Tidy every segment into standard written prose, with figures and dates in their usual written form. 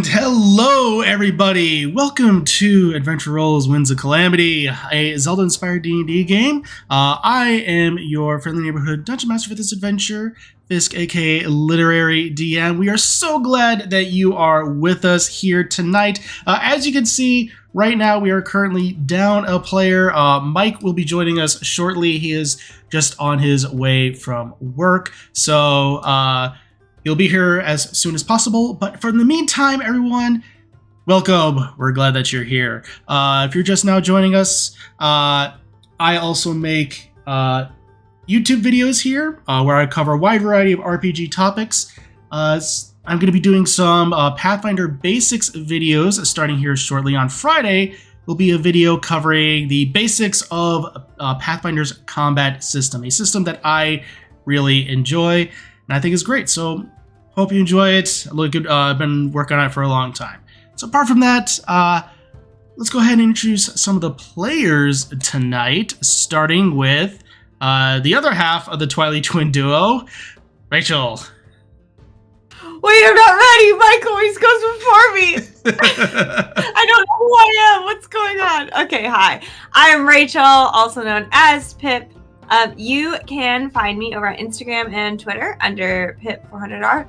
And hello, everybody! Welcome to Adventure Rolls Winds of Calamity, a Zelda-inspired D&D game. I am your friendly neighborhood Dungeon Master for this adventure, Fisk, aka Literary DM. We are so glad that you are with us here tonight. As you can see, right now we are currently down a player. Mike will be joining us shortly. He is just on his way from work, so he'll be here as soon as possible. But for the meantime, everyone, welcome. We're glad that you're here. If you're just now joining us, I also make YouTube videos here where I cover a wide variety of RPG topics. I'm going to be doing some Pathfinder Basics videos starting here shortly. On Friday will be a video covering the basics of Pathfinder's combat system, a system that I really enjoy and I think is great. So hope you enjoy it. I've been working on it for a long time. So apart from that, let's go ahead and introduce some of the players tonight, starting with the other half of the Twilight Twin duo, Rachel. Wait, I'm not ready. Mike always goes before me. I don't know who I am. What's going on? Okay, hi. I'm Rachel, also known as Pip. You can find me over on Instagram and Twitter under Pip400R.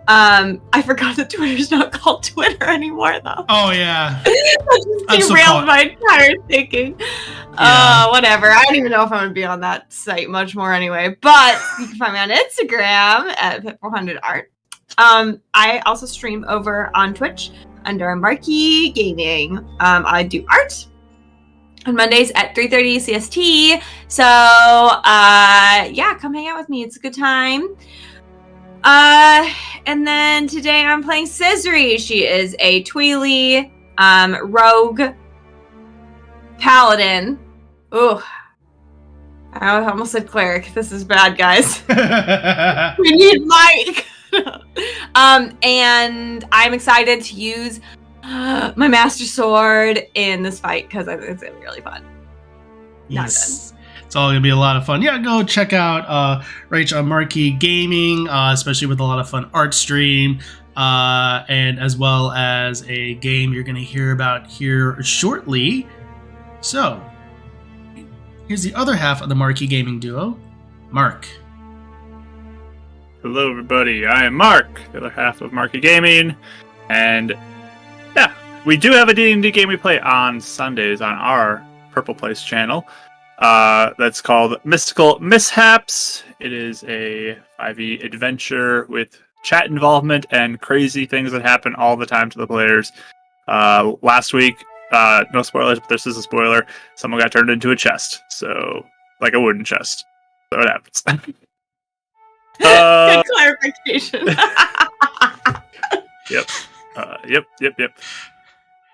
I forgot that Twitter's not called Twitter anymore, though. Oh, yeah. That just derailed my entire thinking. Yeah. Whatever. I don't even know if I'm going to be on that site much more anyway. But you can find me on Instagram at Pip400art. I also stream over on Twitch under Marquee Gaming. I do art on Mondays at 3:30 CST. So, yeah, come hang out with me. It's a good time. And then today I'm playing Cizri. She is a Tweely, rogue paladin. Ooh. I almost said cleric. This is bad, guys. We need Mike. And I'm excited to use my master sword in this fight because it's gonna be really fun. Yes. It's all going to be a lot of fun. Yeah, go check out Rach on Marquee Gaming, especially with a lot of fun art stream, and as well as a game you're going to hear about here shortly. So, here's the other half of the Marquee Gaming duo, Mark. Hello, everybody. I am Mark, the other half of Marquee Gaming, and yeah, we do have a D&D game we play on Sundays on our Purple Place channel. That's called Mystical Mishaps. It is a 5e adventure with chat involvement and crazy things that happen all the time to the players. Last week, no spoilers, but this is a spoiler, someone got turned into a chest. So, like a wooden chest. So it happens. Good clarification. Yep.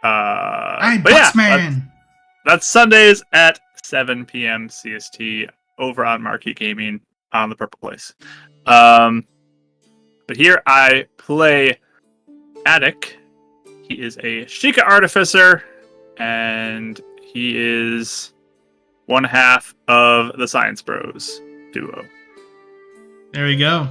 I'm but yeah, Boxman. that's Sundays at 7 p.m. CST over on Marquee Gaming on the Purple Place. But here I play Attic. He is a Sheikah Artificer, and he is one half of the Science Bros duo. There we go.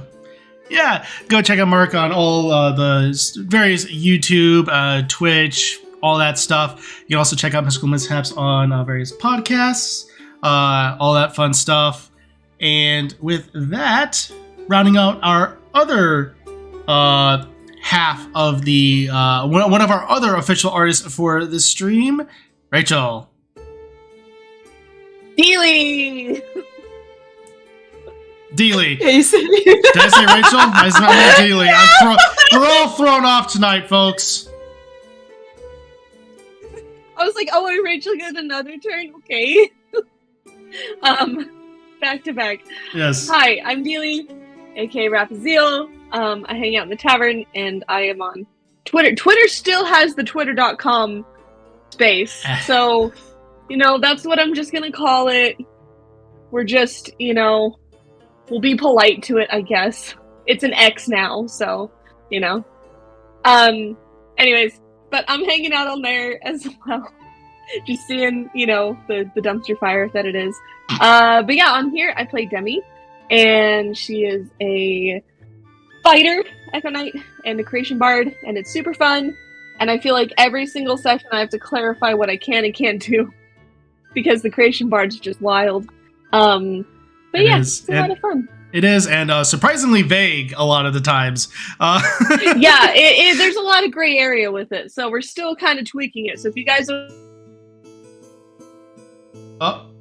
Yeah, go check out Mark on all the various YouTube, Twitch, all that stuff. You can also check out Mystical Mishaps on various podcasts, all that fun stuff. And with that, rounding out our other half of the one of our other official artists for the stream, Rachel. Dealy! Dealy. Did I say Rachel? I just meant Dealy. We're all thrown off tonight, folks. I was like, oh, wait, Rachel get another turn? Okay. Back to back. Yes. Hi, I'm Dealy, aka Rapaziel. I hang out in the tavern, and I am on Twitter. Twitter still has the twitter.com space. So, that's what I'm just gonna call it. We're just, we'll be polite to it, I guess. It's an X now, so, anyways, but I'm hanging out on there as well. Just seeing, the dumpster fire that it is. But yeah, on here I play Demi, and she is a fighter. Echo Knight and a Creation Bard, and it's super fun. And I feel like every single session I have to clarify what I can and can't do because the Creation Bard's just wild. But yeah, it's a lot of fun. It is, and surprisingly vague a lot of the times. Yeah, there's a lot of gray area with it, so we're still kind of tweaking it. So if you guys are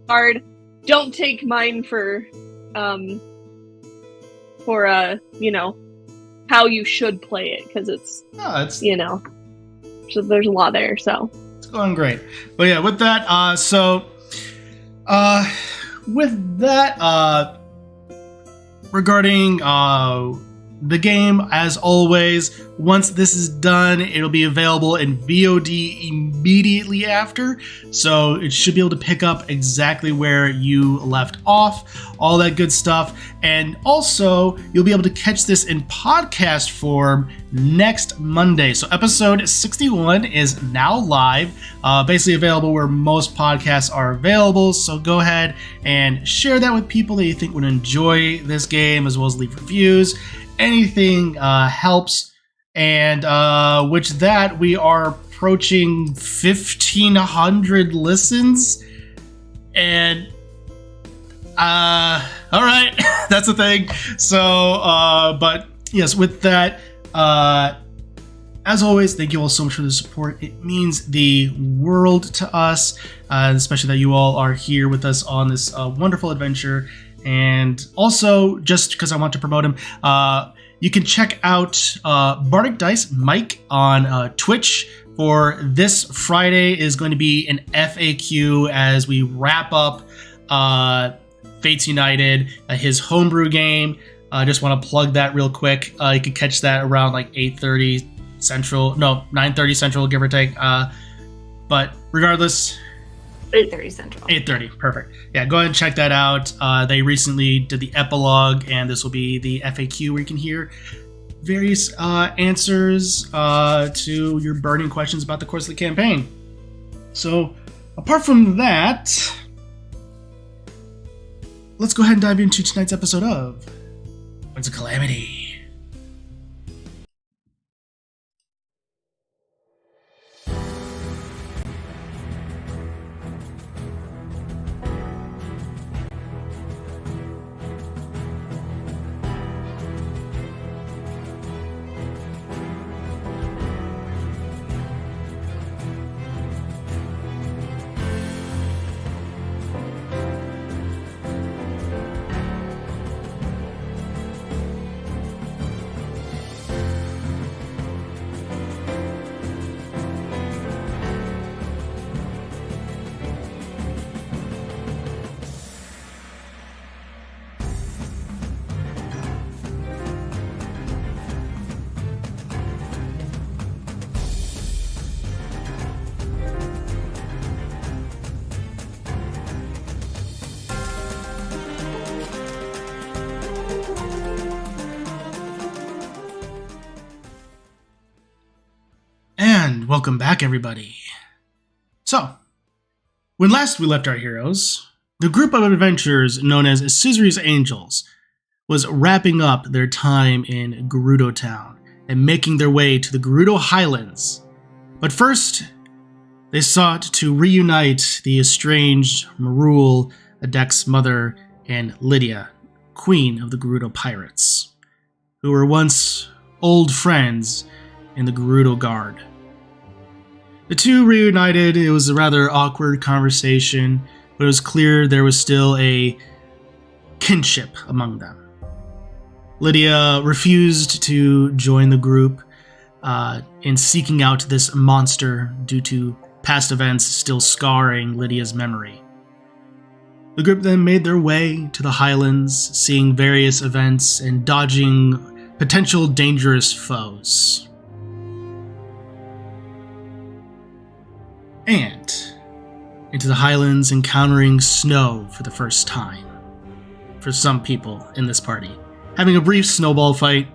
hard, don't take mine for you know, how you should play it, because it's you know, so there's a lot there. So it's going great. But yeah, with that, regarding the game, as always, once this is done, it'll be available in VOD immediately after, so it should be able to pick up exactly where you left off, all that good stuff. And also, you'll be able to catch this in podcast form next Monday. So episode 61 is now live, basically available where most podcasts are available. So go ahead and share that with people that you think would enjoy this game, as well as leave reviews. Anything helps. And which that we are approaching 1,500 listens. And all right, that's a thing. So, but yes, with that, as always, thank you all so much for the support. It means the world to us, especially that you all are here with us on this wonderful adventure. And also, just because I want to promote him, you can check out Bardic Dice Mike on Twitch. For this Friday is going to be an FAQ as we wrap up Fates United, his homebrew game. I just want to plug that real quick. You can catch that around like 8:30 Central. No, 9:30 Central, give or take. But regardless... 8:30 Central. 8:30, perfect. Yeah, go ahead and check that out. They recently did the epilogue, and this will be the FAQ where you can hear various answers to your burning questions about the course of the campaign. So, apart from that, let's go ahead and dive into tonight's episode of Winds of Calamity. And welcome back, everybody. So, when last we left our heroes, the group of adventurers known as Cizri's Angels was wrapping up their time in Gerudo Town and making their way to the Gerudo Highlands. But first, they sought to reunite the estranged Marul, Adek's mother, and Lydia, queen of the Gerudo Pirates, who were once old friends in the Gerudo Guard. The two reunited. It was a rather awkward conversation, but it was clear there was still a kinship among them. Lydia refused to join the group in seeking out this monster due to past events still scarring Lydia's memory. The group then made their way to the Highlands, seeing various events and dodging potential dangerous foes. And into the Highlands, encountering snow for the first time. For some people in this party. Having a brief snowball fight,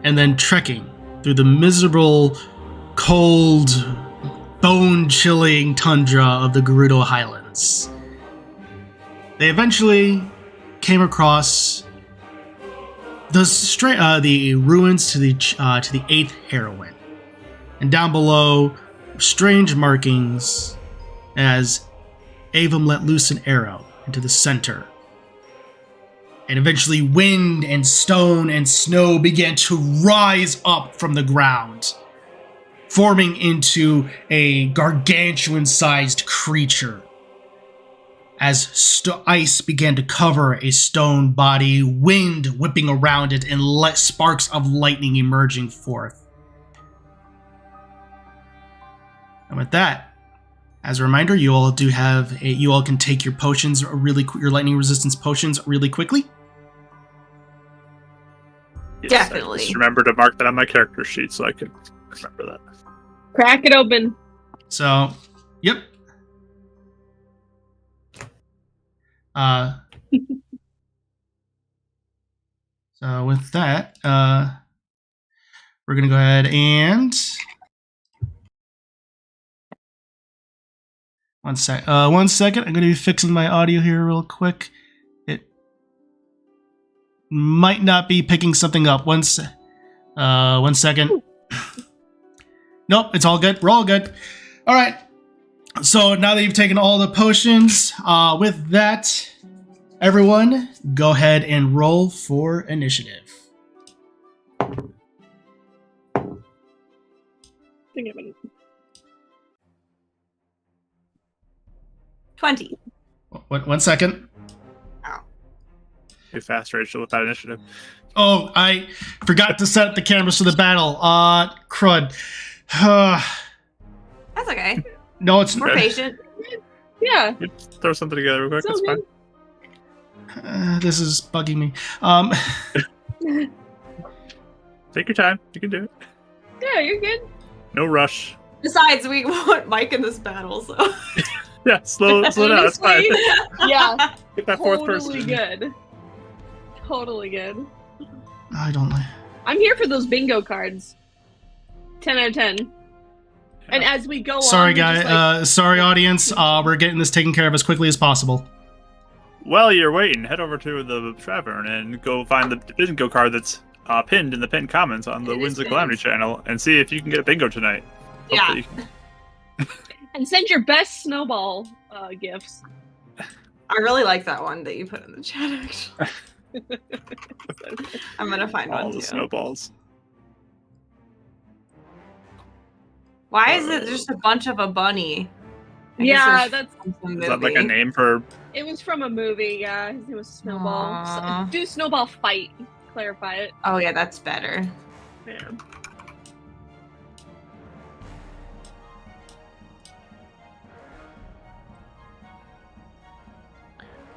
and then trekking through the miserable, cold, bone-chilling tundra of the Gerudo Highlands. They eventually came across the ruins to the 8th heroine, and down below, strange markings as Avum let loose an arrow into the center. And eventually wind and stone and snow began to rise up from the ground, forming into a gargantuan-sized creature. As ice began to cover a stone body, wind whipping around it and sparks of lightning emerging forth. And with that, as a reminder, you all can take your potions your lightning resistance potions really quickly. Yes, Definitely. I just remember to mark that on my character sheet so I can remember that. Crack it open. So, yep. So with that, we're gonna go ahead and one second. I'm gonna be fixing my audio here real quick. It might not be picking something up. One second. Nope, it's all good. We're all good. All right. So now that you've taken all the potions, with that, everyone, go ahead and roll for initiative. Think of it. 20. One second. Too fast, Rachel, with that initiative. Oh, I forgot to set up the cameras for the battle. Crud. That's okay. No, it's We're patient. Yeah. Just throw something together real quick. Sounds That's fine. this is bugging me. Take your time. You can do it. Yeah, you're good. No rush. Besides, we want Mike in this battle, so. Yeah, slow down. That's fine. Yeah. Get that fourth Totally person. good. Totally good. I don't like. I'm here for those bingo cards. 10 out of 10. And as we go Sorry, on, we're just guys. Sorry, audience. We're getting this taken care of as quickly as possible. While you're waiting, head over to the tavern and go find the bingo card that's pinned in the pinned comments on the It is Winds of pinned. Calamity channel and see if you can get a bingo tonight. Yeah. Hopefully you can. and send your best snowball gifts. I really like that one that you put in the chat, actually. I'm gonna find All one the too. snowballs. Why is it just a bunch of a bunny? I guess Yeah, there's that's. some Is that like a movie. name for? It was from a movie. Yeah, his name was Snowball. Aw. Do Snowball fight. Clarify it. Oh yeah, that's better. Yeah.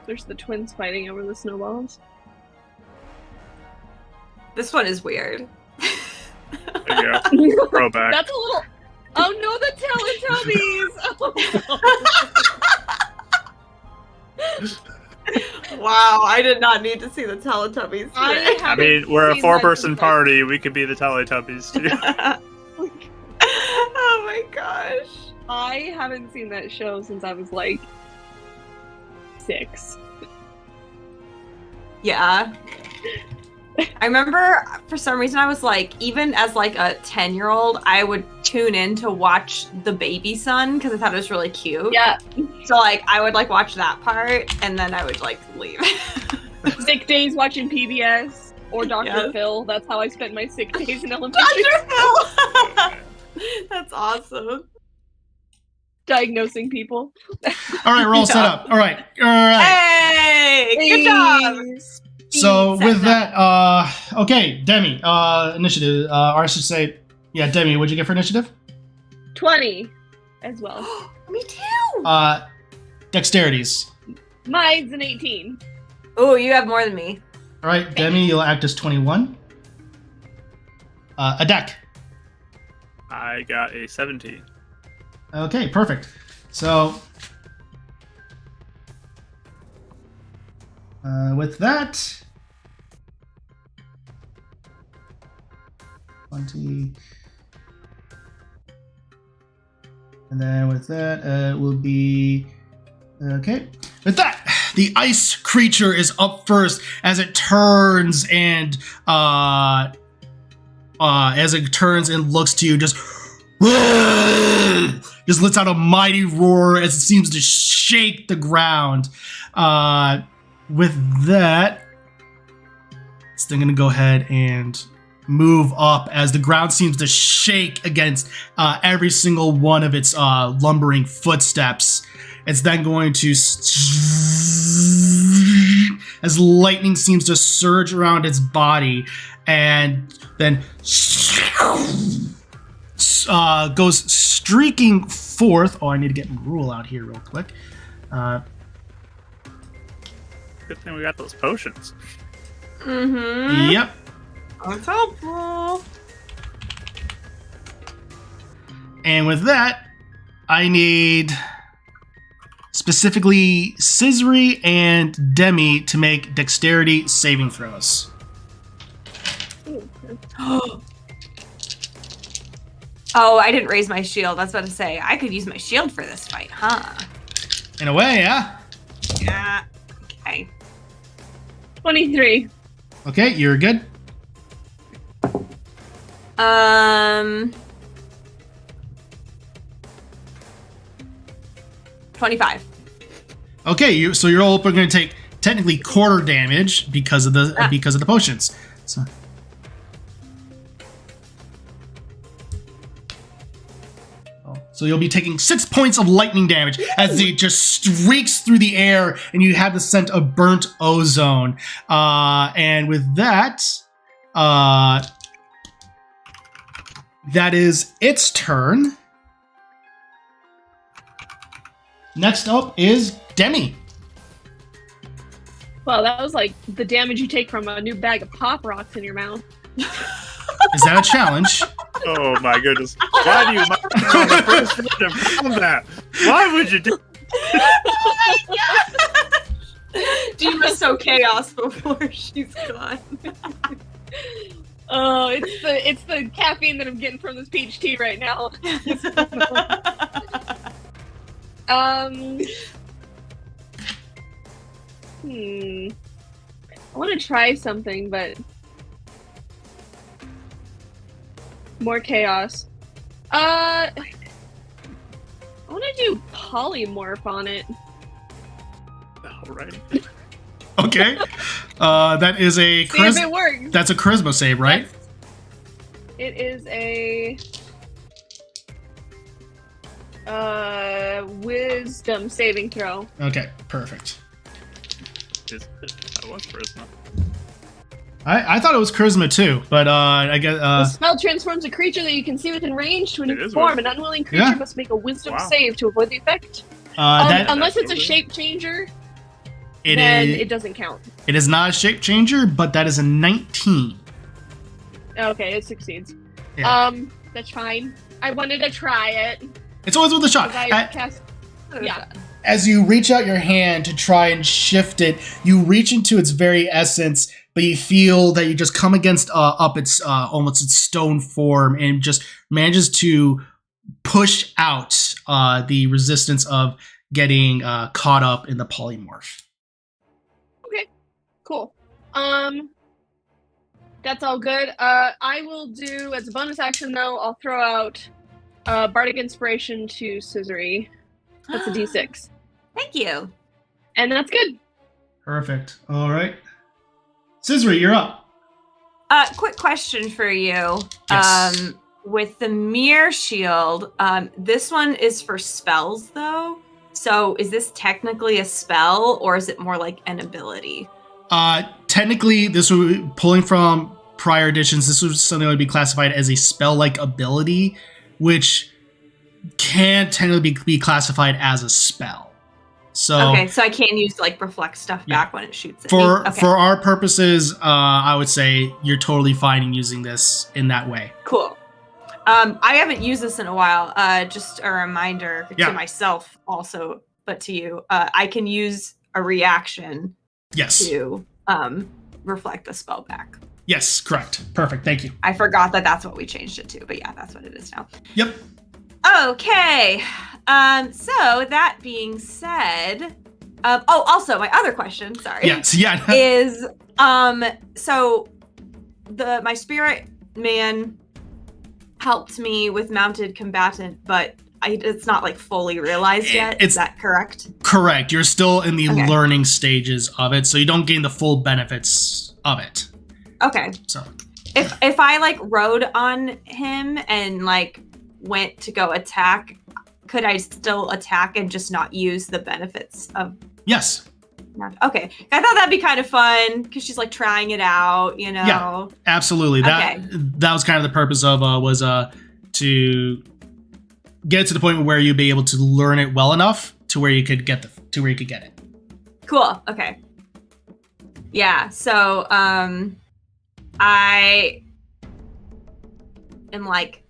There's the twins fighting over the snowballs. This one is weird. There you go. Throwback. That's a little. Oh no, the Teletubbies! Oh, no. Wow, I did not need to see the Teletubbies I today. I mean, we're a seen four-person that since, party. We could be the Teletubbies too. Oh my gosh. I haven't seen that show since I was like 6. Yeah. I remember for some reason I was like, even as like a 10-year-old, I would tune in to watch The Baby Son because I thought it was really cute. Yeah, So like I would like watch that part and then I would like leave. sick days watching PBS or Dr. Yes. Phil. That's how I spent my sick days in elementary. Dr. Phil! That's awesome. Diagnosing people. All right, we're all set up. All right. Hey! Good job! So Speed with set that, okay, Demi, initiative. Or I should say, yeah, Demi, what'd you get for initiative? 20 as well. Me too! Dexterities. Mine's an 18. Oh, you have more than me. All right, Demi, you'll act as 21. A deck. I got a 17. Okay, perfect. So, with that, 20, and then with that, it will be okay. With that, The ice creature is up first as it turns and looks to you, just lets out a mighty roar as it seems to shake the ground. With that, it's then going to go ahead and move up as the ground seems to shake against every single one of its lumbering footsteps. It's then going to, as lightning seems to surge around its body, and then goes streaking forth. Oh, I need to get my rule out here real quick. Good thing we got those potions. Mm-hmm. Yep. That's helpful. And with that, I need specifically Cizri and Demi to make dexterity saving throws. Oh, I didn't raise my shield. I was about to say, I could use my shield for this fight, huh? In a way, yeah. Yeah. Okay. 23. Okay, you're good. 25. Okay, so you're all going to take technically quarter damage because of the potions. So you'll be taking 6 points of lightning damage as it just streaks through the air, and you have the scent of burnt ozone. And with that, that is its turn. Next up is Demi. Well, that was like the damage you take from a new bag of Pop Rocks in your mouth. Is that a challenge? Oh my goodness. Why do you mind on the first round of combat? Why would you do Diva's so chaos before she's gone. Oh, it's the caffeine that I'm getting from this peach tea right now. I want to try something, but more chaos. I want to do polymorph on it. Alright. Okay. That is a See if it works. That's a charisma save, right? It is a wisdom saving throw. Okay, perfect. That was charisma. I thought it was charisma too, but I guess The spell transforms a creature that you can see within range to a It new is form. wisdom. An unwilling creature Yeah. must make a wisdom Wow. save to avoid the effect. Unless it's a shape changer, then it doesn't count. It is not a shape changer, but that is a 19. Okay, it succeeds. Yeah. That's fine. I wanted to try it. It's always worth a shot. 'Cause I cast. Yeah. As you reach out your hand to try and shift it, you reach into its very essence, but you feel that you just come against up its almost its stone form, and just manages to push out the resistance of getting caught up in the polymorph. Okay. Cool. That's all good. I will do as a bonus action though. I'll throw out bardic inspiration to Cizri. That's a D6. Thank you. And that's good. Perfect. All right. Cizri, you're up. Quick question for you. Yes. With the mirror shield, this one is for spells though. So is this technically a spell, or is it more like an ability? Technically, this would be pulling from prior editions. This was something that would be classified as a spell-like ability, which can technically be classified as a spell. So Okay, so I can use like reflect stuff Yeah. back when it shoots at for me. Okay, for our purposes, I would say you're totally fine in using this in that way. cool. I haven't used this in a while. Just a reminder Yeah. to myself also, but to you, I can use a reaction Yes. to reflect the spell back. Yes, correct. Perfect. Thank you. I forgot that that's what we changed it to, but yeah, that's what it is now. Yep. Okay. So that being said, Also, my other question, sorry. Yes, yeah. Is, so my spirit man helped me with mounted combatant, but it's not like fully realized yet. Is that correct? Correct. You're still in the Okay. learning stages of it, so you don't gain the full benefits of it. Okay. So If I like rode on him and like went to go attack, could I still attack and just not use the benefits of? yes. Okay, I thought that'd be kind of fun because she's like trying it out, you know. Yeah. Absolutely. That was kind of the purpose of to get to the point where you'd be able to learn it well enough to where you could get it. Cool. Okay. Yeah. So I am like,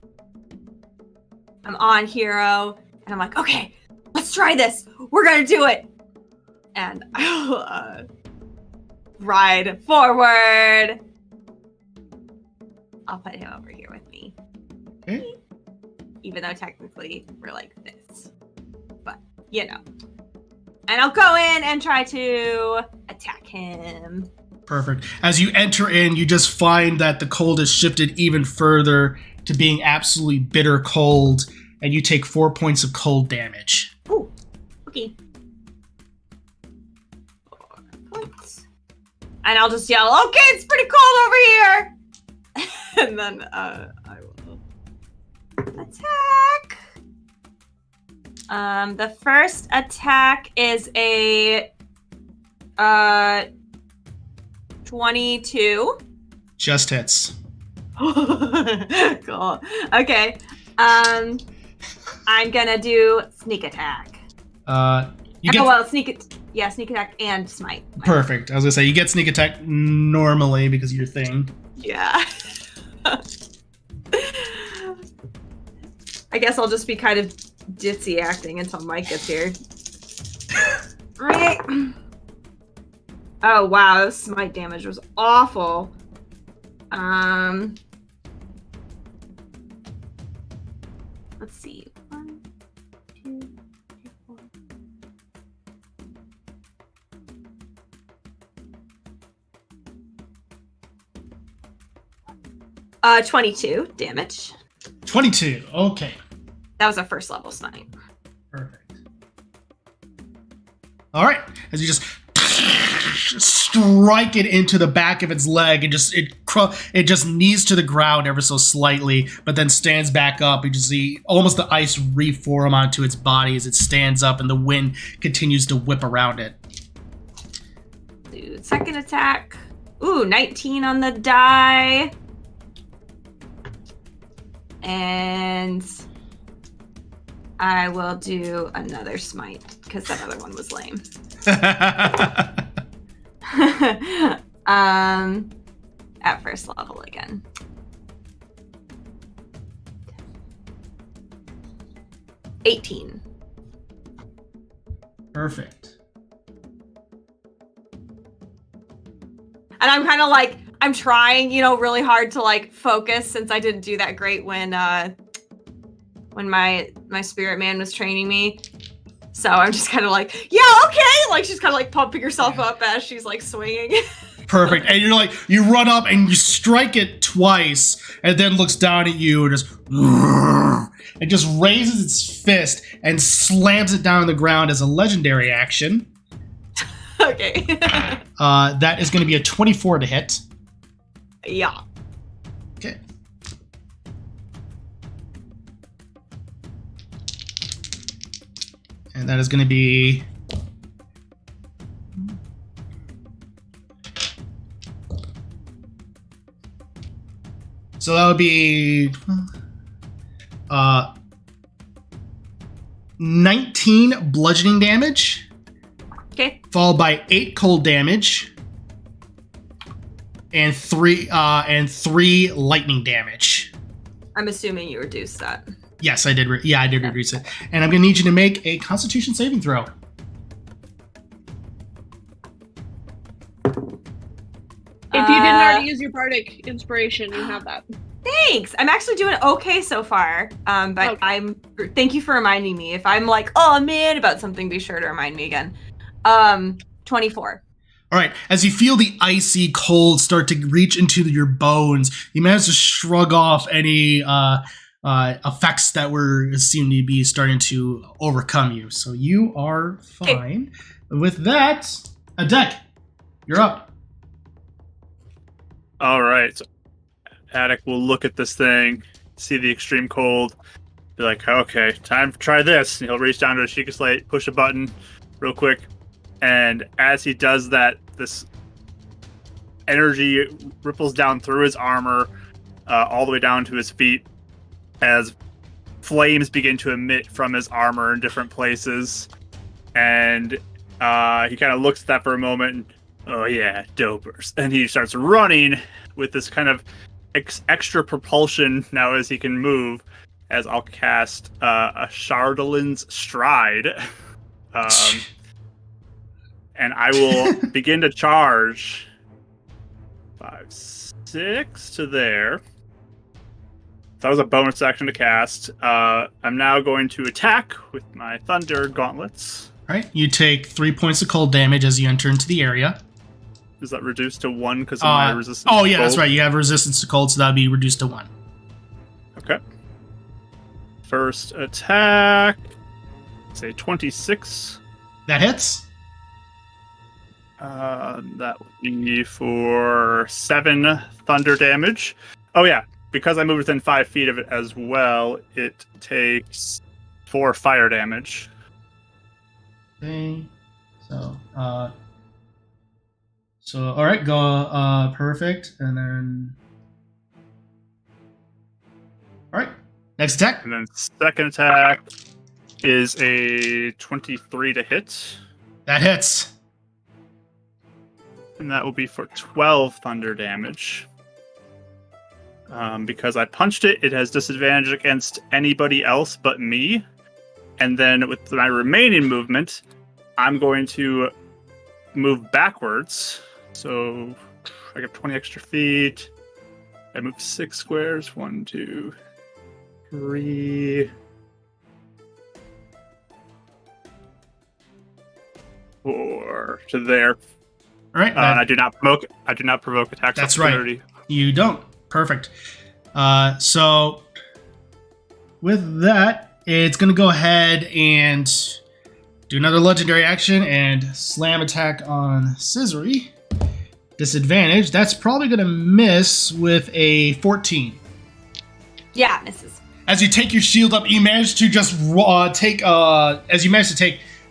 I'm on hero, and I'm like, okay, let's try this. We're gonna do it. And I'll ride forward. I'll put him over here with me. Okay. Even though technically we're like this. But, you know. And I'll go in and try to attack him. Perfect. As you enter in, you just find that the cold has shifted even further to being absolutely bitter cold, and you take 4 points of cold damage. Ooh. Okay. 4 points. And I'll just yell, okay, it's pretty cold over here! And then I will attack. The first attack is a 22. Just hits. Cool. Okay. I'm gonna do sneak attack. Sneak attack and smite. Perfect. I was gonna say you get sneak attack normally because of your thing. Yeah. I guess I'll just be kind of ditzy acting until Mike gets here. Right. Oh wow, this smite damage was awful. Let's see. 1, 2, 3, 4. 22 damage. 22. Okay. That was a first level smite. Perfect. All right. As you just strike it into the back of its leg, and it just knees to the ground ever so slightly, but then stands back up. You just see almost the ice reform onto its body as it stands up, and the wind continues to whip around it. Dude, second attack. Ooh, 19 on the die. And I will do another smite because that other one was lame. At first level again. 18. Perfect. And I'm kind of like, I'm trying, really hard to like focus since I didn't do that great when my spirit man was training me. So I'm just kind of like, yeah, okay. Like she's kind of like pumping herself up as she's like swinging. Perfect. And you're like, you run up and you strike it twice, and then looks down at you and just raises its fist and slams it down on the ground as a legendary action. Okay. That is going to be a 24 to hit. Yeah. Okay. And that is going to be... So that would be 19 bludgeoning damage. Okay. Followed by 8 cold damage. And 3 lightning damage. I'm assuming you reduced that. Yes, I did. I did reduce it. And I'm going to need you to make a Constitution saving throw. If you didn't already use your bardic inspiration, you have that. Thanks. I'm actually doing okay so far. But Okay. thank you for reminding me. If I'm like, oh man, about something, be sure to remind me again. 24. All right, as you feel the icy cold start to reach into your bones, you manage to shrug off any effects that were seem to be starting to overcome you. So you are fine. With that, Adek, you're up. All right. So Attic will look at this thing, see the extreme cold, be like, okay, time to try this. And he'll reach down to a Sheikah Slate, push a button real quick. And as he does that, this energy ripples down through his armor, all the way down to his feet, as flames begin to emit from his armor in different places. And he kind of looks at that for a moment, and, oh yeah, dopers. And he starts running with this kind of extra propulsion now as he can move, as I'll cast a Chardalin's Stride. And I will begin to charge 5, 6 to there. That was a bonus action to cast. I'm now going to attack with my Thunder Gauntlets. All right, you take 3 points of cold damage as you enter into the area. Is that reduced to 1 because of my resistance? Oh, yeah, to cold? that's right. You have resistance to cold, so that would be reduced to 1. Okay. First attack, say 26. That hits. That would be for 7 thunder damage. Oh yeah, because I moved within 5 feet of it as well, it takes 4 fire damage. Okay. So all right, go perfect, and then all right, next attack. And then second attack is a 23 to hit. That hits. And that will be for 12 thunder damage. Because I punched it, it has disadvantage against anybody else but me. And then with my remaining movement, I'm going to move backwards. So I get 20 extra feet. I move 6 squares. 1, 2, 3, 4 to there. All right. And I do not provoke attacks. That's of opportunity. right. You don't. Perfect. So with that, it's going to go ahead and do another legendary action and slam attack on Cizri. Disadvantage. That's probably going to miss with a 14. Yeah, misses. As you take your shield up, you manage to just take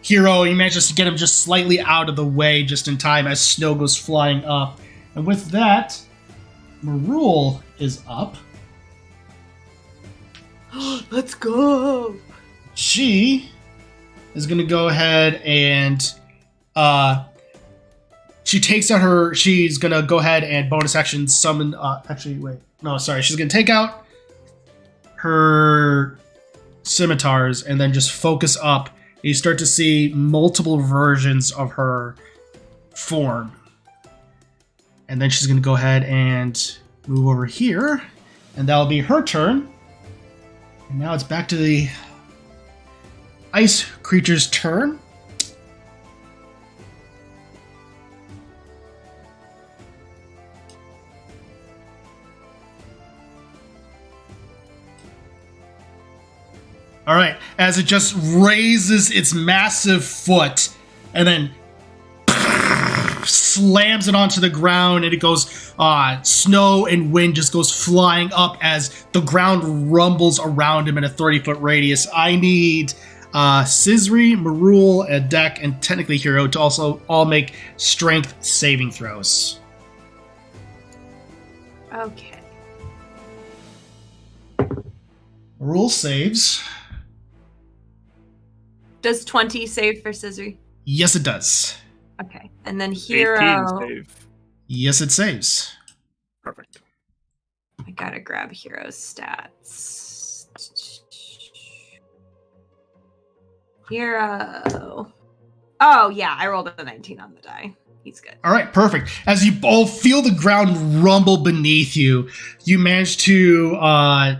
Hero, you manage to get him just slightly out of the way just in time as snow goes flying up. And with that, Marul is up. Let's go. She is going to go ahead and she's going to go ahead and bonus action summon, she's going to take out her scimitars and then just focus up. You start to see multiple versions of her form. And then she's going to go ahead and move over here. And that'll be her turn. And now it's back to the ice creature's turn. All right, as it just raises its massive foot and then slams it onto the ground, and it goes, snow and wind just goes flying up as the ground rumbles around him in a 30-foot radius. I need Cizri, Marul, Adek, and technically Hero to also all make strength saving throws. Okay. Marul saves. Does 20 save for Cizri? Yes, it does. Okay. And then 18 Hero. save. Yes, it saves. Perfect. I gotta grab Hero's stats. Hero. Oh, yeah, I rolled a 19 on the die. He's good. All right, perfect. As you both feel the ground rumble beneath you, you manage to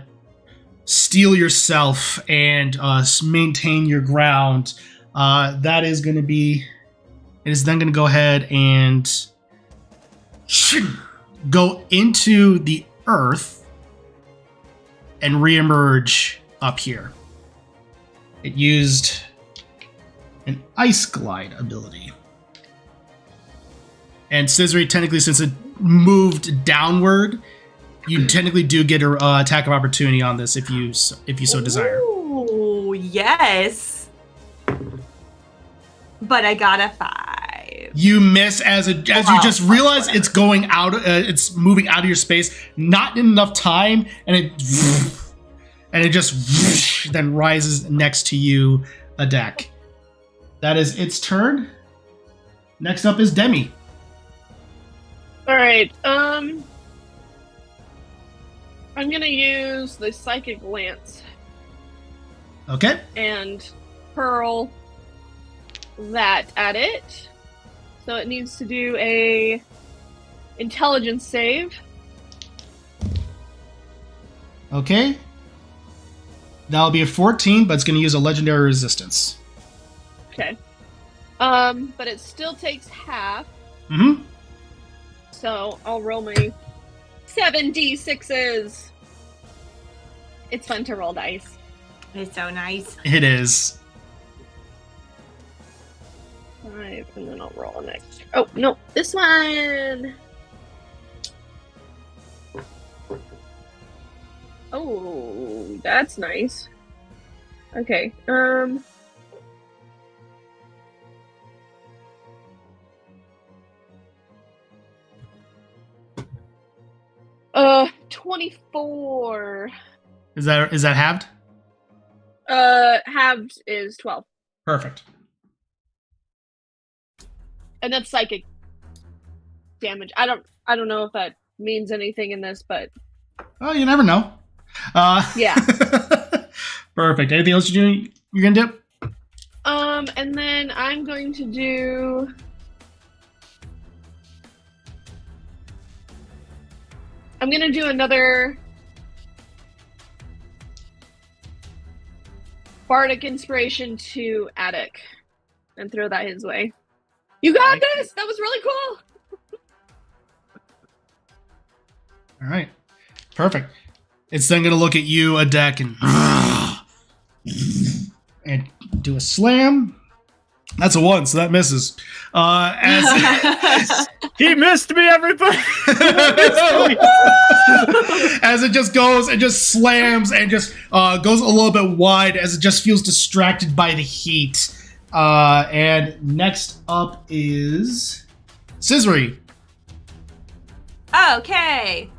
steel yourself and maintain your ground. That is going to be It is then going to go ahead and go into the earth and reemerge up here. It used an ice glide ability. And Cizri, technically, since it moved downward, you technically do get an attack of opportunity on this if you so desire. Ooh, yes. But I got a 5. You miss as you just realize it's going out. It's moving out of your space, not in enough time, and it just then rises next to you, a deck. That is its turn. Next up is Demi. All right. I'm gonna use the Psychic Lance. Okay. And hurl that at it. So it needs to do a intelligence save. Okay. That'll be a 14, but it's going to use a legendary resistance. Okay. But it still takes half. Mm-hmm. So I'll roll my 7d6s. It's fun to roll dice. It's so nice. It is. 5, and then I'll roll an extra. Oh, no, this one. Oh, that's nice. Okay, 24. Is that halved? Halved is 12. Perfect. And that's psychic damage. I don't know if that means anything in this, but Oh, you never know. yeah. Perfect. Anything else you're gonna do? And then I'm going to do another Bardic Inspiration to Attic and throw that his way. You got this! That was really cool! All right. Perfect. It's then going to look at you, a deck, and do a slam. That's a 1, so that misses. As He missed me, everybody! as it just goes and just slams and just goes a little bit wide as it just feels distracted by the heat. And next up is Cizri. Okay.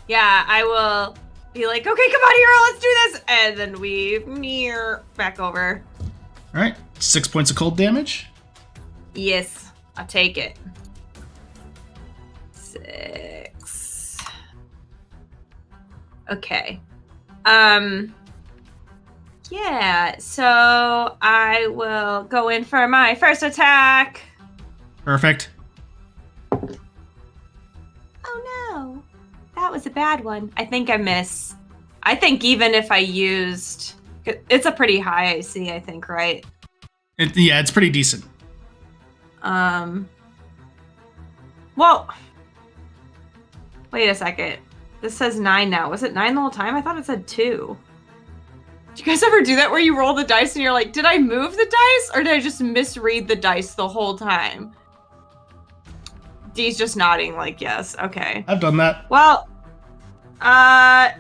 Yeah, I will be like, okay, come on, hero, let's do this. And then we mirror back over. All right. 6 points of cold damage. Yes, I'll take it. 6. Okay. Yeah, so I will go in for my first attack. Perfect. Oh no. That was a bad one. I think I miss. I think even if I used... It's a pretty high AC, I think, right? Yeah, it's pretty decent. Well... Wait a second. This says 9 now. Was it 9 the whole time? I thought it said 2. Did you guys ever do that where you roll the dice and you're like, did I move the dice or did I just misread the dice the whole time? Dee's just nodding like yes. Okay. I've done that. Well, I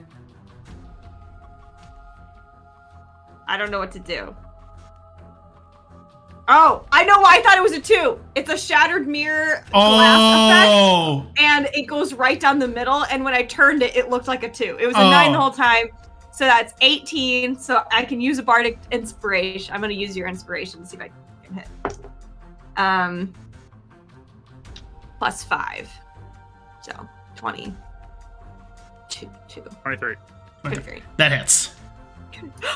don't know what to do. Oh, I know why I thought it was a 2. It's a shattered mirror glass effect, and it goes right down the middle. And when I turned it, it looked like a 2. It was a 9 the whole time. So that's 18. So I can use a Bardic Inspiration. I'm going to use your inspiration to see if I can hit. Plus 5. So 20. 23. 23. That hits.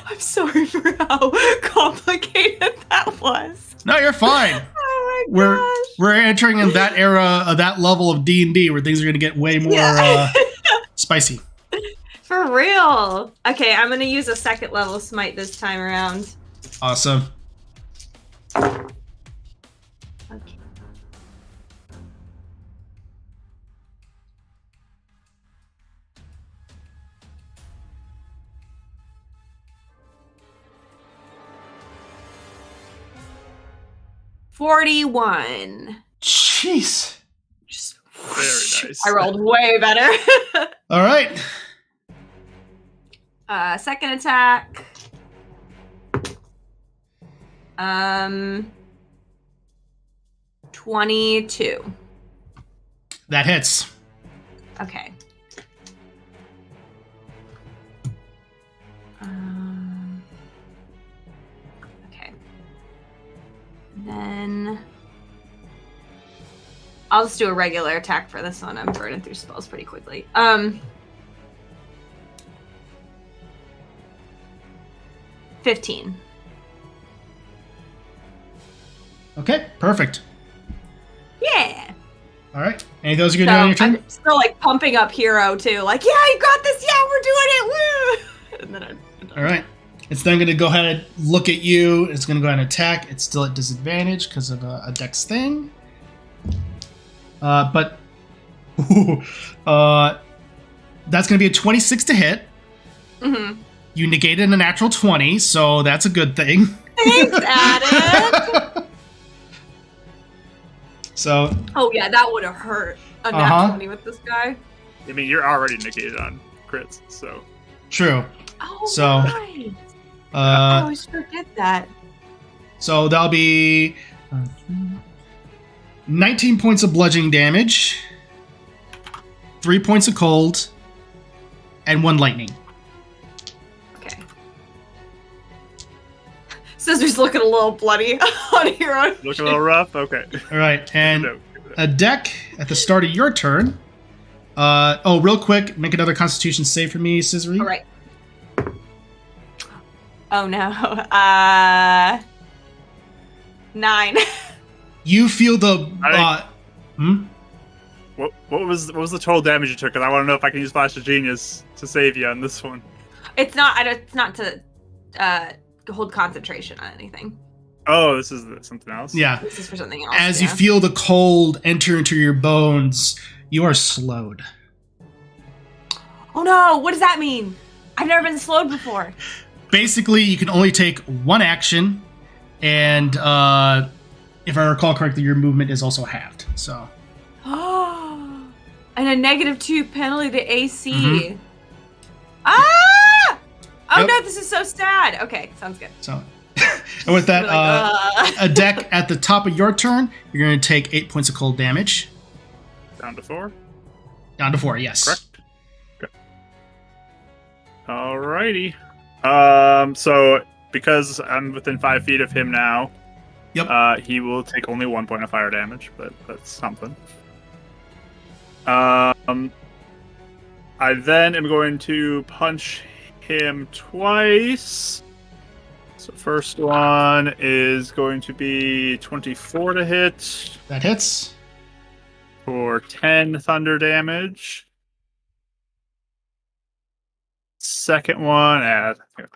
I'm sorry for how complicated that was. No, you're fine. Oh my gosh. We're entering in that era, that level of D&D where things are going to get way more spicy. For real. Okay, I'm going to use a 2nd level smite this time around. Awesome. Okay. 41. Jeez. Just Very nice. I rolled way better. All right. Second attack. 22. That hits. Okay. Okay. Then I'll just do a regular attack for this one. I'm burning through spells pretty quickly. 15. Okay, perfect. Yeah. All right. Anything else you're going to do on your turn? I'm still like pumping up Hero too. Like, yeah, you got this. Yeah, we're doing it. Woo! And then I'm All right. It's then going to go ahead and look at you. It's going to go ahead and attack. It's still at disadvantage because of a dex thing. But that's going to be a 26 to hit. Mm-hmm. You negated a natural 20, so that's a good thing. Thanks, Adam. So. Oh yeah, that would have hurt a nat 20 with this guy. I mean, you're already negated on crits, so. True. Oh, So, right. I always forget that. So that'll be 19 points of bludgeoning damage, 3 points of cold, and 1 lightning. Okay. Scissor's looking a little bloody on Hero. Looking a little rough? Okay. All right, and a deck at the start of your turn. Real quick, make another Constitution save for me, Cizri. All right. Oh no. 9. You feel the. What was the total damage you took? Because I want to know if I can use Flash of Genius to save you on this one. It's not. It's not to hold concentration on anything. Oh, this is something else? Yeah. This is for something else. As you feel the cold enter into your bones, you are slowed. Oh no! What does that mean? I've never been slowed before. Basically, you can only take one action, and if I recall correctly, your movement is also halved. So. Oh, and a -2 penalty to AC. Mm-hmm. Ah! Oh Yep. no, this is so sad. Okay, sounds good. So, and with that, a deck at the top of your turn, you're going to take 8 points of cold damage. Down to 4? Down to 4, yes. Correct. Okay. Alrighty. So because I'm within 5 feet of him now, Yep. He will take only 1 point of fire damage, but that's something. I then am going to punch him twice. So first one is going to be 24 to hit That hits. for 10 thunder damage. Second one,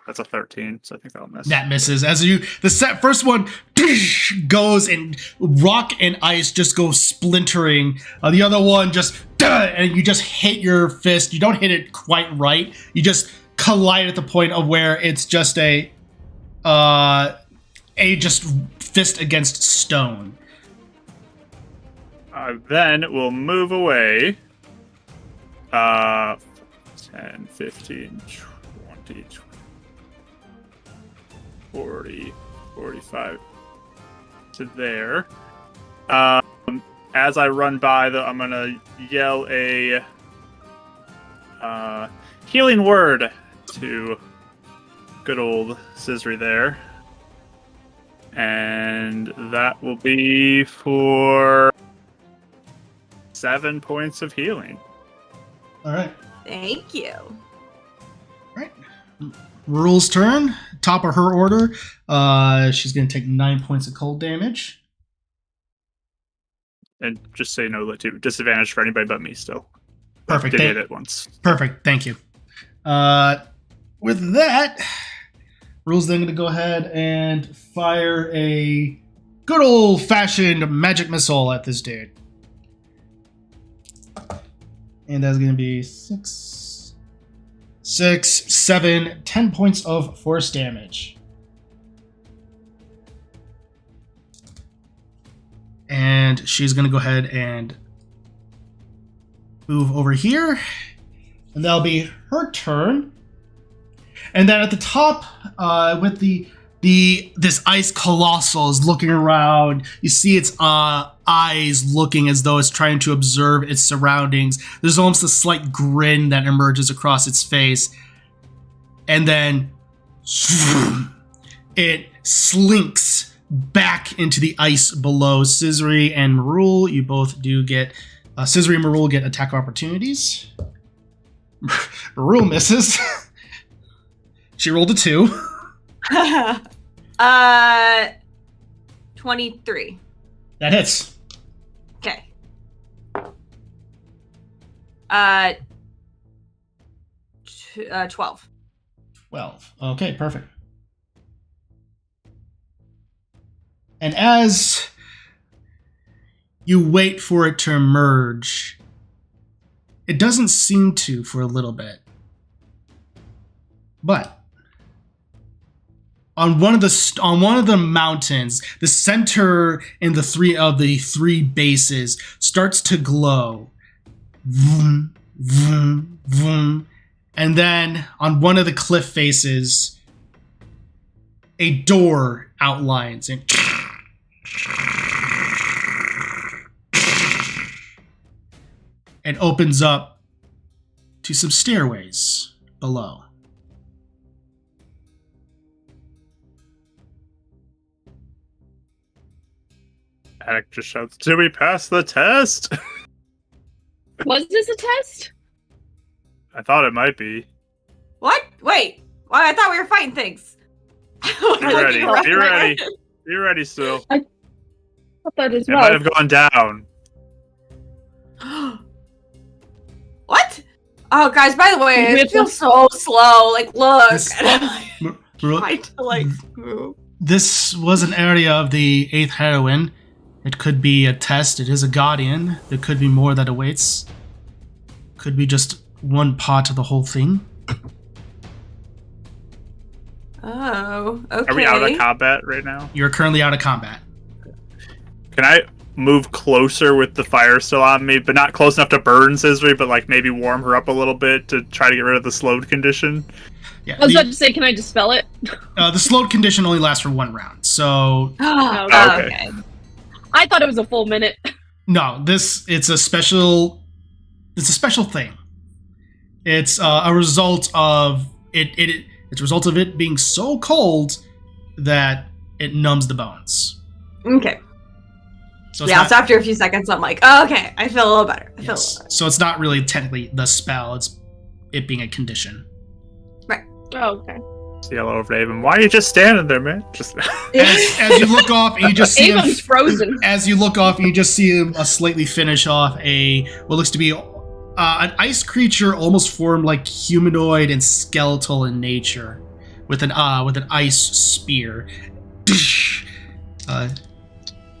that's a 13, so I think that'll miss. That misses. As first one goes and rock and ice just go splintering. The other one just, and you just hit your fist. You don't hit it quite right. You just collide at the point of where it's just a just fist against stone. Then we'll move away. 10, 15, 20, 40, 45 to there. As I run by, I'm going to yell a healing word to good old Cizri there. And that will be for 7 points of healing. All right. Thank you. Right. Rule's turn. Top of her order. She's going to take 9 points of cold damage. And just say no to disadvantage for anybody but me still. Perfect. Did hit it once. Perfect. Thank you. With that, Rule's then going to go ahead and fire a good old-fashioned magic missile at this dude. And that's going to be 6, 7, 10 points of force damage. And she's going to go ahead and move over here. And that'll be her turn. And then at the top, with this ice colossal is looking around. You see its eyes looking as though it's trying to observe its surroundings. There's almost a slight grin that emerges across its face. And then it slinks back into the ice below. Cizri and Marul, you both do get... Cizri and Marul get attack opportunities. Marul misses. She rolled a 2. 23. That hits. Okay. 12. 12. Okay, perfect. And as you wait for it to emerge, it doesn't seem to for a little bit. But on one of the mountains, the center in the three bases starts to glow. Vroom, vroom, vroom. And then on one of the cliff faces, a door outlines and it opens up to some stairways below. Attic just shouts, "Did we pass the test?" Was this a test? I thought it might be. What? Wait. Well, I thought we were fighting things. Be ready. Be ready. Be ready still. I thought that as It well. might have gone down. What? Oh, guys, by the way, it feels so slow. Like, look. Trying to, like, move. This was an area of the 8th heroine. It could be a test. It is a guardian. There could be more that awaits. Could be just one part of the whole thing. Oh, okay. Are we out of combat right now? You're currently out of combat. Can I move closer with the fire still on me, but not close enough to burn Cizri, but like maybe warm her up a little bit to try to get rid of the slowed condition? Yeah, I was about to say, can I dispel it? the slowed condition only lasts for 1 round. So Oh, okay. okay. I thought it was a full minute. no, it's a special thing. It's a result of it's a result of it being so cold that it numbs the bones. Okay. So it's Yeah, not, so after a few seconds, I'm like, oh, okay, I feel a little better. I feel a yes. little better. So it's not really technically the spell, it's it being a condition. Oh, okay. See yellow over to Avon. Why are you just standing there, man? Just As you look off and you just see him, Avon's frozen. as you look off and you just see him slightly finish off what looks to be an ice creature almost formed like humanoid and skeletal in nature with an ice spear. Oh,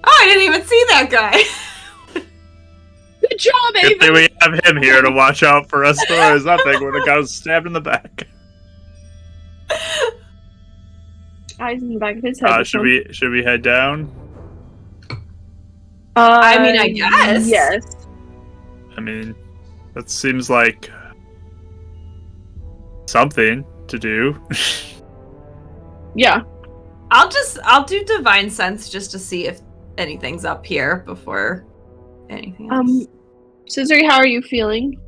I didn't even see that guy. Good job, good thing Avon. we have him here to watch out for us. Stories. Nothing when the guy was stabbed in the back. Eyes in the back of his head. Should we head down? I mean, I guess. Yes. I mean, that seems like something to do. Yeah. I'll do divine sense just to see if anything's up here before anything else. Cizri, how are you feeling?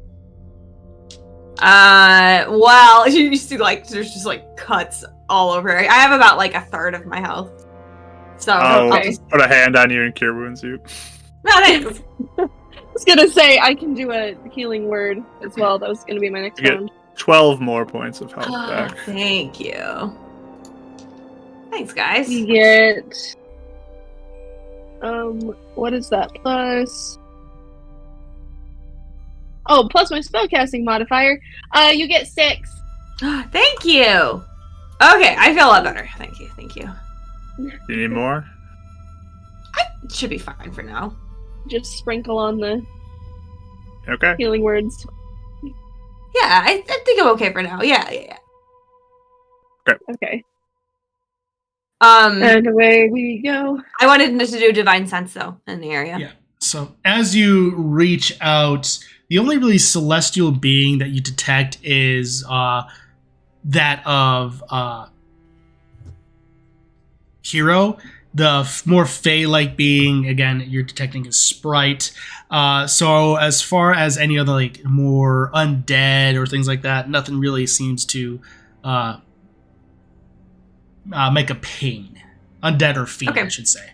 Well, you see, like, there's just like cuts all over. I have about like a third of my health. So I'll I'll just put a hand on you and cure wounds you. no, thanks. I was gonna say I can do a healing word as well. That was gonna be my next You get round. 12 more points of health Oh, back. thank you. Thanks, guys. You get what is that? Plus my spellcasting modifier. You get 6. Thank you. Okay, I feel a lot better. Thank you. You need more? It should be fine for now. Just sprinkle on the Okay. healing words. Yeah, I think I'm okay for now. Yeah. Okay. And away we go. I wanted to do divine sense though in the area. Yeah. So as you reach out, the only really celestial being that you detect is that of Hero. The more Fey-like being, again, you're detecting a sprite. So as far as any other like more undead or things like that, nothing really seems to make a ping. Undead or fiend, Okay. I should say.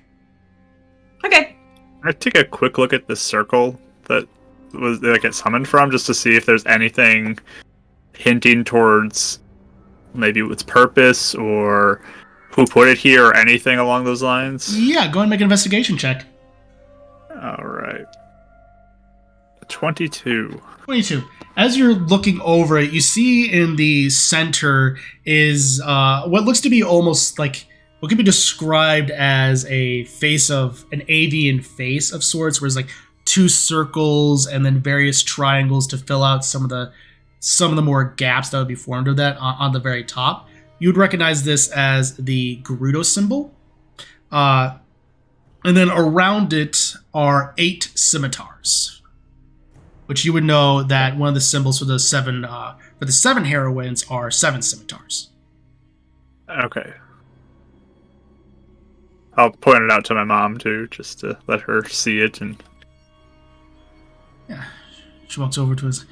Okay. I take a quick look at the circle that was that get summoned from, just to see if there's anything hinting towards maybe its purpose or who put it here or anything along those lines. Yeah, go ahead and make an investigation check. All right. 22. 22. As you're looking over it, you see in the center is what looks to be almost like what could be described as a face of an avian face of sorts, where it's like two circles and then various triangles to fill out some of the more gaps that would be formed of that on the very top. You would recognize this as the Gerudo symbol. And then around it are 8 scimitars, which you would know that one of the symbols for the seven heroines are 7 scimitars. Okay. I'll point it out to my mom too, just to let her see it. And Yeah, she walks over to us.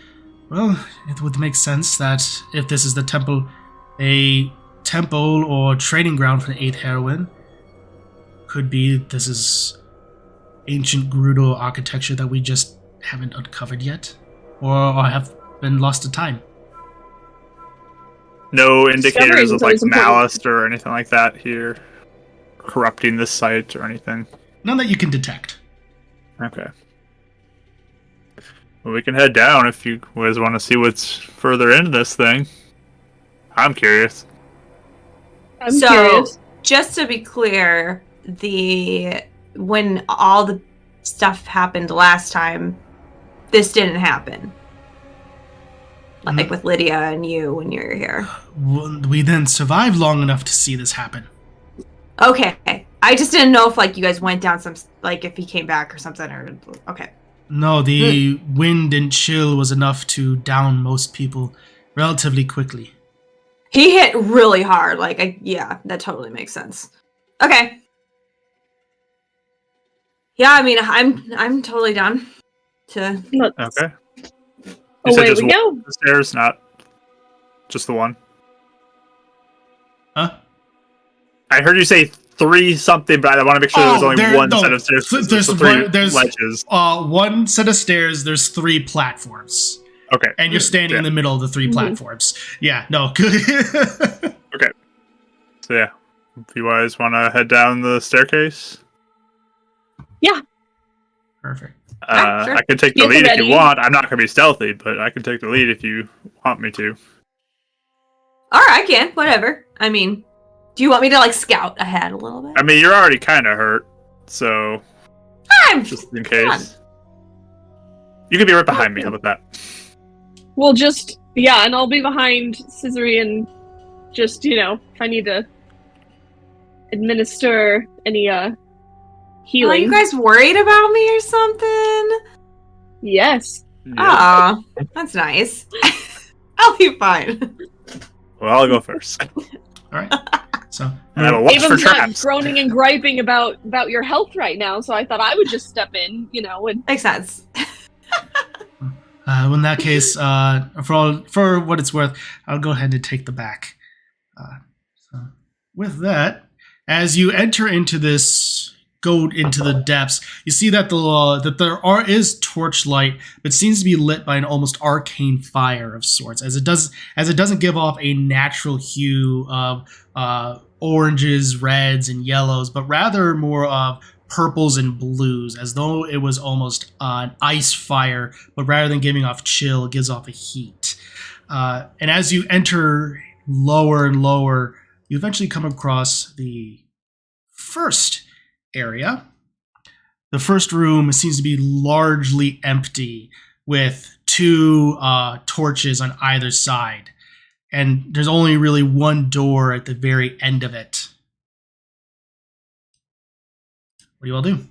Well, it would make sense that if this is the temple, a temple or training ground for the 8th heroine, could be this is ancient Gerudo architecture that we just haven't uncovered yet, or have been lost to time. no indicators of like Discovery is always malice or anything like that here, corrupting the site or anything. None that you can detect. Okay. Well, we can head down if you guys want to see what's further into this thing. I'm curious. I'm curious. Just to be clear, when all the stuff happened last time, this didn't happen. Like with Lydia and you when you were here. We then survived long enough to see this happen. Okay. I just didn't know if like you guys went down some, like if he came back or something, or okay. No, the wind and chill was enough to down most people relatively quickly. He hit really hard. Like, yeah, that totally makes sense. Okay. Yeah, I mean, I'm totally down to. Okay. Away just we one go. of the stairs, not just the one. Huh? I heard you say 3 something, but I want to make sure there's only one set of stairs. There's ledges. One set of stairs. There's 3 platforms. Okay. And you're standing in the middle of the 3 platforms. Yeah, no, good. Okay. So yeah, if you guys want to head down the staircase. Yeah. Perfect. Sure. I can take the Get lead if ready. you want. I'm not going to be stealthy, but I can take the lead if you want me to. All right, I can. Whatever. I mean, do you want me to like scout ahead a little bit? I mean, you're already kind of hurt, so I'm just in case. You can be right behind me. How about that? We'll just, yeah, and I'll be behind Cizri and just, if I need to administer any Are healing. you guys worried about me or something? Yes. Yeah. Oh, that's nice. I'll be fine. Well, I'll go first. All right. So, I have a watch for Avon's not traps. groaning and griping about your health right now, so I thought I would just step in, and Makes sense. in that case, for what it's worth, I'll go ahead and take the back. So, with that, as you enter into this, go into the depths, you see that there is torchlight, but seems to be lit by an almost arcane fire of sorts, as it doesn't give off a natural hue of oranges, reds, and yellows, but rather more of purples and blues, as though it was almost an ice fire, but rather than giving off chill, it gives off a heat. And as you enter lower and lower, you eventually come across the first area. The first room seems to be largely empty, with 2 torches on either side. And there's only really one door at the very end of it. What do you all do?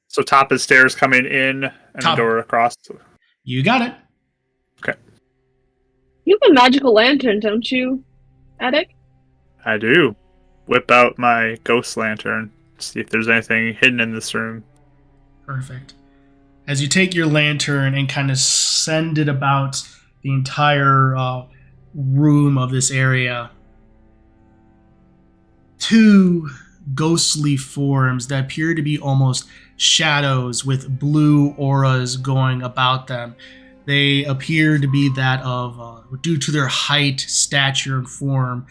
So top is stairs coming in and Top. a door across. You got it. You have a magical lantern, don't you, Attic? I do. Whip out my ghost lantern. See if there's anything hidden in this room. Perfect. As you take your lantern and kind of send it about the entire room of this area, two ghostly forms that appear to be almost shadows with blue auras going about them. They appear to be that of, due to their height, stature, and form,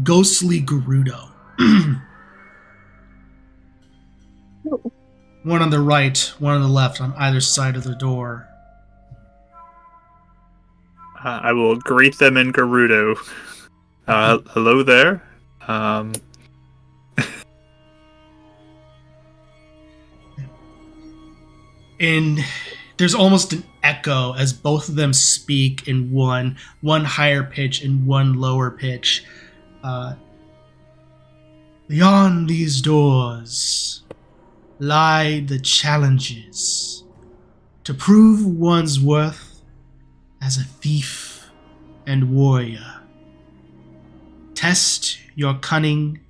ghostly Gerudo. One on the right, one on the left, on either side of the door. I will greet them in Gerudo. Hello there. And there's almost an echo as both of them speak in one higher pitch and one lower pitch. Beyond these doors lie the challenges to prove one's worth as a thief and warrior. Test your cunning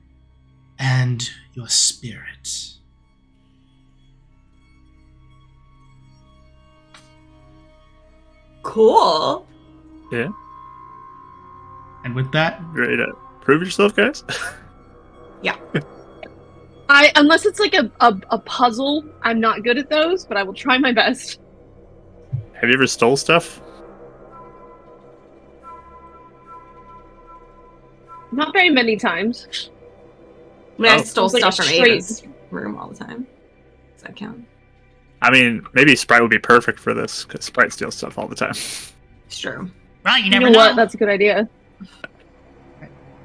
and your spirit. Cool. Yeah. And with that, Ready to prove yourself, guys? Unless it's like a puzzle, I'm not good at those, but I will try my best. Have you ever stole stuff? Not very many times. I mean, I Oh. stole It's like stuff a from straight- Ava's room all the time. Does that count? I mean, maybe Sprite would be perfect for this, because Sprite steals stuff all the time. It's true. well, you You never know know. what? That's a good idea.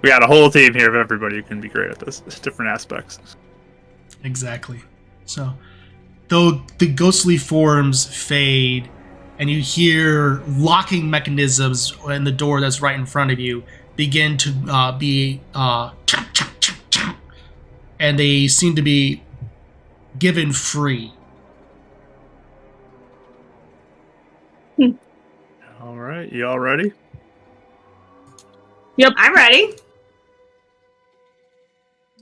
We got a whole team here of everybody who can be great at this. Different aspects. Exactly. So, though the ghostly forms fade, and you hear locking mechanisms in the door that's right in front of you begin to be chop, chop, chop, chop, and they seem to be given free. All right, you all ready? I'm ready.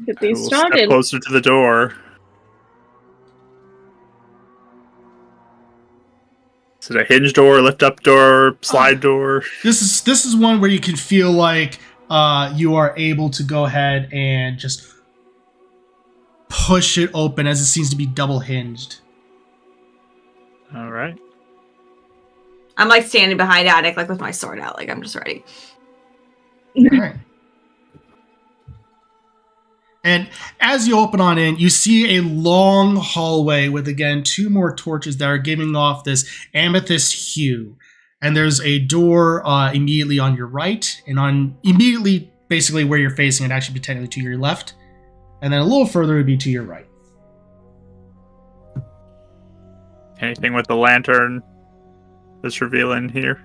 Get I these will step started. closer to the door. Is it a hinge door, lift up door, slide door? This is one where you can feel like you are able to go ahead and just push it open, as it seems to be double hinged. All right. I'm like standing behind Attic, like with my sword out, like I'm just ready. All right. And as you open on in, you see a long hallway with, again, two more torches that are giving off this amethyst hue. And there's a door immediately on your right, and on immediately, basically where you're facing, it actually be technically to your left. And then a little further would be to your right. Anything with the lantern that's revealing here?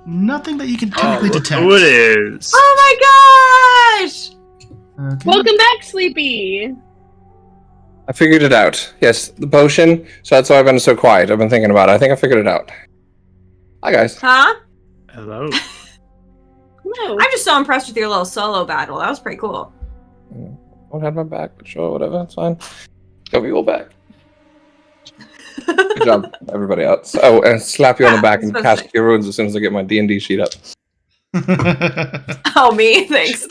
Nothing that you can technically Look detect. who it is. Oh my gosh! Okay. Welcome back, Sleepy. I figured it out. Yes, the potion. So that's why I've been so quiet. I've been thinking about it. I think I figured it out. Hi, guys. Huh? Hello. Hello. I'm just so impressed with your little solo battle. That was pretty cool. Don't have my back, but sure, whatever. It's fine. Got me all back. Good job, everybody else. Oh, and slap you on the back and cast Cure Wounds as soon as I get my D&D sheet up. Oh, me? Thanks.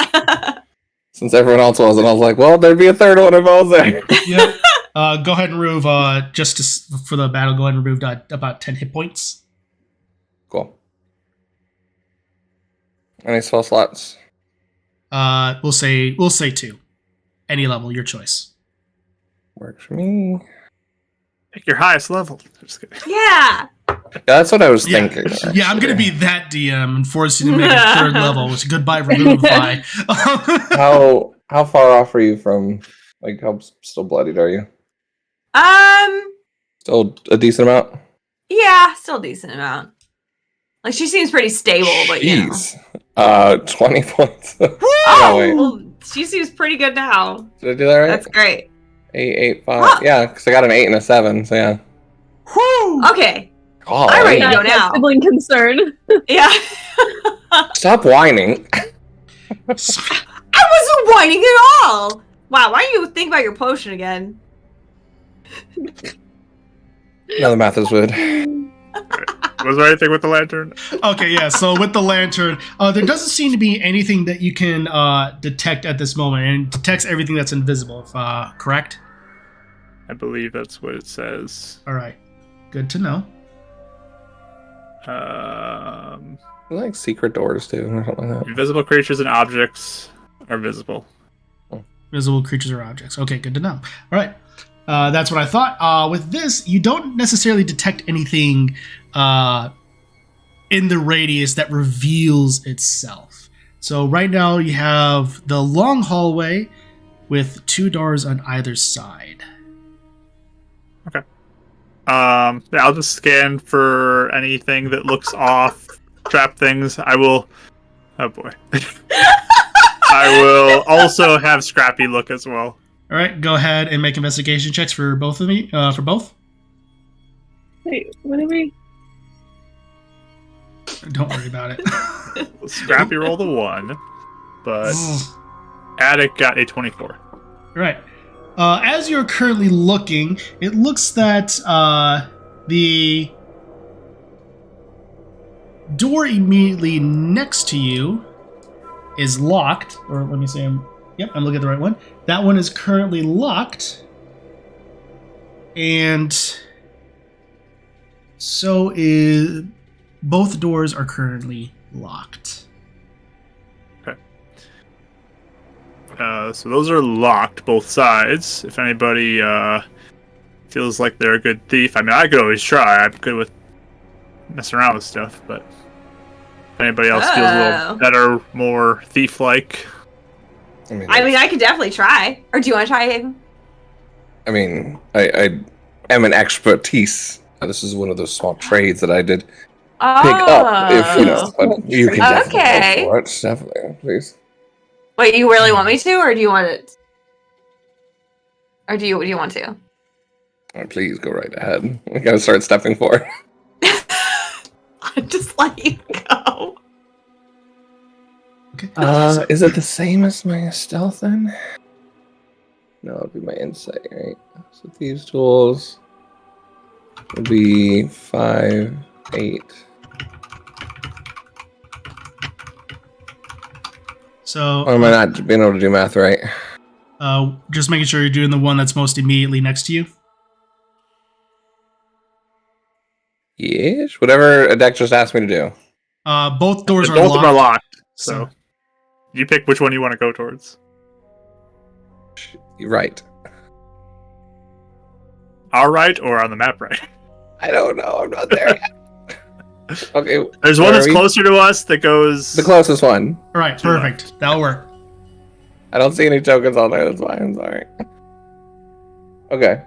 Since everyone else wasn't, I was like, well, there'd be a third one if I was there. Yep. Go ahead and remove, for the battle, go ahead and remove about 10 hit points. Cool. Any spell slots? We'll say 2. Any level, your choice. Works for me. Pick your highest level. Just kidding. Yeah. Yeah, that's what I was Yeah. thinking. Yeah, I'm gonna be that DM and force you to make a third level, which is goodbye Revivify. How far off are you from, like, how still bloodied are you? Still a decent amount? Yeah, still a decent amount. Like, she seems pretty stable, but you know. Jeez. 20 points. Oh, wait. well, She seems pretty good now. Did I do that right? That's great. 8, 8, 5. Huh. Yeah, because I got an 8 and a 7, so yeah. Whew! Okay. Oh, I'm ready to go That's now. sibling concern. Yeah. Stop whining. I wasn't whining at all. Wow, why do you think about your potion again? No, the math is weird. Was there anything with the lantern? Okay, yeah. So with the lantern, there doesn't seem to be anything that you can detect at this moment, and it detects everything that's invisible. Correct? I believe that's what it says. All right. Good to know. Like secret doors too, or something like that. Invisible creatures and objects are visible. Visible creatures or objects. Okay, good to know. All right. That's what I thought. With this, you don't necessarily detect anything in the radius that reveals itself. So right now you have the long hallway with 2 doors on either side. Yeah, I'll just scan for anything that looks off. Trap things. I will. Oh boy. I will also have Scrappy look as well. All right, go ahead and make investigation checks for both of me. For both. Wait, what are we? Don't worry about it. Scrappy rolled a 1, but Attic got a 24. Right. As you're currently looking, it looks that the door immediately next to you is locked. Or let me say, I'm looking at the right one. That one is currently locked. And so is both doors are currently locked. So those are locked, both sides. If anybody feels like they're a good thief, I mean, I could always try. I'm good with messing around with stuff, but if anybody else feels a little better, more thief-like. I mean, I could definitely try. Or do you want to try, Hayden? I mean, I am an expertise. This is one of those small trades that I did pick up, if you know. But you can definitely go for it, definitely, please. Wait, you really want me to, or do you want it? Or do you want to? Oh, please go right ahead. I gotta start stepping forward. I'm just letting you go. Okay. Is it the same as my stealth then? No, it'd be my insight, right? So thieves' tools would be 5, 8. So, Or am I not being able to do math right? just making sure you're doing the one that's most immediately next to you. Yes, whatever a deck just asked me to do. Both doors are Both locked. of them are locked, so you pick which one you want to go towards. You're right. All right, or on the map right? I don't know. I'm not there yet. Okay. There's one that's closer to us that goes... The closest one. All right, perfect. That'll work. I don't see any tokens on there. That's why I'm sorry. Okay.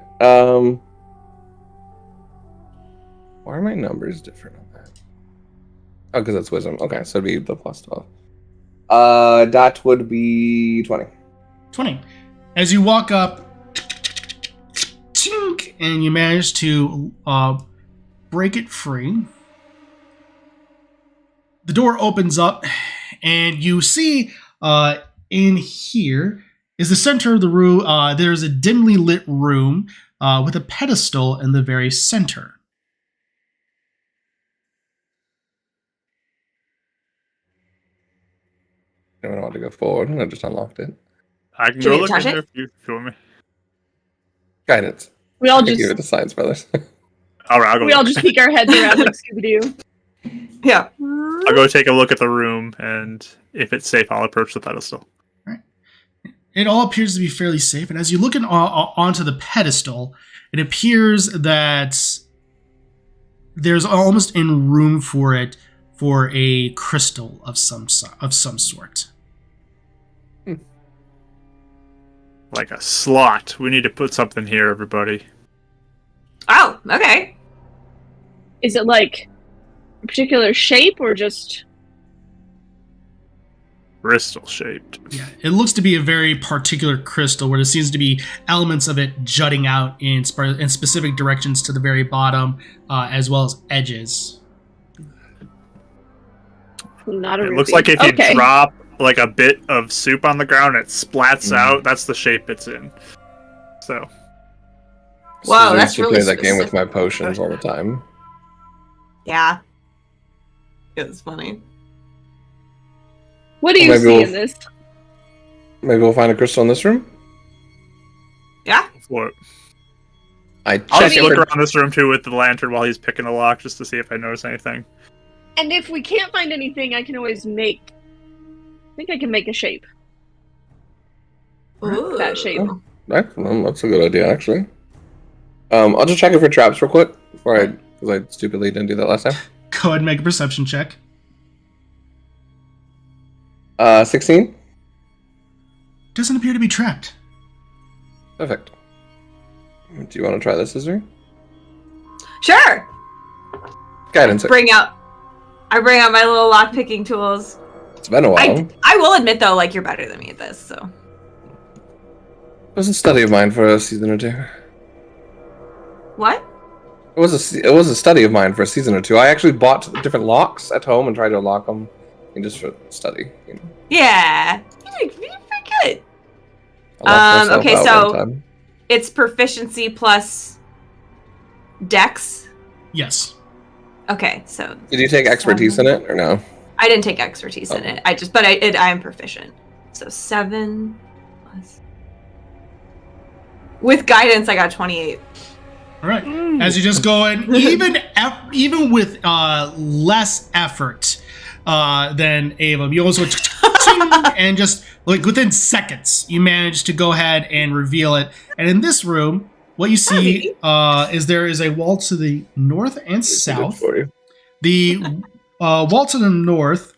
Why are my numbers different on that? Oh, because that's wisdom. Okay, so it'd be the plus 12. That would be 20. 20. As you walk up, tink, and you manage to break it free. The door opens up, and you see in here is the center of the room. There's a dimly lit room with a pedestal in the very center. I don't want to go forward. I just unlocked it. I can Can go you look touch in it? there if you want me. Guidance. We all I give just it the Science Brothers. All right, I'll go. we all look. just peek our heads around like Scooby-Doo. Yeah. I'll go take a look at the room, and if it's safe, I'll approach the pedestal. It all appears to be fairly safe, and as you look onto the pedestal, it appears that there's almost in room for it for a crystal of some sort. Like a slot. We need to put something here, everybody. Oh, okay. Is it like a particular shape or just? crystal shaped. Yeah, it looks to be a very particular crystal where there seems to be elements of it jutting out in specific directions to the very bottom, as well as edges. Not a It ruby. looks like if you Okay. drop like a bit of soup on the ground, it splats out. That's the shape it's in. So. Whoa, I that's used to really play that game with specific. my potions all the time. Yeah. It was funny. What do you Maybe see we'll- in this? Maybe we'll find a crystal in this room. Yeah. What? I I'll checked just look for around this room too with the lantern while he's picking a lock just to see if I notice anything. And if we can't find anything, I can always make. I think I can make a shape. Ooh. That shape. Well, that's a good idea, actually. I'll just check it for traps real quick because I stupidly didn't do that last time. Go ahead and make a perception check. 16. Doesn't appear to be trapped. Perfect. Do you want to try this, Cizri? Sure. Guidance. I bring out my little lock picking tools. It's been a while. I will admit though, like you're better than me at this, so. It was a study of mine for a season or two. What? It was a study of mine for a season or two. I actually bought different locks at home and tried to unlock them, and just for study. You know. Yeah. You're pretty good. I locked myself okay, out so- one time. It's proficiency plus dex. Yes. Okay, so Did you take expertise in it or no? I didn't take expertise in it. I am proficient. So 7 plus. With guidance, I got 28. All right. As you just go in, even with less effort than Ava, you also and just like within seconds, you manage to go ahead and reveal it. And in this room, what you see is there is a wall to the north and south. For you. The wall to the north,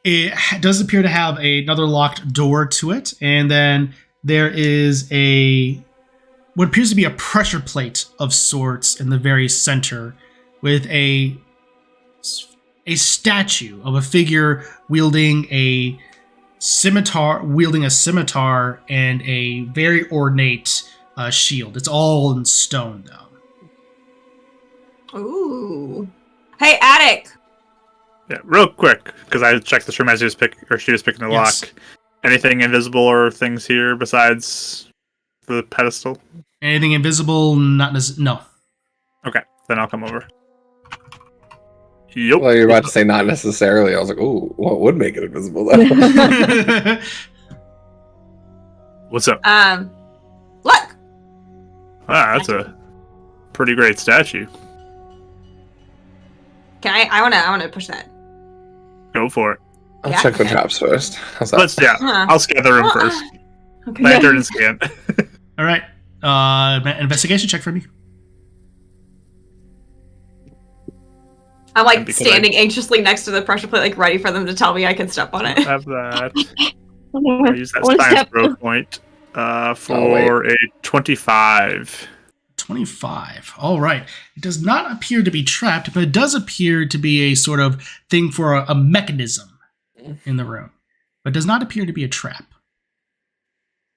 it does appear to have another locked door to it, and then there is what appears to be a pressure plate of sorts in the very center, with a statue of a figure wielding a scimitar and a very ornate shield. It's all in stone, though. Ooh. Hey, Attic. Yeah, real quick, because I checked this room as she was picking the Yes. lock. Anything invisible or things here besides the pedestal? Anything invisible? Not no. Okay, then I'll come over. Yup. Well, you're about to say not necessarily. I was like, oh, what would make it invisible though? What's up? Look. Ah, that's a pretty great statue. Can I wanna push that. Go for it. I'll Yeah. check the traps first. How's that? Huh. I'll scan the room Well, first. Okay. Lantern and scan. All right. Investigation check for me. I'm like Because standing anxiously next to the pressure plate, like ready for them to tell me I can step on it. Have that. I I'll use that wanna science step- growth point for a 25. 25. All right. It does not appear to be trapped, but it does appear to be a sort of thing for a mechanism in the room. But it does not appear to be a trap.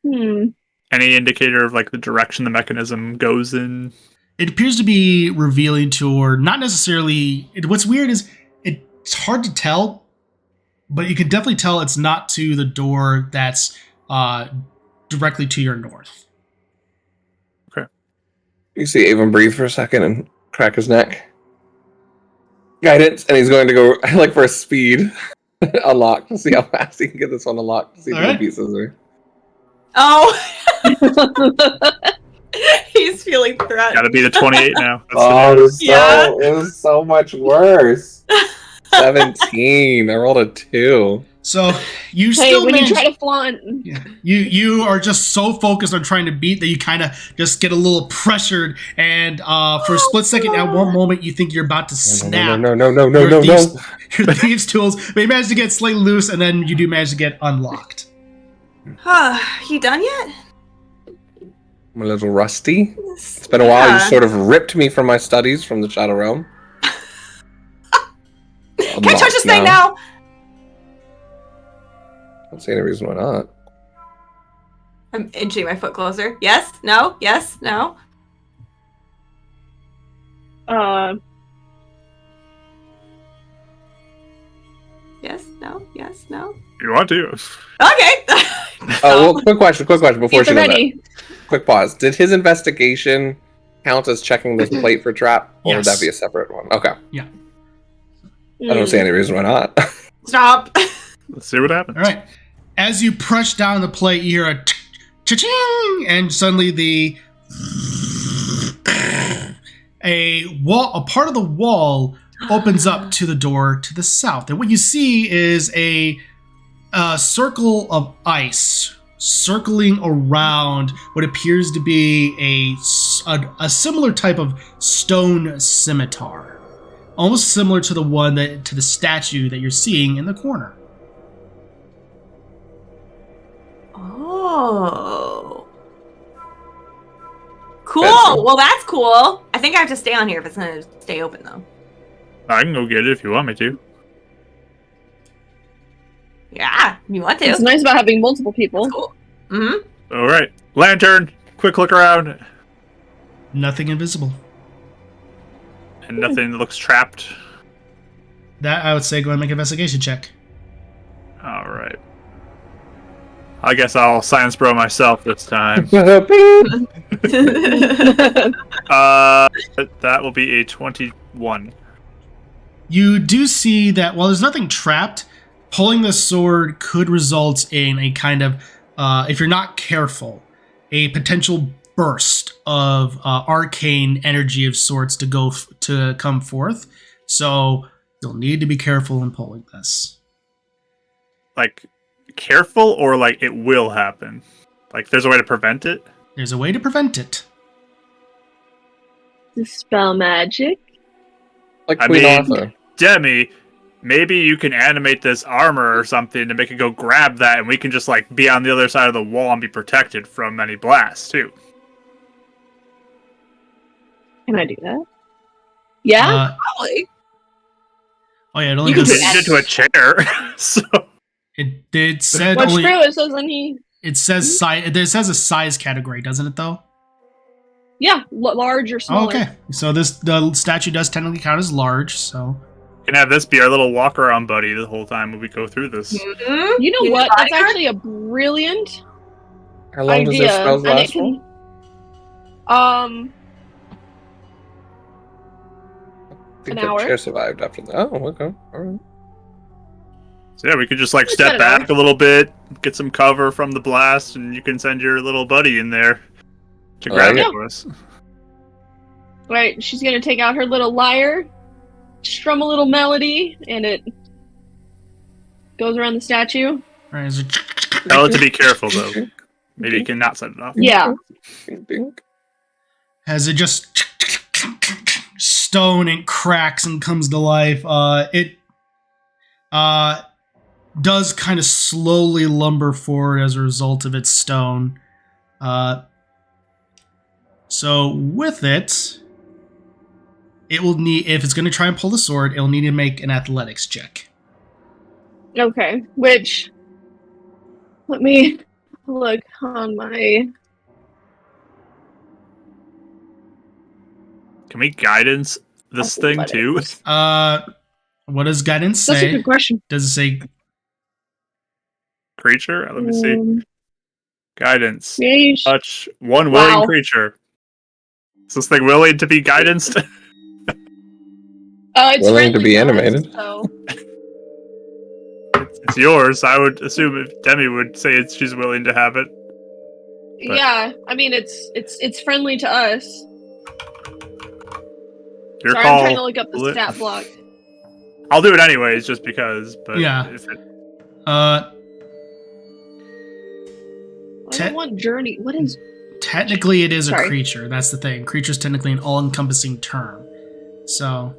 Any indicator of like the direction the mechanism goes in? It appears to be revealing to, or not necessarily. What's weird is it's hard to tell, but you can definitely tell it's not to the door that's directly to your north. You see Avon breathe for a second and crack his neck. Guidance, and he's going to go like for a speed unlock to see how fast he can get this one unlocked. To see if he All can right. beat Cizri. Oh, he's feeling threatened. Gotta be the 28 now. That's Oh, the it was so much worse. 17. I rolled a 2. So you Hey, still when you manage. try to flaunt, Yeah. You are just so focused on trying to beat that you kind of just get a little pressured, and for a split second, at one moment, you think you're about to snap. No. Your thieves' tools, but you manage to get slightly loose, and then you do manage to get unlocked. You done yet? I'm a little rusty. It's been a while. You sort of ripped me from my studies from the Shadow Realm. Can't touch this thing now. don't see any reason why not. I'm inching my foot closer. Yes? No? Yes? No? Yes? No? Yes? No? You want to? Okay! Oh, well, quick question before she does ready. that. Quick pause. Did his investigation count as checking this plate for trap, or would Yes. that be a separate one? Okay. Yeah. I don't see any reason why not. Stop! Let's see what happens. All right. As you push down the plate, you hear a cha-ching, and suddenly a part of the wall opens up to the door to the south, and what you see is a circle of ice circling around what appears to be a similar type of stone scimitar, almost similar to the statue that you're seeing in the corner. Oh. Cool. Well, that's cool. I think I have to stay on here if it's going to stay open, though. I can go get it if you want me to. Yeah, you want to. It's nice about having multiple people. That's cool. Mm-hmm. All right. Lantern. Quick look around. Nothing invisible. And nothing that looks trapped. That, I would say, go ahead and make an investigation check. All right. I guess I'll science bro myself this time. That will be a 21. You do see that while there's nothing trapped, pulling the sword could result in a kind of, if you're not careful, a potential burst of arcane energy of sorts to come forth. So you'll need to be careful in pulling this. Like, careful or like it will happen? Like, there's a way to prevent it? There's a way to prevent it. Dispel magic. Like I Queen mean, Arthur. Demi, maybe you can animate this armor or something to make it go grab that, and we can just like be on the other side of the wall and be protected from any blasts too. Can I do that? Yeah. Probably. Oh yeah, it only You can does. do that. Into a chair. So It said What's only. true? It says any. It says size. It says a size category, doesn't it? Though. Yeah, large or smaller. Oh, okay. So the statue does technically count as large. So. can have this be our little walk around buddy the whole time when we go through this. Mm-hmm. You know You what? need a That's bodyguard? actually a brilliant How long does idea. their spells And it last for? can. I think an that hour. chair survived after that. Oh, okay. All right. So yeah, we could just like It's step not back enough. a little bit, get some cover from the blast, and you can send your little buddy in there to grab Yeah. it for us. Right, she's gonna take out her little lyre, strum a little melody, and it goes around the statue. Right, is it- Tell it to be careful though. Maybe you can not set it off. Yeah. Ding, ding. as it just stone and cracks and comes to life, it does kind of slowly lumber forward as a result of its stone. So with it, it will need, if it's going to try and pull the sword, it'll need to make an athletics check. Okay, which let me look on my. Can we guidance this thing too? What does guidance That's a say? good question. Does it say Creature? Let me see. Guidance. Yeesh. Touch one willing Wow. creature. Is this thing willing to be guidanced? It's Willing to friendly be us, animated. So. It's yours. I would assume if Demi would say she's willing to have it. But- Yeah, I mean it's friendly to us. Your Sorry, call. I'm trying to look up the Lit- stat block. I'll do it anyways, just because. But Yeah. if it, I Te- don't want journey. What is? technically it is a Sorry. creature. That's the thing. Creature's technically an all-encompassing term. So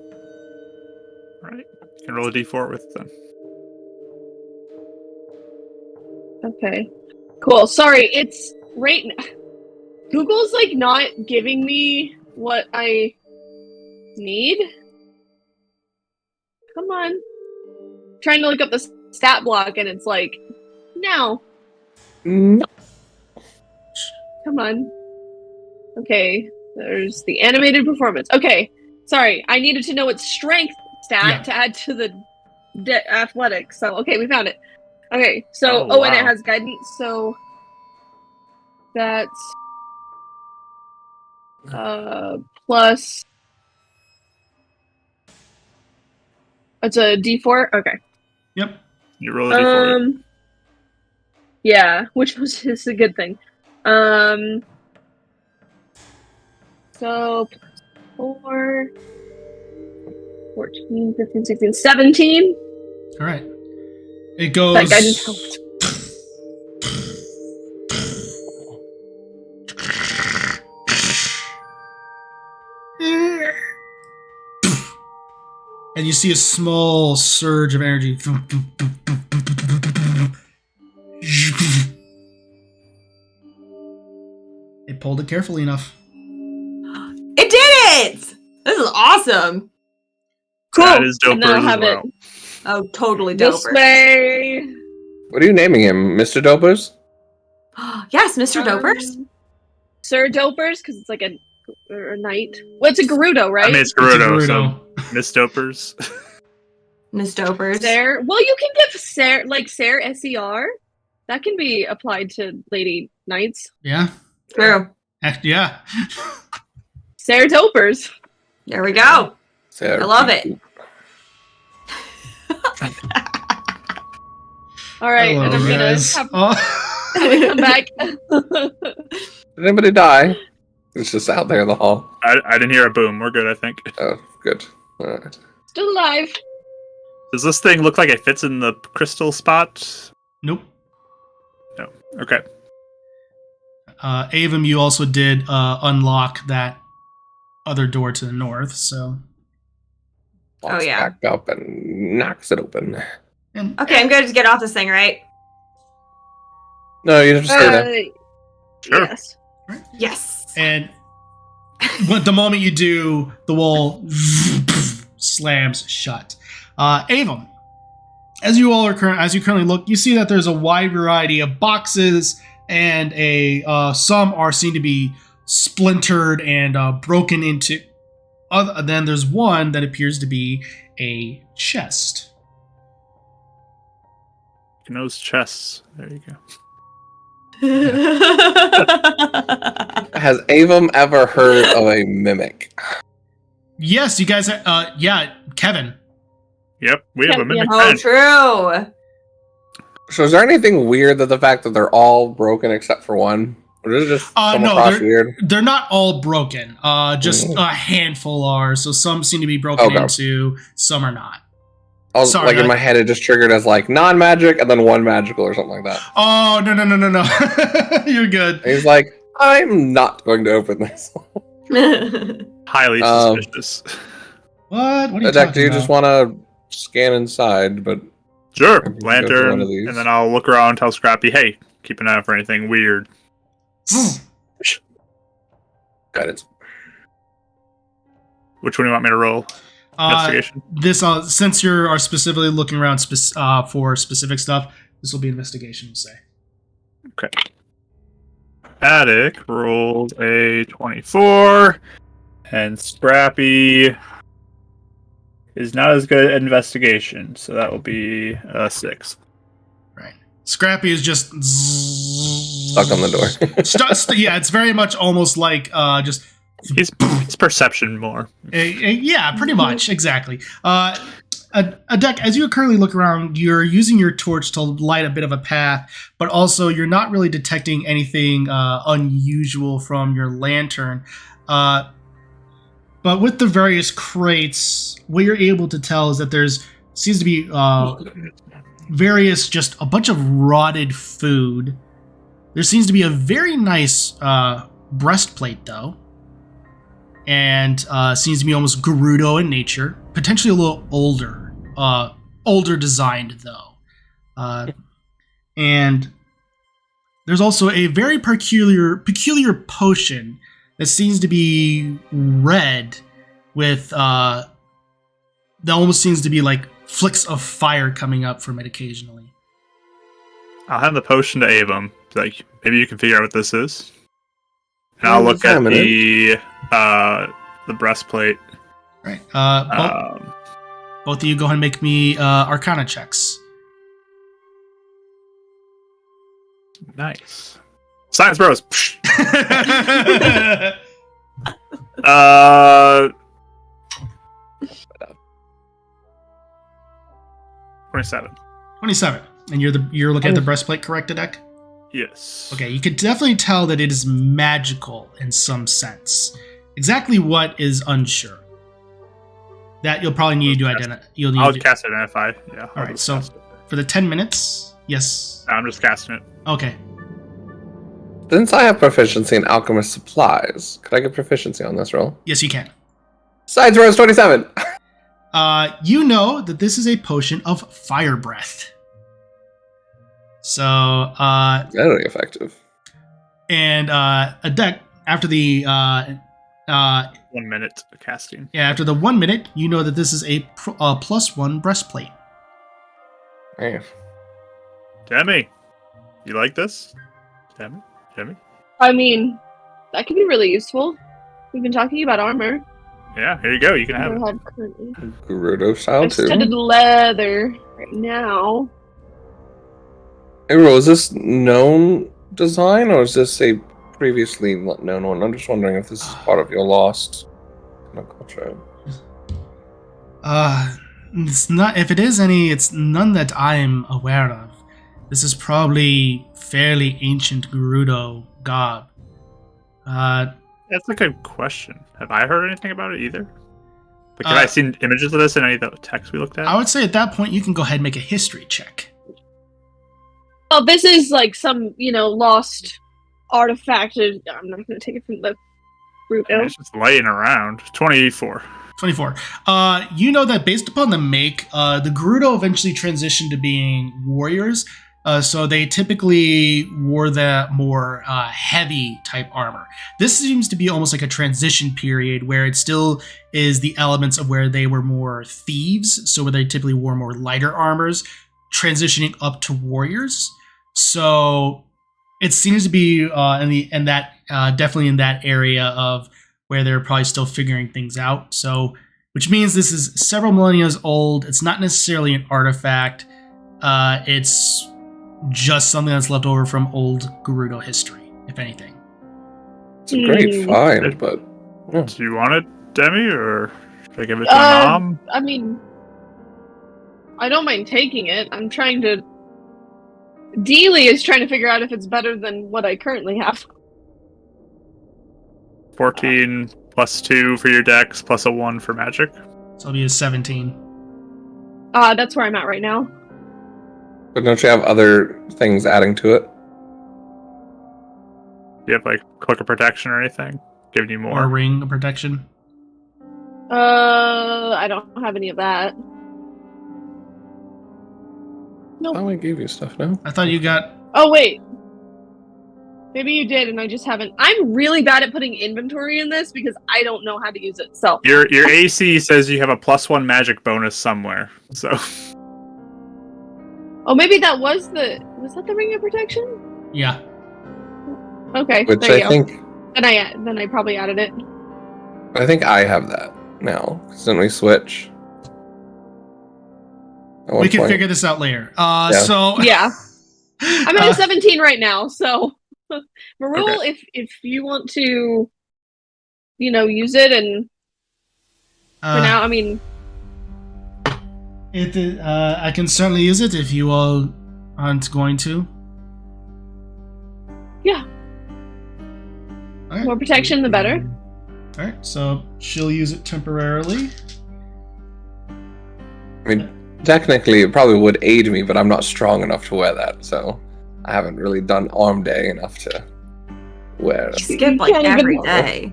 right, you can roll a d4 with it then. Okay, cool. Sorry, it's right. Google's like not giving me what I need. Come on, trying to look up the stat block and it's like now. No. Come on. Okay, there's the animated performance. Okay, sorry, I needed to know its strength stat to add to the athletics. So, okay, we found it. Okay, so, wow. And it has guidance, so that's plus. It's a D4? Okay. Yep. You roll a D4. Yeah, which was is a good thing. So, 4, 14, 15, 16, 17. All right. It goes. That guidance helped. And you see a small surge of energy. It pulled it carefully enough. It did it! This is awesome. Cool. That is And then I'll Dopers as have well. it Oh, totally this doper. way. What are you naming him? Mr. Dopers? Yes, Mr. Dopers. Sir Dopers, because it's like a knight. Well, it's a Gerudo, right? I mean, it's It's a Gerudo, so Gerudo. Miss Dopers. Miss Dopers. Ser. Well, you can give Ser, like Ser, S-E-R. That can be applied to lady knights. Yeah. True. Yeah. Ser Dopers. There we go. I love it. All right, Hello, and I'm guys. gonna Oh. come back. Did anybody die? It's just out there in the hall. I didn't hear a boom. We're good, I think. Oh, good. All right. Still alive. Does this thing look like it fits in the crystal spot? Nope. No. Okay. Avum, you also did unlock that other door to the north, so. Walks yeah. back up and knocks it open. And Okay, I'm good to get off this thing, right? No, you have to stay there. Sure. Yes. Yes. And when the moment you do, the wall slams shut. Avum, as you currently look, you see that there's a wide variety of boxes, and some are seen to be splintered and broken into. Then there's one that appears to be a chest. Those chests. There you go. Has Avum ever heard of a mimic? Yes, you guys. Yeah, Kevin. Yep, we have a mimic Oh, friend. true. So is there anything weird that the fact that they're all broken except for one? Or is it just come No, across weird? they're not all broken. Just a handful are. So some seem to be broken into, some are not. Sorry, like in my head, it just triggered as like non-magic and then one magical or something like that. Oh, no. You're good. And he's like, I'm not going to open this. Highly suspicious. What are you Deck, talking do you about? just want to scan inside? But Sure, Maybe go to lantern, one of these. and then I'll look around and tell Scrappy, hey, keep an eye out for anything weird. guidance. Which one do you want me to roll? Investigation? This since you are specifically looking around for specific stuff, this will be investigation, we'll say. Okay. Attic rolled a 24, and Scrappy is not as good at investigation, so that will be a 6. Right. Scrappy is just Stuck on the door. yeah, it's very much almost like just. He's perception more. Yeah, pretty much, exactly. A deck, as you currently look around, you're using your torch to light a bit of a path, but also you're not really detecting anything unusual from your lantern. But with the various crates, what you're able to tell is that seems to be various, just a bunch of rotted food. There seems to be a very nice breastplate, though. And seems to be almost Gerudo in nature, potentially a little older designed though. And there's also a very peculiar potion that seems to be red with that almost seems to be like flicks of fire coming up from it occasionally. I'll hand the potion to Avum. Like, maybe you can figure out what this is. And I'll look at the breastplate. Right. Both of you go ahead and make me Arcana checks. Nice. Science bros. 27. 27. And you're looking at the breastplate, correct, Dedek? Yes. Okay, you can definitely tell that it is magical in some sense. Exactly what is unsure. That you'll probably need to identify. I'll cast Identify. Yeah. All right. So for the 10 minutes, yes. I'm just casting it. Okay. Since I have proficiency in alchemist supplies, could I get proficiency on this roll? Yes, you can. Science Rose 27. You know that this is a potion of fire breath. So, very effective. And a deck after the 1 minute of casting. Yeah, after the 1 minute, you know that this is a +1 breastplate. Nice. Demi, you like this? Demi? I mean, that could be really useful. We've been talking about armor. Yeah, here you go. You can have it. Gerudo style too. Studded leather right now. Hey, Ro, is this known design or is this a previously known one? I'm just wondering if this is part of your lost culture. It's not. If it is any, it's none that I'm aware of. This is probably fairly ancient Gerudo god. That's a good question. Have I heard anything about it either? Like, have I seen images of this in any of the texts we looked at? I would say at that point you can go ahead and make a history check. Oh, this is like some, lost artifact. I'm not going to take it from the root. It's just laying around. 24. 24. You know that based upon the make, the Gerudo eventually transitioned to being warriors. So they typically wore the more heavy type armor. This seems to be almost like a transition period where it still is the elements of where they were more thieves. So where they typically wore more lighter armors, transitioning up to warriors. So it seems to be definitely in that area of where they're probably still figuring things out. So, which means this is several millennia old. It's not necessarily an artifact. It's just something that's left over from old Gerudo history, if anything. It's a great find, but... Yeah. Do you want it, Demi, or should I give it to my mom? I mean, I don't mind taking it. I'm trying to... Dealey is trying to figure out if it's better than what I currently have. 14 plus 2 for your dex, plus a 1 for magic. So it'll be a 17. That's where I'm at right now. But don't you have other things adding to it? Do you have, like, Cloak of Protection or anything? Giving you more? Or a Ring of Protection? I don't have any of that. Nope. Oh, I gave you stuff, no? I thought you got... Oh, wait. Maybe you did, and I just haven't. I'm really bad at putting inventory in this because I don't know how to use it. So your AC says you have a +1 magic bonus somewhere. So. Oh, maybe that was that the Ring of Protection? Yeah. Okay. Which there you I think. Then I probably added it. I think I have that now. Didn't we switch? We can figure this out later. So yeah, I'm at a 17 right now. So, Marul, okay. if you want to, use it, and for now, I mean, I can certainly use it if you all aren't going to. Yeah. All right. More protection, the better. All right. So she'll use it temporarily. I mean, technically, it probably would aid me, but I'm not strong enough to wear that, so I haven't really done arm day enough to wear it. You skip like every day.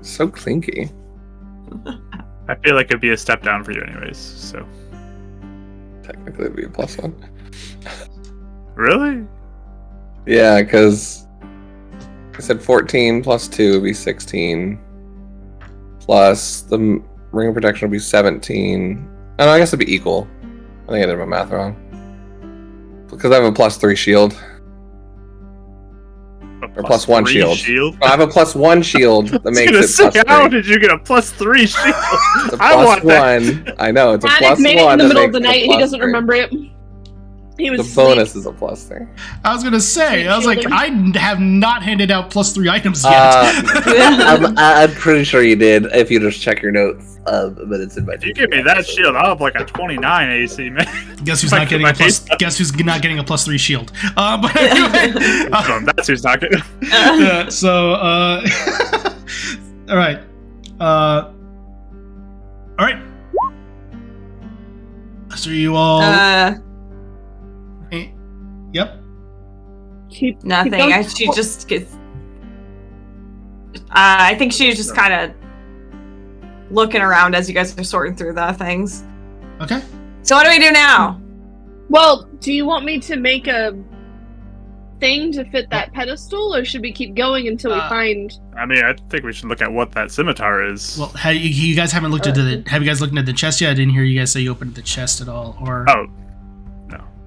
So clinky. I feel like it'd be a step down for you anyways, so. Technically, it'd be a +1. Really? Yeah, because I said 14 plus 2 would be 16. Plus the Ring of Protection would be 17. Oh, no, I guess it'd be equal. I think I did my math wrong. Because I have a +3 shield. Or +1 shield. I have a +1 shield that makes it +3. How did you get a +3 shield? It's a +1. I know, it's a +1. Made it in the middle of the night. He doesn't remember it. He was the bonus is a +3. I was gonna say, I was like, I have not handed out +3 items yet. I'm pretty sure you did. If you just check your notes, but it's in my. If you give me that shield, I'll have like a 29 AC, man. Guess who's not getting a plus? Guess who's not getting a +3 shield? But anyway, that's who's not getting. All right, all right. So you all. Yep. Nothing. She just gets. I think she's just kind of looking around as you guys are sorting through the things. Okay. So what do we do now? Well, do you want me to make a thing to fit that pedestal, or should we keep going until we find? I mean, I think we should look at what that scimitar is. Well, you guys haven't looked at the. Have you guys looked at the chest yet? I didn't hear you guys say you opened the chest at all, or. Oh.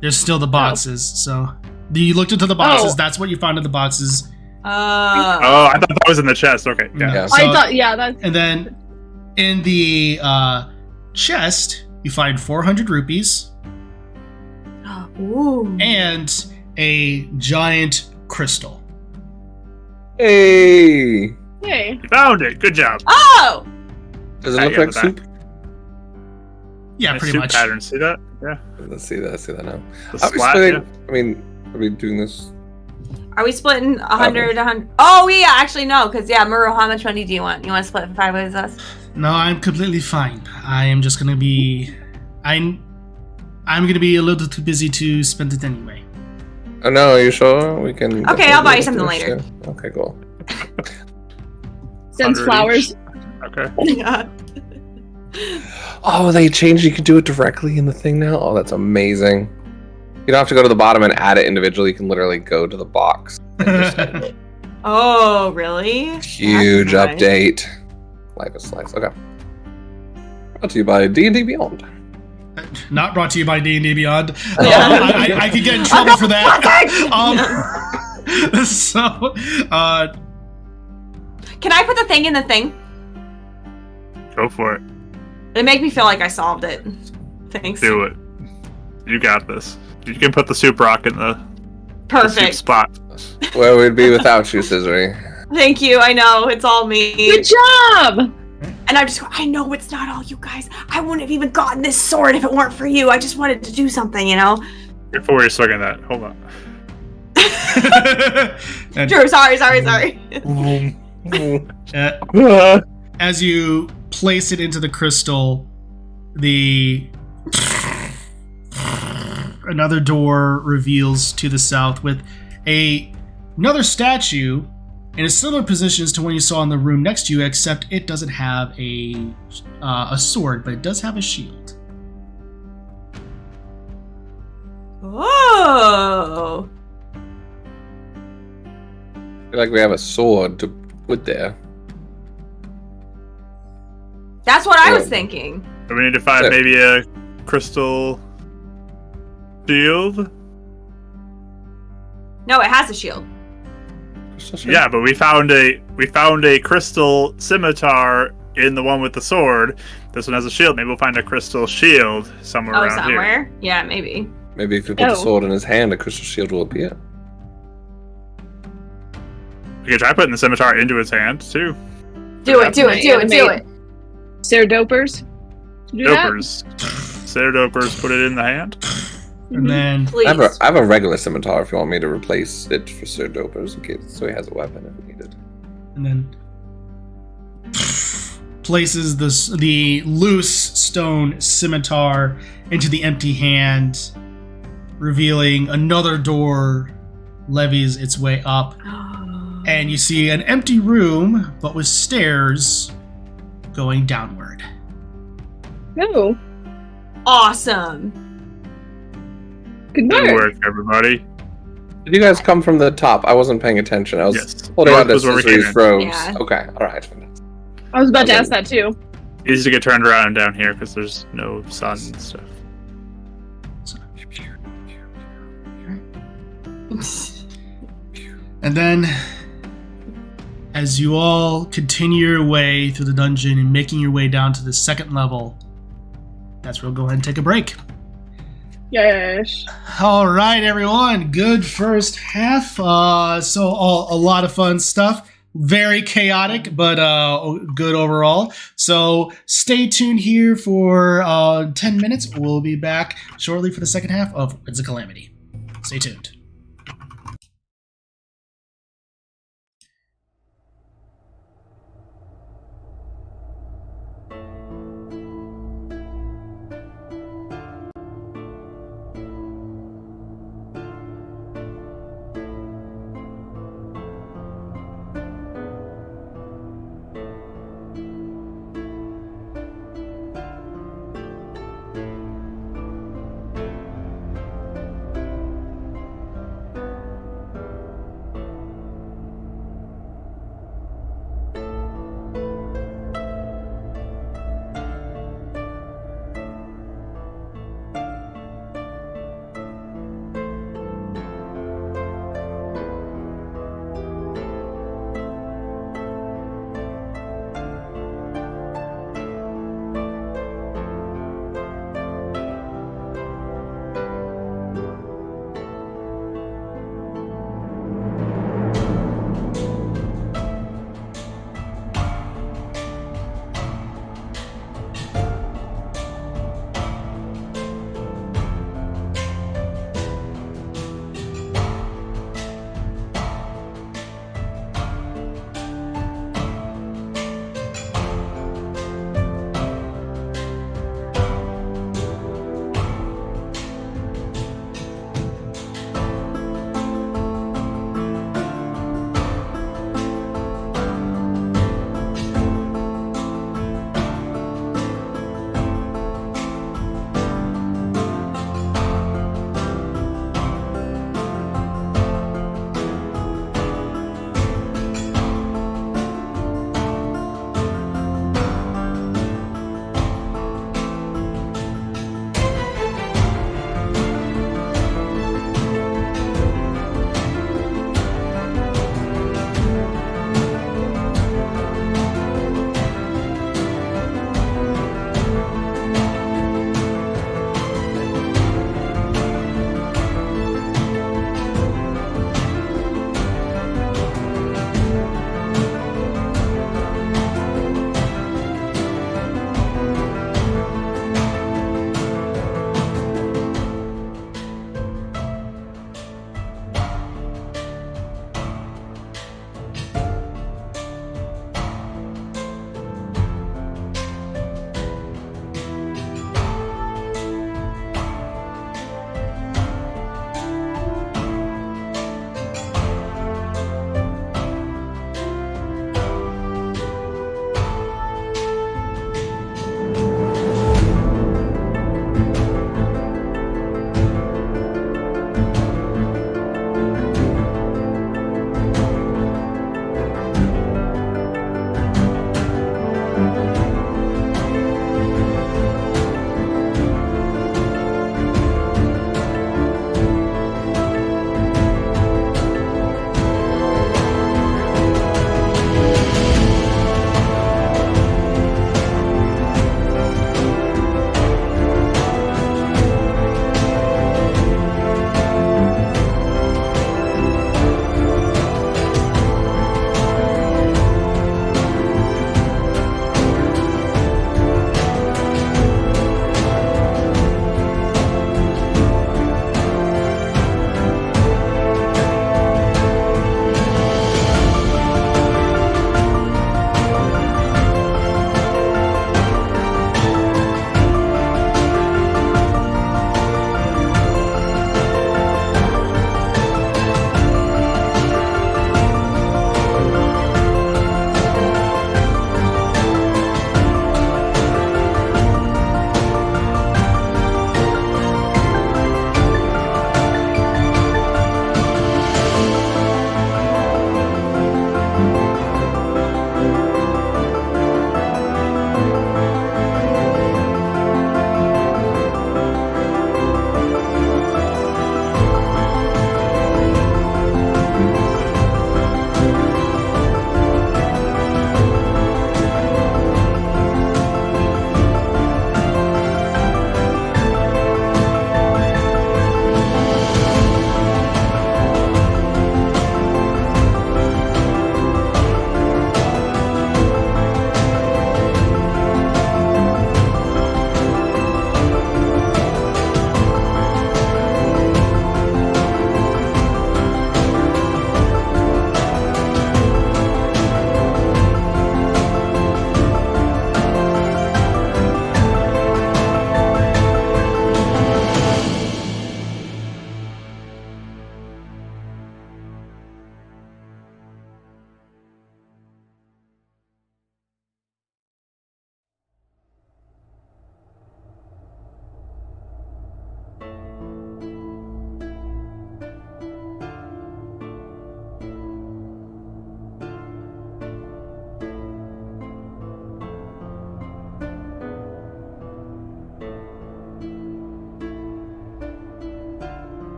There's still the boxes, so you looked into the boxes. That's what you found in the boxes. I thought that was in the chest. Okay, yeah. So, I thought, that's. And then in the chest, you find 400 rupees. Ooh. And a giant crystal. Hey! Hey! You found it. Good job. Oh! Does it look like soup? Yeah, nice pretty soup much. Pattern. See that? Yeah. Let's see that now. I mean, are we doing this? Are we splitting 100, 100? Oh, yeah, actually, no, because, Muru, how much money do you want? You want to split 5 ways with us? No, I'm completely fine. I am just going to be... I'm going to be a little too busy to spend it anyway. Oh, no, are you sure? We can... Okay, I'll buy you something later. Yeah. Okay, cool. Sends flowers. Okay. Yeah. Oh, they changed. You can do it directly in the thing now. Oh, that's amazing. You don't have to go to the bottom and add it individually. You can literally go to the box. Oh, really? Huge update. Life is slice. Okay. Brought to you by D&D Beyond. Not brought to you by D&D Beyond. Yeah. I could get in trouble for that. Can I put the thing in the thing? Go for it. It make me feel like I solved it. Thanks. Do it. You got this. You can put the soup rock in the soup spot. Where we'd be without you, Cizri. Thank you. I know it's all me. Good job. And I know it's not all you guys. I wouldn't have even gotten this sword if it weren't for you. I just wanted to do something, Before you're swinging that, hold on. Drew, sorry. As you place it into the crystal, another door reveals to the south with another statue in a similar position as to one you saw in the room next to you, except it doesn't have a sword, but it does have a shield. Oh! I feel like we have a sword to put there. That's what I was thinking. Do we need to find maybe a crystal shield? No, it has a shield. Yeah, but we found a crystal scimitar in the one with the sword. This one has a shield. Maybe we'll find a crystal shield somewhere around somewhere? here. Yeah, maybe. Maybe if you put the sword in his hand, a crystal shield will appear. We could try putting the scimitar into his hand too. Do it. Ceradopers? Ceradopers, put it in the hand. And then Please. I have a regular scimitar if you want me to replace it for Ceradopers in case, so he has a weapon if needed. And then places the loose stone scimitar into the empty hand, revealing another door levies its way up. And you see an empty room, but with stairs going downward. Oh. Awesome. Good Good work. work, everybody. Did you guys come from the top? I wasn't paying attention. I was holding on to Cizri's robes. Yeah. Okay, alright. I was about to ask that too. Easy to get turned around down here because there's no sun and stuff. And then, as you all continue your way through the dungeon and making your way down to the second level, that's where we'll go ahead and take a break. Yes. All right, everyone. Good first half. So a lot of fun stuff. Very chaotic, but good overall. So stay tuned here for 10 minutes. We'll be back shortly for the second half of Winds of Calamity. Stay tuned.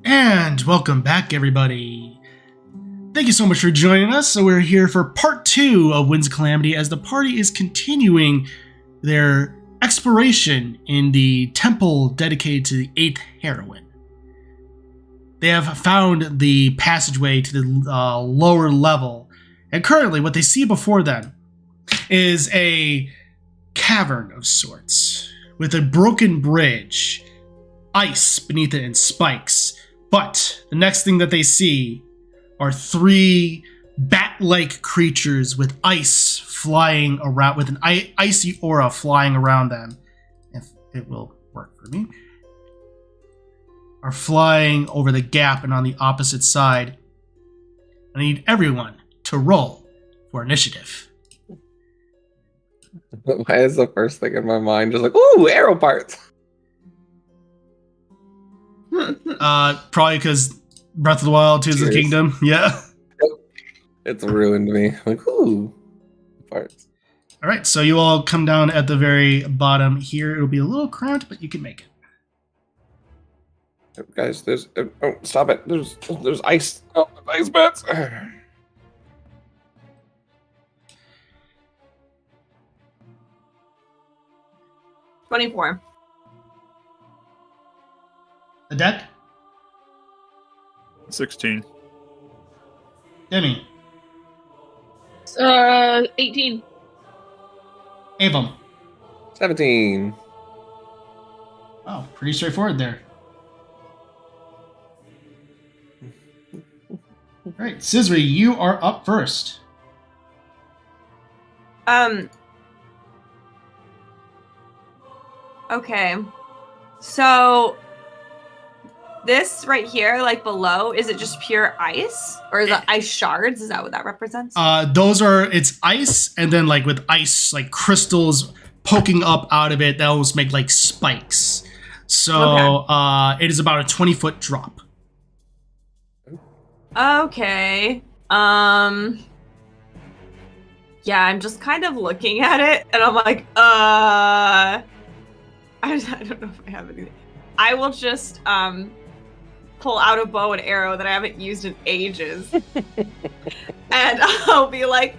And welcome back, everybody. Thank you so much for joining us. So we're here for part 2 of Winds of Calamity as the party is continuing their exploration in the temple dedicated to the 8th heroine. They have found the passageway to the lower level, and currently what they see before them is a cavern of sorts with a broken bridge, ice beneath it and spikes. But the next thing that they see are 3 bat-like creatures with ice flying around, with an icy aura flying around them. If it will work for me. Are flying over the gap and on the opposite side. I need everyone to roll for initiative. Why is the first thing in my mind just like, ooh, arrow parts? Probably because Breath of the Wild, Tears of the Kingdom. Yeah. It's ruined me. Like, ooh, parts. All right, so you all come down at the very bottom here. It'll be a little cramped, but you can make it. Guys, there's oh, stop it. There's ice. Oh, ice bats. 24. The deck? 16. Demi. 18. Avum. 17. Oh, pretty straightforward there. All right, Cizri, you are up first. Okay. So this right here, like below, is it just pure ice? Or is it ice shards? Is that what that represents? It's ice, and then like with ice, like crystals poking up out of it that almost make like spikes. So it is about a 20-foot drop. Okay. Yeah, I'm just kind of looking at it, and I'm like, I don't know if I have anything. I will just pull out a bow and arrow that I haven't used in ages, and I'll be like,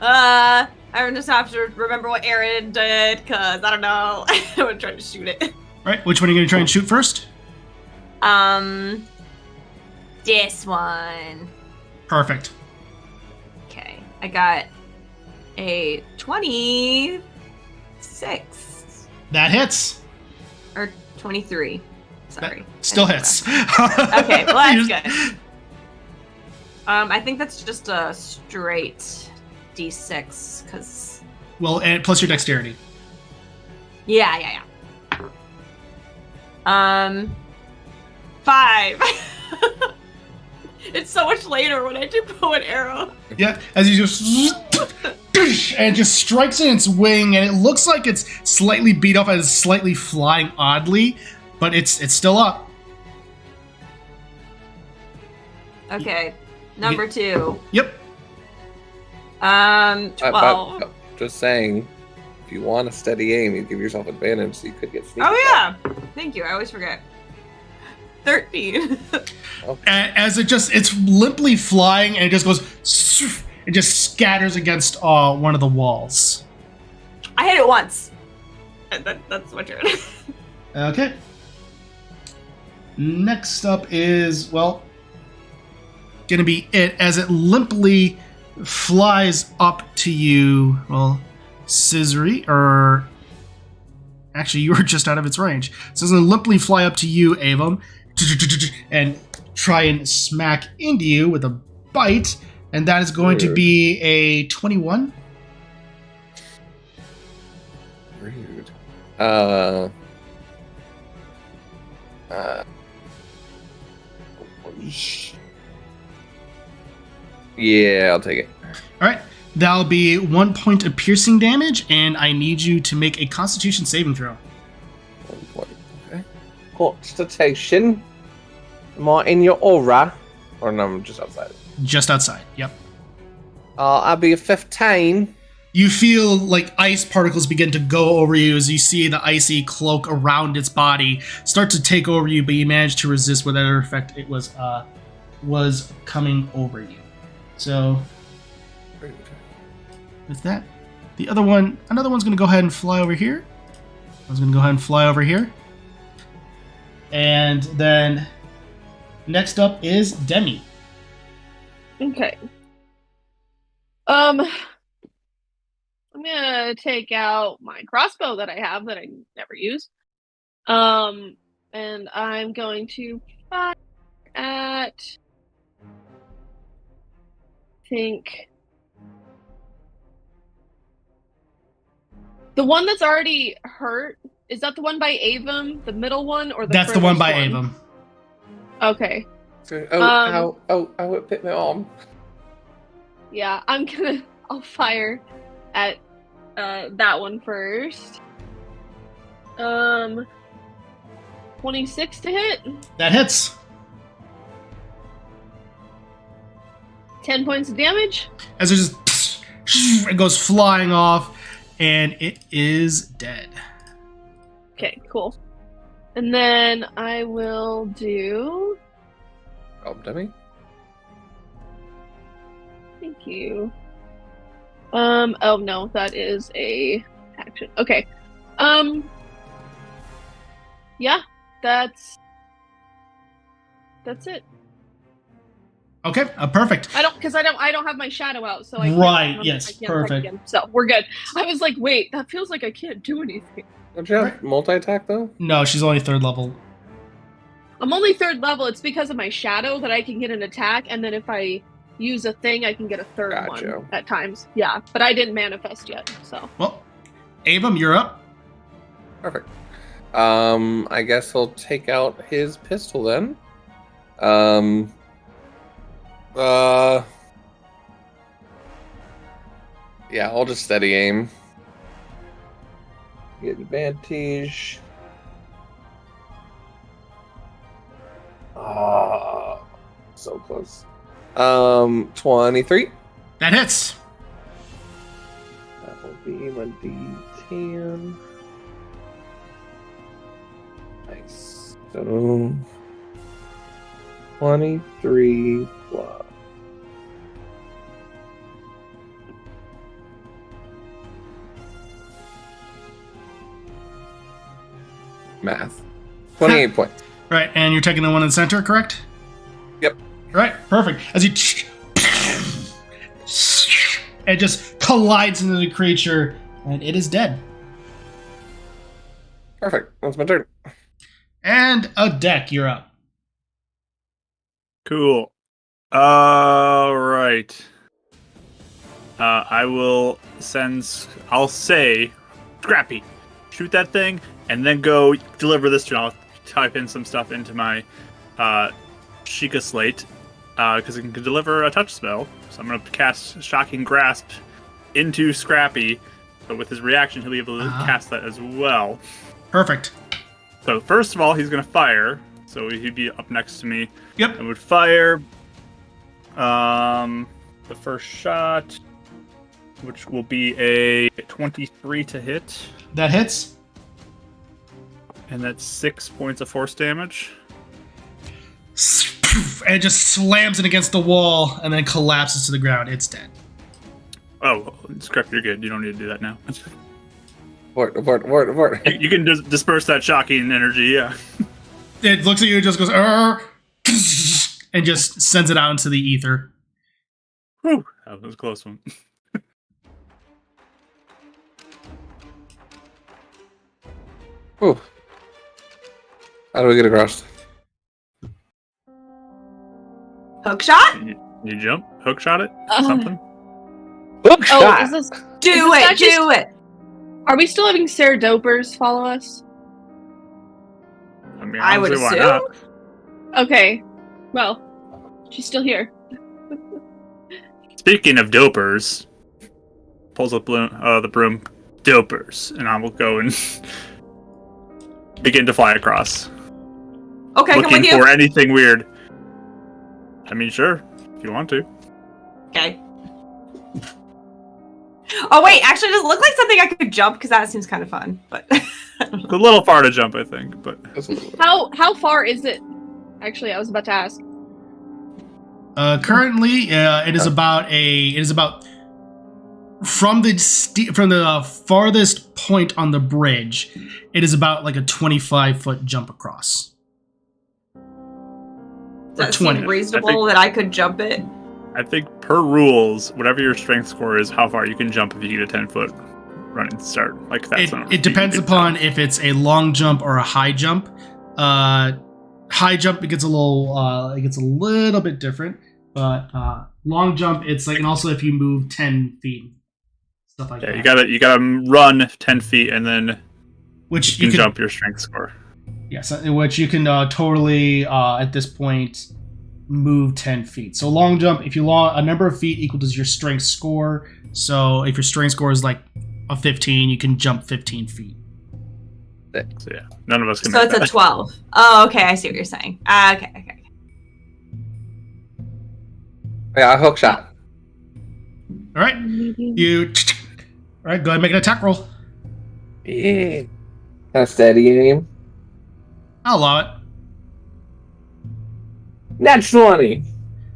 I just have to remember what Aaron did, because I don't know. I'm gonna try to shoot it. All right, which one are you gonna try and shoot first? This one. Perfect. Okay, I got a 26. That hits. Or 23. Sorry. That still hits. Okay, well that's good. I think that's just a straight D6, because... Well, and plus your dexterity. Yeah. 5. It's so much later when I do bow and arrow. Yeah, as you just... and it just strikes in its wing, and it looks like it's slightly beat up and it's slightly flying oddly, but it's still up. Okay, number 2. Yep. 12. Just saying, if you want a steady aim, you give yourself advantage, so you could get sneak Oh attack. yeah, thank you. I always forget. 13. As it's limply flying, and it just goes, it just scatters against one of the walls. I hit it once. That's my turn. Okay. Next up is, well, gonna be it as it limply flies up to you. Well, Cizri, or actually, you were just out of its range. So it's gonna limply fly up to you, Avum, and try and smack into you with a bite, and that is going to be a 21. Rude. Yeah, I'll take it. All right, that'll be 1 point of piercing damage, and I need you to make a Constitution saving throw. 1 point. Okay. Constitution. Am I in your aura? Or no, I'm just outside. Just outside. Yep. I'll be a 15. you feel like ice particles begin to go over you as you see the icy cloak around its body start to take over you, but you manage to resist whatever effect it was coming over you. So with that, another one's going to go ahead and fly over here. And then next up is Demi. Okay. I'm gonna take out my crossbow that I have that I never use. And I'm going to fire at, I think, the one that's already hurt. Is that the one by Avum, the middle one, or the That's the one by Avum. Okay. Ow, it bit my arm. Yeah, I'll fire at that one first. 26 to hit. That hits. 10 points of damage. As it just it goes flying off, and it is dead. Okay, cool. And then I will do... Oh, Demi? Thank you. Oh no, that is a action. Okay. Yeah, that's it. Okay, perfect. I don't have my shadow out, so I can't, right. Yes, perfect. So we're good. I was like, wait, that feels like I can't do anything. Don't you have multi-attack though? No, she's only 3rd level. I'm only 3rd level. It's because of my shadow that I can get an attack, and then if I use a thing, I can get a 3rd one at times. Yeah, but I didn't manifest yet, so. Well, Avum, you're up. Perfect. I guess he'll take out his pistol then. Yeah, I'll just steady aim. Get advantage. So close. 23. That hits. That will be my D10. Nice. So 23 plus. Math. 28 points. Right, and you're taking the one in the center, correct? Yep. Right, perfect. As you it just collides into the creature, and it is dead. Perfect. That's my turn. And a deck, you're up. Cool. All right. I'll say, Scrappy, shoot that thing, and then go deliver this to. I'll type in some stuff into my Sheikah Slate, because it can deliver a touch spell. So I'm going to cast Shocking Grasp into Scrappy, but with his reaction, he'll be able to cast that as well. Perfect. So first of all, he's going to fire, so he'd be up next to me. Yep. I would fire the first shot, which will be a 23 to hit. That hits. And that's 6 points of force damage. And it just slams it against the wall and then collapses to the ground. It's dead. Oh, Scrap, you're good. You don't need to do that now. Abort. You can disperse that shocking energy, yeah. It looks at you and just goes, "Arr!" and just sends it out into the ether. Whew, that was a close one. Ooh. How do we get across? Hook shot? You jump? Hook shot it? Something? Hook shot! Is this, Do it! Are we still having Sarah Dopers follow us? I mean, I would honestly, assume. why not? Okay. Well, she's still here. Speaking of dopers, pulls up the broom, dopers, and I will go and begin to fly across. Okay, come looking with you. for anything weird. I mean, sure, if you want to. Okay. Oh wait, actually, does it look like something I could jump? Because that seems kind of fun. But It's a little far to jump, I think. But How far is it? Actually, I was about to ask. Currently, it is about from the farthest point on the bridge. It is about like a 25-foot jump across. does that seem reasonable that I could jump it? I think per rules, whatever your strength score is, how far you can jump if you get a 10-foot running start. Like that's it depends upon if it's a long jump or a high jump. High jump it gets a little bit different, but long jump it's like, and also if you move 10 feet, stuff like that. You gotta run 10 feet and then which you can jump your strength score. Yes, which you can totally at this point move 10 feet. So long jump, if you a number of feet equal to your strength score. So if your strength score is like a 15, you can jump 15 feet. So yeah, none of us can. So it's a 12. Oh, okay. I see what you're saying. Okay. Yeah, hook shot. All right, you. All right, go ahead and make an attack roll. Yeah. Kind of steady aim. I'll allow it. Natural 20.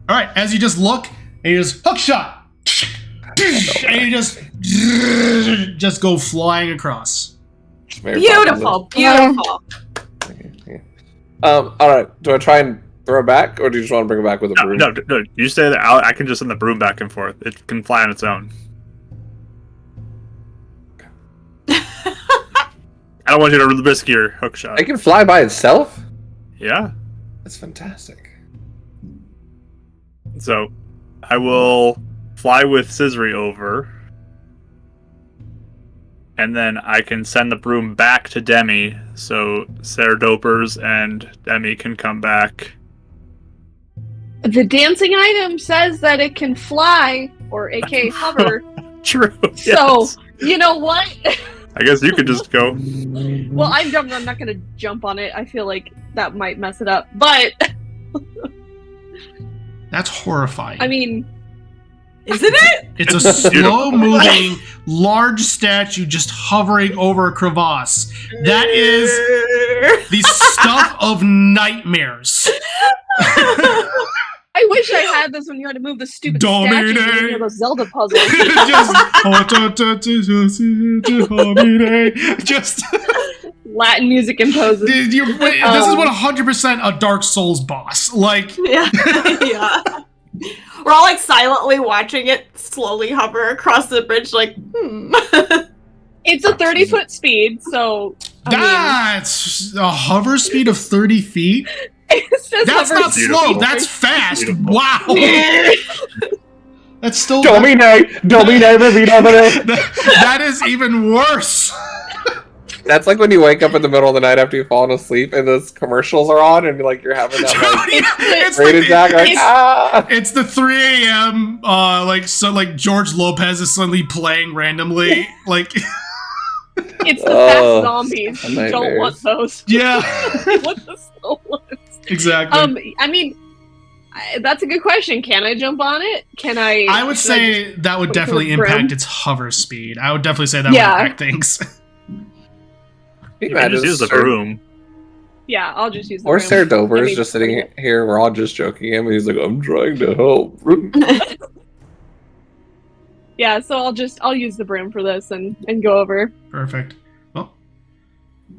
All right, as you just look, and you just hook shot, and you just go flying across. Beautiful. All right. Do I try and throw it back, or do you just want to bring it back with a broom? No. You say that I can just send the broom back and forth. It can fly on its own. I don't want you to risk your hook shot. It can fly by itself? Yeah. That's fantastic. So, I will fly with Cizri over, and then I can send the broom back to Demi, so Sarah Dopers and Demi can come back. The dancing item says that it can fly, or aka hover. True. So, Yes. you know what? I guess you could just go. Well, I'm not gonna jump on it. I feel like that might mess it up. But That's horrifying. I mean, Isn't it? It's a slow-moving, large statue just hovering over a crevasse. That is the stuff of nightmares. I wish I had this when you had to move the stupid statues in those Zelda puzzles. just Latin music and poses. this is 100% a Dark Souls boss. Like, yeah. We're all like silently watching it slowly hover across the bridge, like, It's a 30-foot speed, so that's a hover speed of 30 feet. That's not slow. That's fast. Beautiful. Wow. That's still Dominate, that is even worse. That's like when you wake up in the middle of the night after you've fallen asleep and those commercials are on and like you're having that like rated jack It's the 3 a.m. Like George Lopez is suddenly playing randomly. Like it's the fast zombies. You don't want those. Yeah. You want the slow ones. Exactly. I mean, that's a good question. Can I jump on it? Can I? I would say that would definitely impact its hover speed. I would definitely say that would impact things. You can just use the broom. Yeah, I'll just use the broom. broom. Or Sarah Dover is just sitting here. We're all just joking him, and he's like, "I'm trying to help." Yeah, so I'll use the broom for this and go over. Perfect. Well,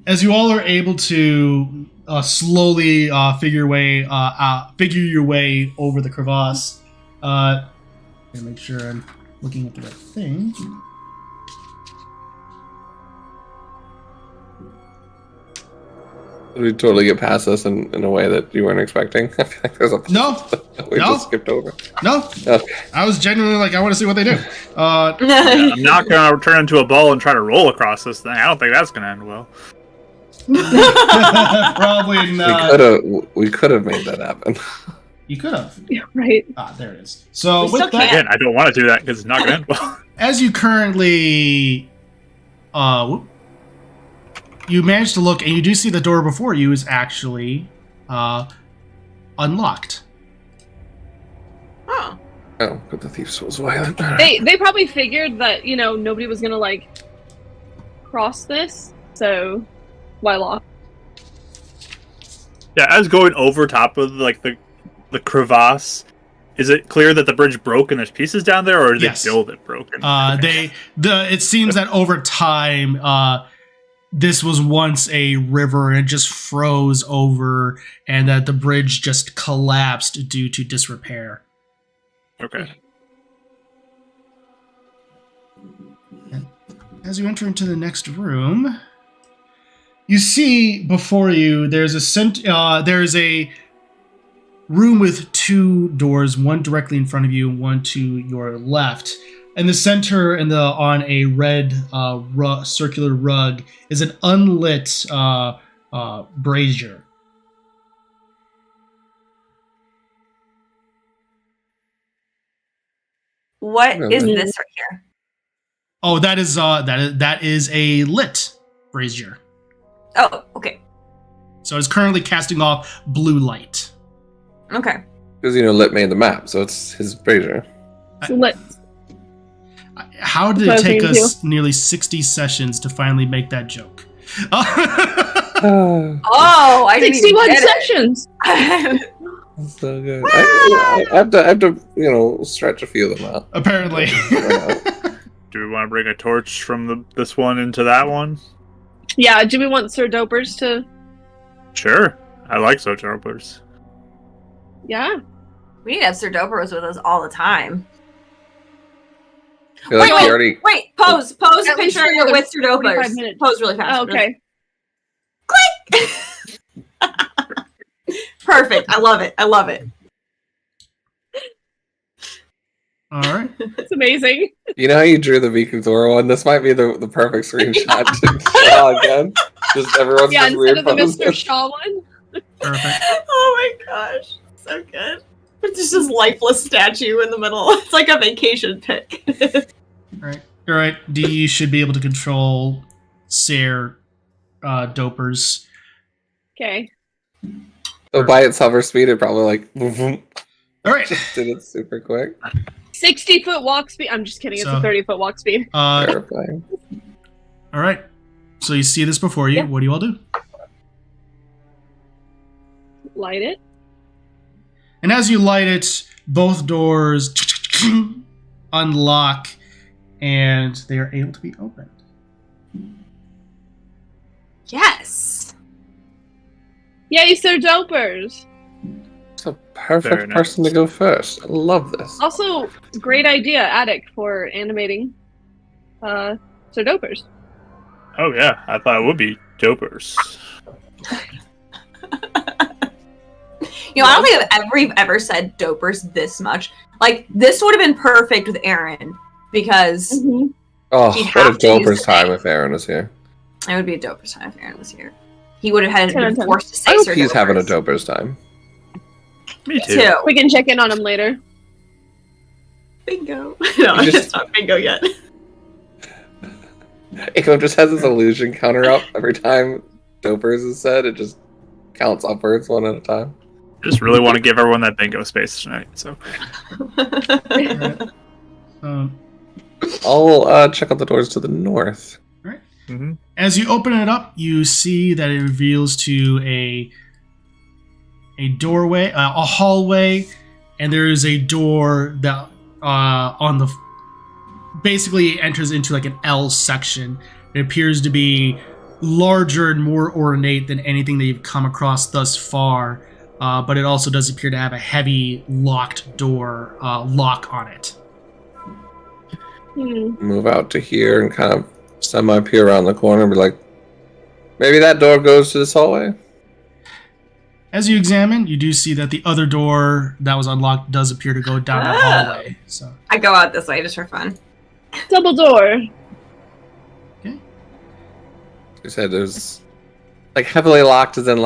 as you all are able to slowly figure your way over the crevasse, make sure I'm looking at the right thing. We totally get past this in a way that you weren't expecting. I feel like there's a we just skipped over. No. Okay. I was genuinely like, I want to see what they do. I'm not gonna turn into a ball and try to roll across this thing. I don't think that's gonna end well. Probably not. We could have made that happen. You could have. Yeah, right. There it is. So We with still that, Again, I don't want to do that because it's not gonna end well. as you currently you manage to look, and you do see the door before you is actually unlocked. Oh. Oh, but the thief was violent. They probably figured that, nobody was gonna, cross this, so why lock? Yeah, as going over top of, the crevasse, is it clear that the bridge broke and there's pieces down there, or did they build it broken? It seems that over time, this was once a river and it just froze over, and that the bridge just collapsed due to disrepair. Okay. As you enter into the next room, you see before you there's a room with two doors, one directly in front of you and one to your left. In the center and on a red circular rug is an unlit brazier. What is this right here? Oh, that is a lit brazier. Oh, okay. So it's currently casting off blue light. Okay. Because lit made the map, so it's his brazier. So lit. How did it take us nearly 60 sessions to finally make that joke? Oh, I didn't 61 even get sessions. So good. I have to, stretch a few of them out. Apparently. Do we want to bring a torch from this one into that one? Yeah, do we want Sir Dopers to... Sure. I like Sir Dopers. Yeah. We need to have Sir Dopers with us all the time. Wait, pose a At least picture for with Sir 45 Dopers. minutes. Pose really fast. Oh, okay. Perfect. I love it. All right. That's amazing. You know how you drew the Vikudora one? This might be the perfect screenshot to draw again. Just everyone's Yeah, just instead weird of the poses. Mr. Shaw one. Perfect. Oh my gosh. So good. It's just this lifeless statue in the middle. It's like a vacation pic. All right. D should be able to control Sir Dopers. Okay. So by its hover speed, it probably All right. just did it super quick. 60-foot walk speed. I'm just kidding. It's So- a 30-foot walk speed. Terrifying. All right. So you see this before you. Yeah. What do you all do? Light it. And as you light it, both doors unlock, and they are able to be opened. Yes. Yay, Sir Dopers. It's a perfect Very nice. person to go first. I love this. Also, great idea, Attic, for animating Sir Dopers. Oh, yeah. I thought it would be Dopers. I don't think we've ever said Dopers this much. This would have been perfect with Aaron because Oh, He'd what have a to use Doper's the time name. if Aaron was here. it would be a Dopers time if Aaron was here. He would have had Ten been on ten. forced to say I hope Sir he's having a Dopers. Doper's time. Me too. Too. We can check in on him later. Bingo. No, You just- it's not bingo yet. Echo just has this illusion counter up every time Dopers is said. It just counts upwards one at a time. I just really want to give everyone that bingo space tonight. So I'll check out the doors to the north. As you open it up, you see that it reveals to a doorway, a hallway, and there is a door that basically enters into an L section. It appears to be larger and more ornate than anything that you've come across thus far, but it also does appear to have a heavy locked door lock on it. Move out to here and kind of semi-peer around the corner and be like, maybe that door goes to this hallway? As you examine, you do see that the other door that was unlocked does appear to go down the hallway. So I go out this way just for fun. Double door. You said there's heavily locked as in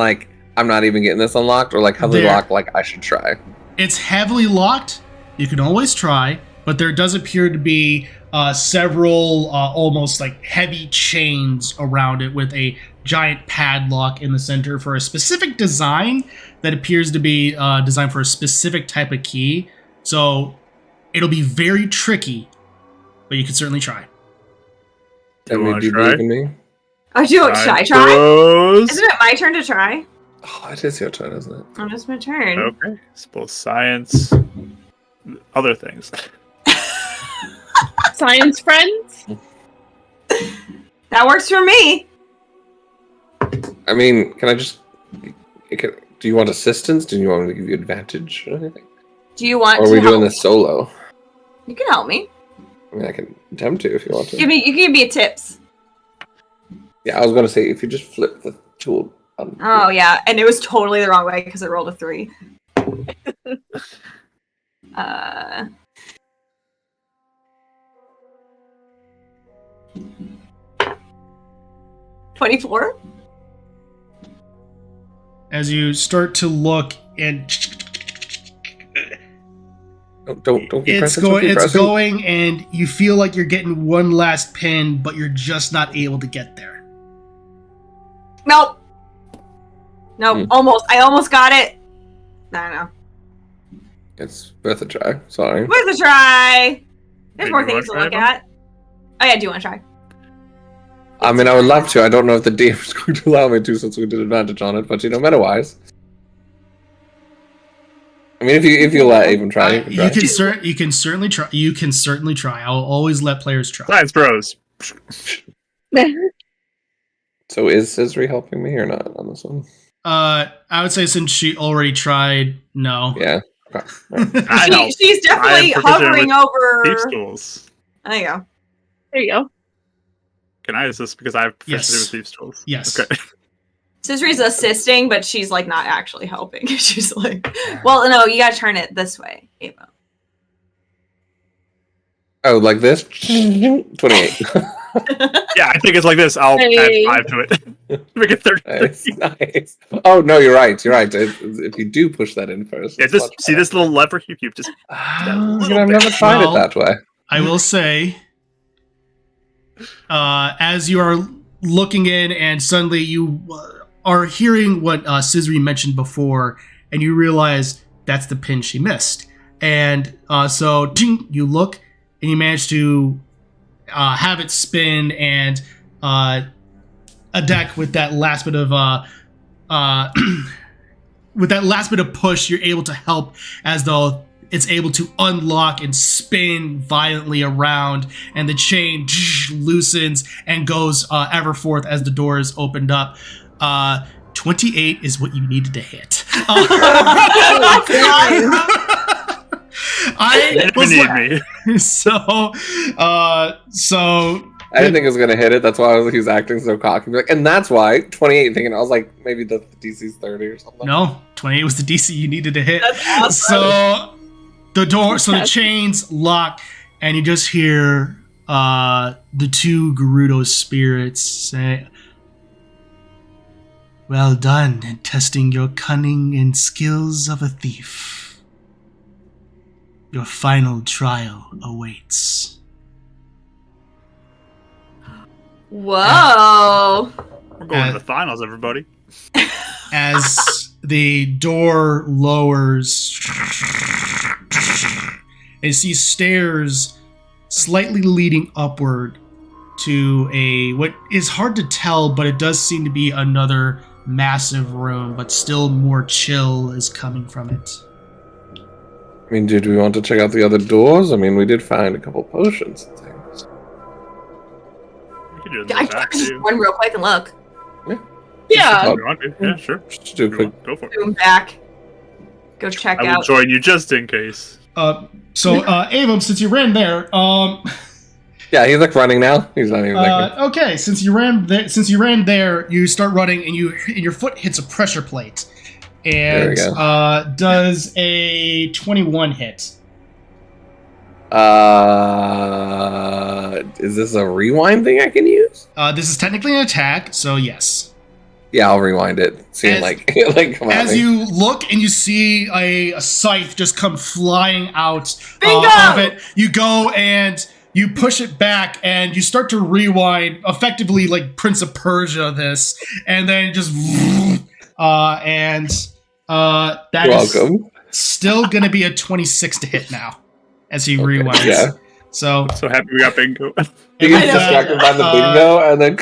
I'm not even getting this unlocked, or heavily There. locked I should try. it's heavily locked. You can always try, but there does appear to be several almost heavy chains around it with a giant padlock in the center for a specific design that appears to be designed for a specific type of key. So It'll be very tricky, but you can certainly try. Do you believe in me? Oh, should I try? Isn't it my turn to try? Oh, it is your turn, isn't it? Oh, it's my turn. Okay. It's both science, other things. Science friends? That works for me. I mean, can I just... do you want assistance? Do you want me to give you advantage or anything? Do you want or are we doing this solo? You can help me. I mean, I can attempt to if you want to. You can give me tips. Yeah, I was going to say, if you just flip the tool... Oh, yeah, and it was totally the wrong way because it rolled a 3. 24? As you start to look and... Don't keep it's pressing. It's going, and you feel like you're getting one last pin, but you're just not able to get there. Nope. Almost. I almost got it. I don't know. It's worth a try. Sorry. Worth a try. There's Wait, more you things to wanna look try at. Oh yeah, do you want to try? I mean, I would love to. I don't know if the DM is going to allow me to, since we did advantage on it. But meta-wise, I mean, if you let even try, you can certainly try. You can certainly try. I'll always let players try. Science bros. So is Cizri helping me or not on this one? I would say since she already tried, no. Yeah. Okay. She's definitely hovering over. Thief tools. There you go. There you go. Can I assist because I have proficiency Yes. with thieves tools? Yes. Okay. Cizri's assisting, but she's like not actually helping. She's like, well, no, you gotta turn it this way, Ava. Oh, like this? 28. Yeah, I think it's like this. I'll Hey. add 5 to it. Make it 30. Nice. Oh, no, you're right. You're right. If you do push that in first. Yeah, just see this little lever? You just... I've never tried it that way. I will say, as you are looking in and suddenly you are hearing what Cizri mentioned before, and you realize that's the pin she missed. And so you look and you manage to have it spin and a deck with that last bit of push, you're able to help as though it's able to unlock and spin violently around, and the chain loosens and goes ever forth as the door is opened up. 28 is what you needed to hit. I was like, so I didn't think it was gonna hit it. That's why he was acting so cocky. And that's why 28 thinking. I was like, maybe the DC's 30 or something. No, 28 was the DC you needed to hit. That's awesome. So the chains lock, and you just hear the two Gerudo spirits say, "Well done in testing your cunning and skills of a thief. Your final trial awaits." Whoa. We're going to the finals, everybody. As the door lowers, and you see stairs slightly leading upward to what is hard to tell, but it does seem to be another massive room, but still more chill is coming from it. I mean, did we want to check out the other doors? I mean, we did find a couple potions and things. We could do it in I the back, can just too. run real quick and look. Yeah. If you want to. Yeah, sure. Just do a quick. Go for it. Zoom back. Go check I will out. join you just in case. So Avum, since you ran there, Yeah, he's like running now. He's not even like. okay, since you ran there, you start running, and your foot hits a pressure plate, There we and go. does a 21 hit. Is this a rewind thing I can use? This is technically an attack, so yes. Yeah, I'll rewind it. See him like come at As me. you look and you see a scythe just come flying out Bingo! of it, you go and you push it back and you start to rewind, effectively like Prince of Persia this, and then just that You're is welcome. still going to be a 26 to hit now. as he rewinds. Yeah. So happy we got bingo. You get distracted by the bingo, and then.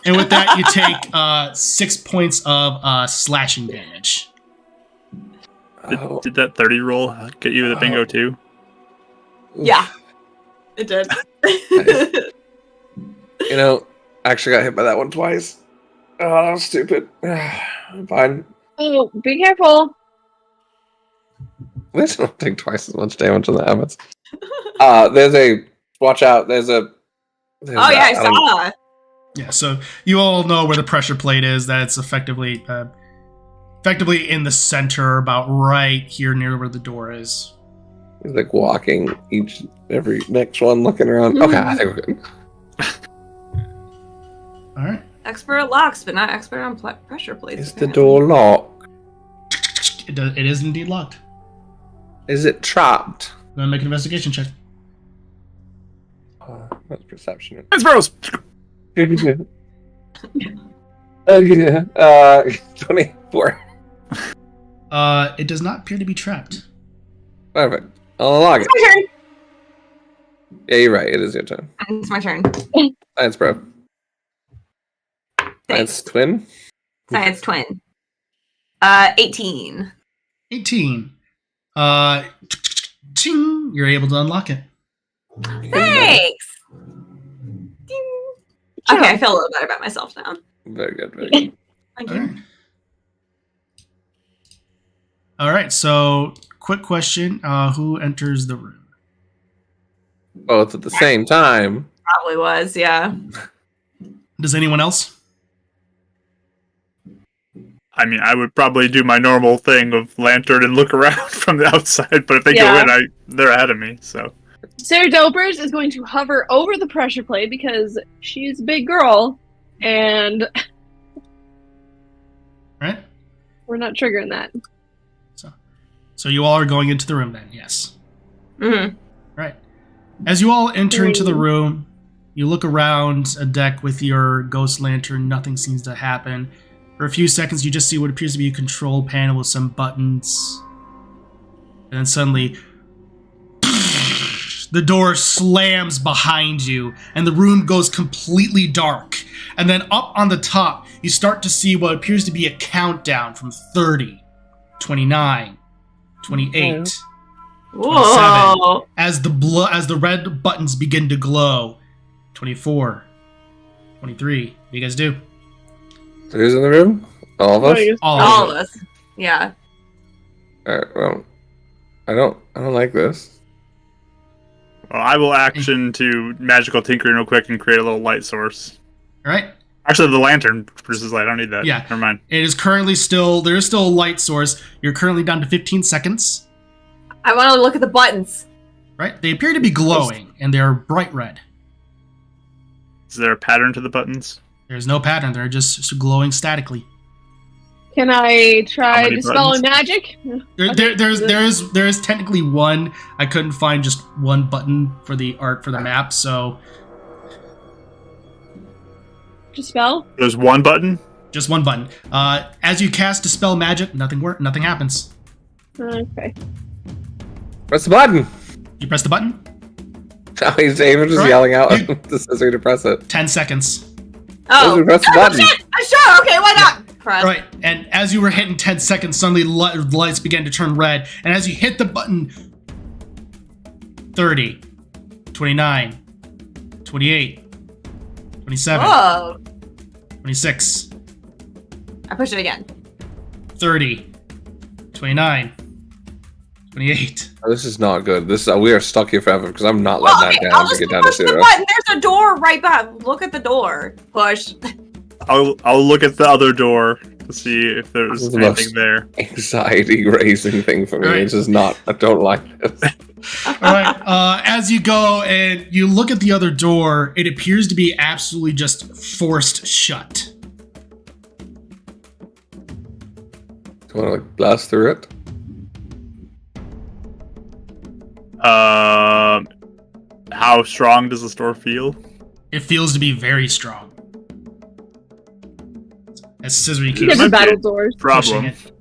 And with that, you take 6 points of slashing damage. Did that 30 roll get you the bingo too? Yeah, it did. Nice. You know, I actually got hit by that one twice. Oh, that was stupid. I'm fine. Oh, be careful. At least I don't take twice as much damage when that happens. Watch out. I saw. Yeah, so you all know where the pressure plate is. That it's effectively in the center, about right here near where the door is. He's like walking every next one, looking around. Okay, I think we're good. All right. Expert at locks, but not expert on pressure plates. Is the door locked? It is indeed locked. Is it trapped? I'm gonna make an investigation check. That's perception. It's Bros! 24. It does not appear to be trapped. Perfect. I'll log it. It's my turn. Yeah, you're right. It is your turn. It's my turn. Science, bro. Science twin. Science twin. 18. 18. Ching, you're able to unlock it. Thanks. Ding. Okay, I feel a little better about myself now. Very good. Very good. Thank All you. right. All right. So, quick question: who enters the room? Both at the same time. Probably was, yeah. Does anyone else? I mean, I would probably do my normal thing of lantern and look around from the outside, but if they go in, they're ahead of me, so. Sarah Dopers is going to hover over the pressure plate because she's a big girl, and Right. we're not triggering that. So you all are going into the room then? Yes. Mm-hmm. Right. As you all enter into the room, you look around a deck with your ghost lantern. Nothing seems to happen. For a few seconds, you just see what appears to be a control panel with some buttons. And then suddenly, the door slams behind you, and the room goes completely dark. And then up on the top, you start to see what appears to be a countdown from 30, 29, 28, Whoa. 27, as the red buttons begin to glow. 24, 23. What do you guys do? Who's in the room? All of us? All of us. Yeah. Alright, well, I don't like this. Well, I will action to magical tinkering real quick and create a little light source. All right. Actually, the lantern produces light. I don't need that. Yeah. Never mind. It is currently there is still a light source. You're currently down to 15 seconds. I want to look at the buttons. Right? They appear to be glowing, and they're bright red. Is there a pattern to the buttons? There's no pattern. They're just glowing statically. Can I How try many dispelling buttons? magic? There is technically one. I couldn't find just one button for the art for the map, so Dispel? There's one button? just one button. As you cast dispel magic, nothing happens. Okay. Press the button! You press the button. Now he's even just Right. yelling out the Cizri to press it. 10 seconds. Oh. Press the button! Shit! Sure, okay, why not? Press. Right, and as you were hitting 10 seconds, suddenly the lights began to turn red, and as you hit the button, 30, 29, 28, 27, Whoa. 26, I push it again. 30, 29, 28. Oh, this is not good. We are stuck here forever because I'm not letting that I'll down to just get down push to the zero. button. There's a door right behind. Look at the door. Push. I'll look at the other door to see if there's This is the anything most- there. Anxiety raising thing for me. Right. It's just not. I don't like this. All right, as you go and you look at the other door, it appears to be absolutely just forced shut. Do you want to blast through it? How strong does this door feel? It feels to be very strong. As Cizri keeps Never might be battle a doors. pushing Problem. it.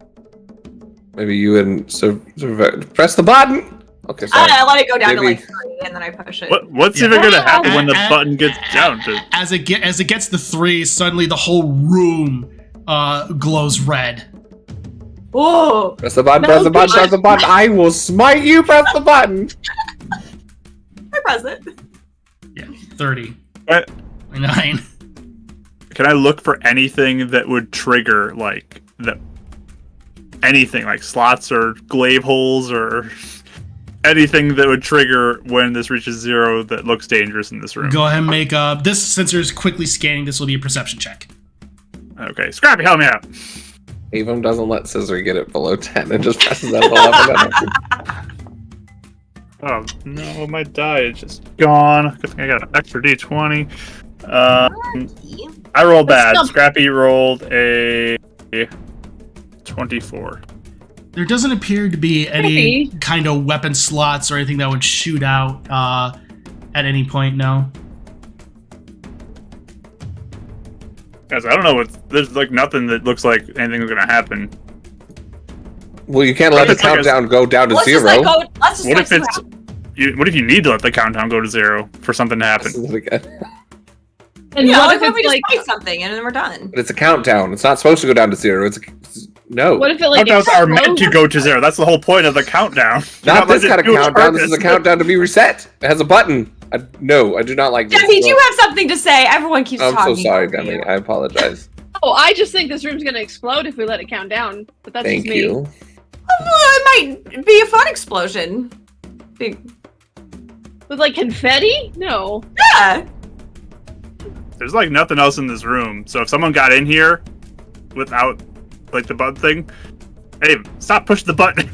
Maybe you and press the button. Okay, fine. I let it go down to Maybe- like 3, and then I push it. What's Yeah. even going to happen when the button gets down to? As it gets to 3, suddenly the whole room glows red. Whoa! Press the button, press the button, press the button. I will smite you, press the button. I press it. Yeah, 30. What? 29. Can I look for anything that would trigger like anything like slots or glaive holes or anything that would trigger when this reaches 0 that looks dangerous in this room? Go ahead and make this sensor is quickly scanning. This will be a perception check. Okay, Scrappy, help me out. Avon doesn't let Cizri get it below 10 and just presses that 11. Oh no, my die is just gone. Good thing I got an extra D20. I rolled bad. Scrappy rolled a 24. There doesn't appear to be any kind of weapon slots or anything that would shoot out at any point, no. Guys, I don't know there's like nothing that looks like anything's gonna happen. Well, you can't let the countdown go down to 0. What if you need to let the countdown go to 0 for something to happen? And Yeah, what if we it's like just fight something and then we're done? But it's a countdown. It's not supposed to go down to 0. No. what if it like Countdowns are meant explodes? to go to 0. That's the whole point of the countdown. Not this kind of countdown. This is a countdown to be reset. It has a button. No, I do not like this. Demi, do you have something to say? Everyone keeps I'm talking. so sorry, over Demi. you. I apologize. Oh, I just think this room's gonna explode if we let it count down. But that's Thank just me. you. Well, it might be a fun explosion. With like confetti? No. Yeah. There's like nothing else in this room. So if someone got in here without like the button thing, hey, stop pushing the button.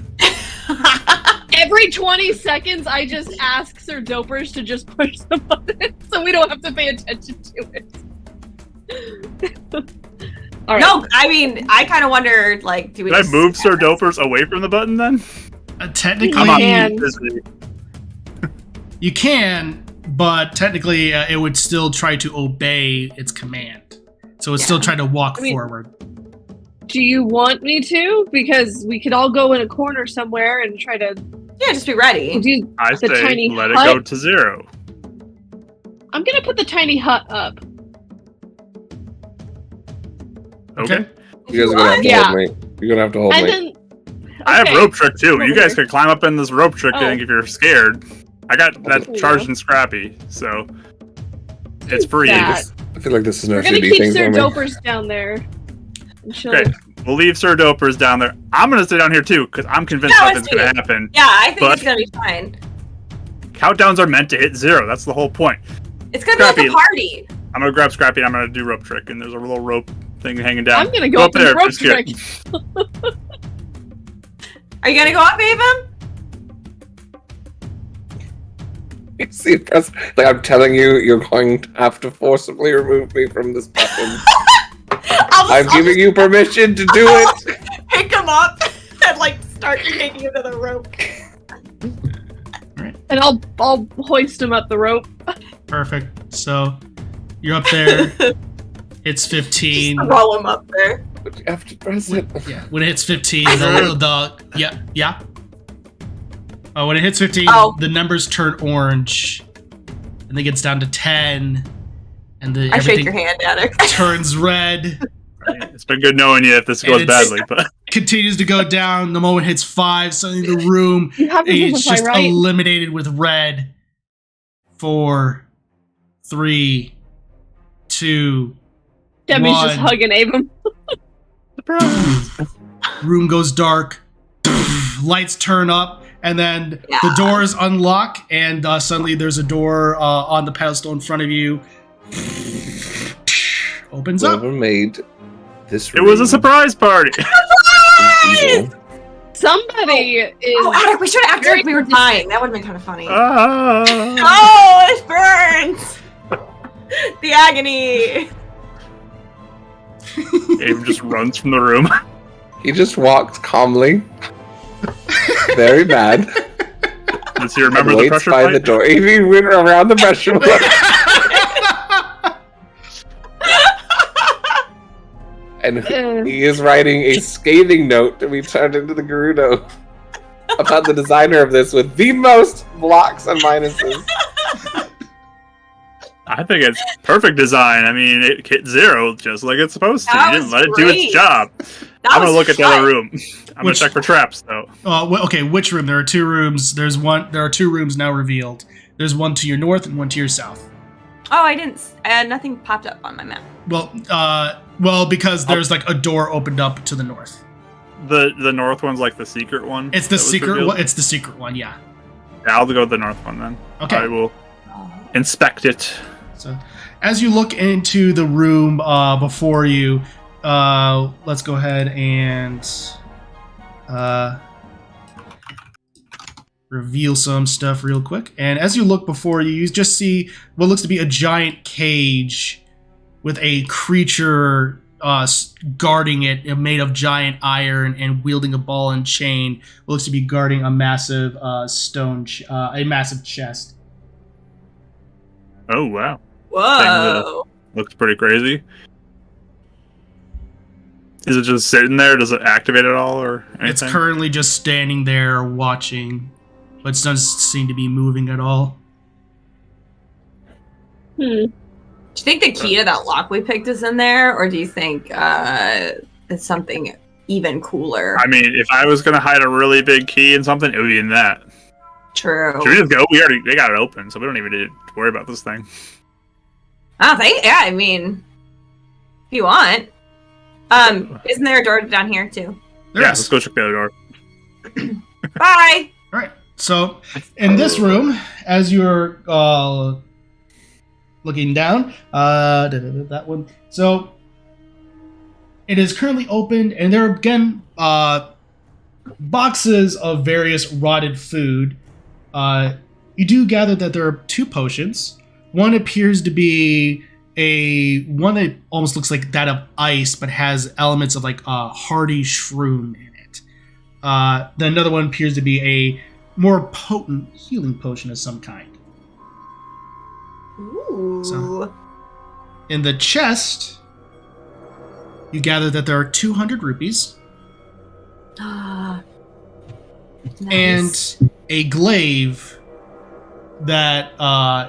Every 20 seconds, I just ask Sir Dopers to just push the button so we don't have to pay attention to it. All right. No, I mean, I kind of wonder, like, do we Did I just move Sir Dopers away from the button then? Technically, I'm up. Man. you can, but technically it would still try to obey its command. So it's still trying to walk forward. Do you want me to? Because we could all go in a corner somewhere and try to Yeah, just be ready. do I the say tiny let it hut. go to 0. I'm gonna put the tiny hut up. Okay. You guys are gonna have to Yeah. hold me. You're gonna have to hold And me. then I have okay. rope trick too. You guys Over could climb up in this rope trick thing if you're scared. I got that Yeah. charged and scrappy, so it's free. That. I feel like this is no We're gonna shitty keep thing Sir for me. Dopers down there. And she'll- Okay, we'll leave Sir Dopers down there. I'm gonna stay down here too because I'm convinced Yeah, nothing's let's do gonna it. happen. Yeah, I think But- it's gonna be fine. Countdowns are meant to hit 0. That's the whole point. It's gonna be like Scrappy. a party. I'm gonna grab Scrappy and I'm gonna do rope trick, and there's a little rope thing hanging down. I'm gonna go up in the there. rope Just kidding. trick. Are you gonna go up, Avon? You see, press, like I'm telling you, you're going to have to forcibly remove me from this button. I'm giving you permission to do it. Pick him up and like start taking him to the rope. And I'll hoist him up the rope. Perfect. So you're up there. It's 15. Just roll him up there. But you have to press it. Yeah. When it hits 15, yeah. When it hits 15, the numbers turn orange, and then it gets down to 10, and I shake your hand at it. turns red. It's been good knowing you if this goes badly, but Continues to go down. The moment it hits 5, suddenly the room You have to is simplify, just right? eliminated with red. 4, 3, 2. Demi's One. just hugging Avon. Room goes dark. Lights turn up, and then the doors unlock, and suddenly there's a door on the pedestal in front of you. Opens up. Whoever made this it was a surprise party. evil. Somebody is. Oh, Attic, we should have acted very like we were dying. That would have been kind of funny. Ah. Oh, it burns! The agony! Abe just runs from the room. He just walked calmly, very bad, Does he remember and the waits pressure by fight? the door. He went around the pressure plate. And he is writing a scathing note to be turned into the Gerudo. about the designer of this with the most blocks and minuses. I think it's perfect design. I mean, it hit 0 just like it's supposed to. That You didn't let it was do its great. job. I'm gonna look at the other room. I'm gonna check for traps, though. Okay, which room? There are 2 rooms. There are 2 rooms now revealed. There's one to your north and one to your south. Oh, I didn't. Nothing popped up on my map. Well, because there's like a door opened up to the north. The north one's like the secret one. It's the secret one. It's the secret one. Yeah. Yeah, I'll go with the north one then. Okay. I will inspect it. So, as you look into the room before you, let's go ahead and reveal some stuff real quick. And as you look before you, you just see what looks to be a giant cage with a creature guarding it, made of giant iron and wielding a ball and chain. What looks to be guarding a massive a massive chest. Oh wow! Whoa! Looks pretty crazy. Is it just sitting there? Does it activate at all, or anything? It's currently just standing there watching, but it doesn't seem to be moving at all. Do you think the key to that lock we picked is in there, or do you think it's something even cooler? I mean, if I was gonna hide a really big key in something, it would be in that. True. Should we just go? They got it open, so we don't even need to worry about this thing. I don't think. Yeah, I mean, if you want. Isn't there a door down here too? Let's go check the other door. Bye. All right. So, in this room, as you're looking down, that one. So, it is currently opened, and there are again boxes of various rotted food. You do gather that there are 2 potions. One appears to be one that almost looks like that of ice, but has elements of like hardy shroom in it. Then another one appears to be a more potent healing potion of some kind. Ooh. So, in the chest, you gather that there are 200 rupees. Nice. And a glaive that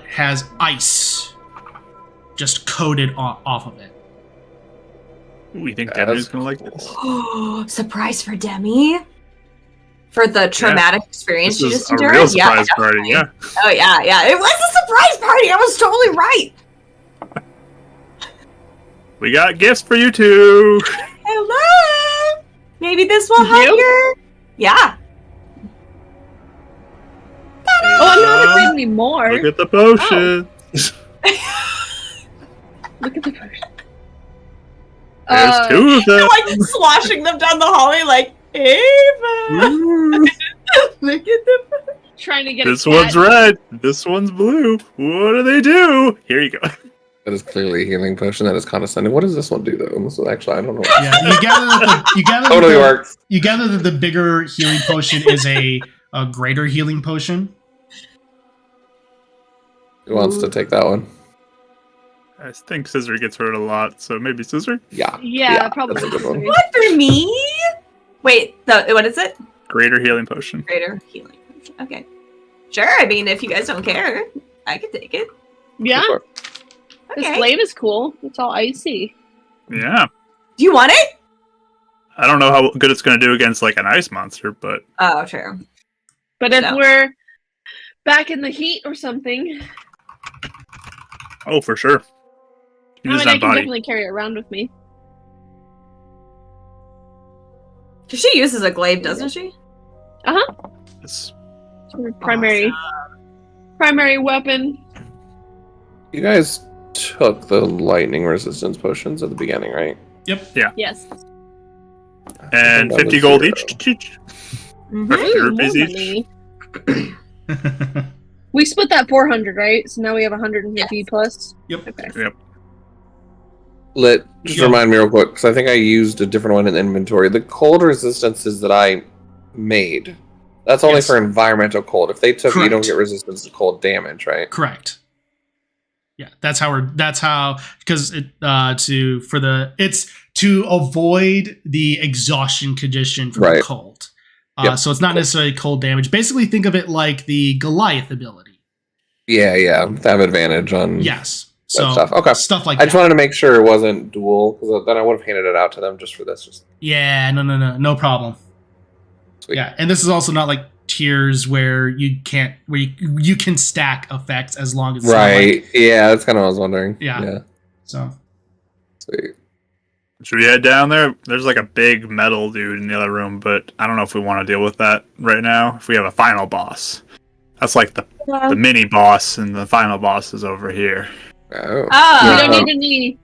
has ice just coated off of it. We think Demi's gonna like this. Surprise for Demi? For the traumatic experience This she is just a endured? real surprise party, definitely. yeah. Oh, yeah. It was a surprise party. I was totally right. We got gifts for you too. Hello. Maybe this will help you. Yeah. Oh, I'm not afraid anymore. Look at the potion. Look at the potion. There's 2 of them. Like sloshing them down the hallway like, Ava. Look at the Trying to get This a one's cat. red. This one's blue. What do they do? Here you go. That is clearly a healing potion. That is condescending. What does this one do, though? This one, actually, I don't know. Yeah, you gather Totally works. You gather that the bigger healing potion is a greater healing potion. Who wants to take that one? I think Cizri gets hurt a lot, so maybe Cizri? Yeah. Yeah, probably. That's a good one. What for me? Wait, what is it? Greater healing potion. Greater healing. Okay. Sure, I mean, if you guys don't care, I could take it. Yeah, Go for it. this Okay. glaive is cool. It's all icy. Yeah. Do you want it? I don't know how good it's going to do against like an ice monster, but Oh, true. But if No. we're back in the heat or something, oh, for sure. I Use mean, I that can body. definitely carry it around with me. She uses a glaive, doesn't she? It's- It's her primary weapon. You guys took the lightning resistance potions at the beginning, right? Yep. Yes. And That 50 was gold 0. each. Mhm. Or 50 Ooh, rupees more each. money. We split that 400, right? So now we have 150 plus. Yep. Okay. Just Yeah. remind me real quick, because I think I used a different one in inventory. The cold resistances that I made, that's only Yes. for environmental cold. If they took it, you don't Correct. get resistance to cold damage, right? Correct. Yeah, that's how because it's to avoid the exhaustion condition from the Right. cold. So it's not necessarily cold damage. Basically, think of it like the Goliath ability. Yeah. They have advantage on Yes. So stuff. Okay. Stuff like I that. just wanted to make sure it wasn't dual, because then I would have handed it out to them just for this. Yeah, no problem. Sweet. Yeah, and this is also not like tiers where you can stack effects as long as right. Yeah, that's kind of what I was wondering. Yeah. So sweet. Should we head down there? There's like a big metal dude in the other room, but I don't know if we want to deal with that right now. If we have a final boss, that's like the mini boss, and the final boss is over here. Oh. We don't need any.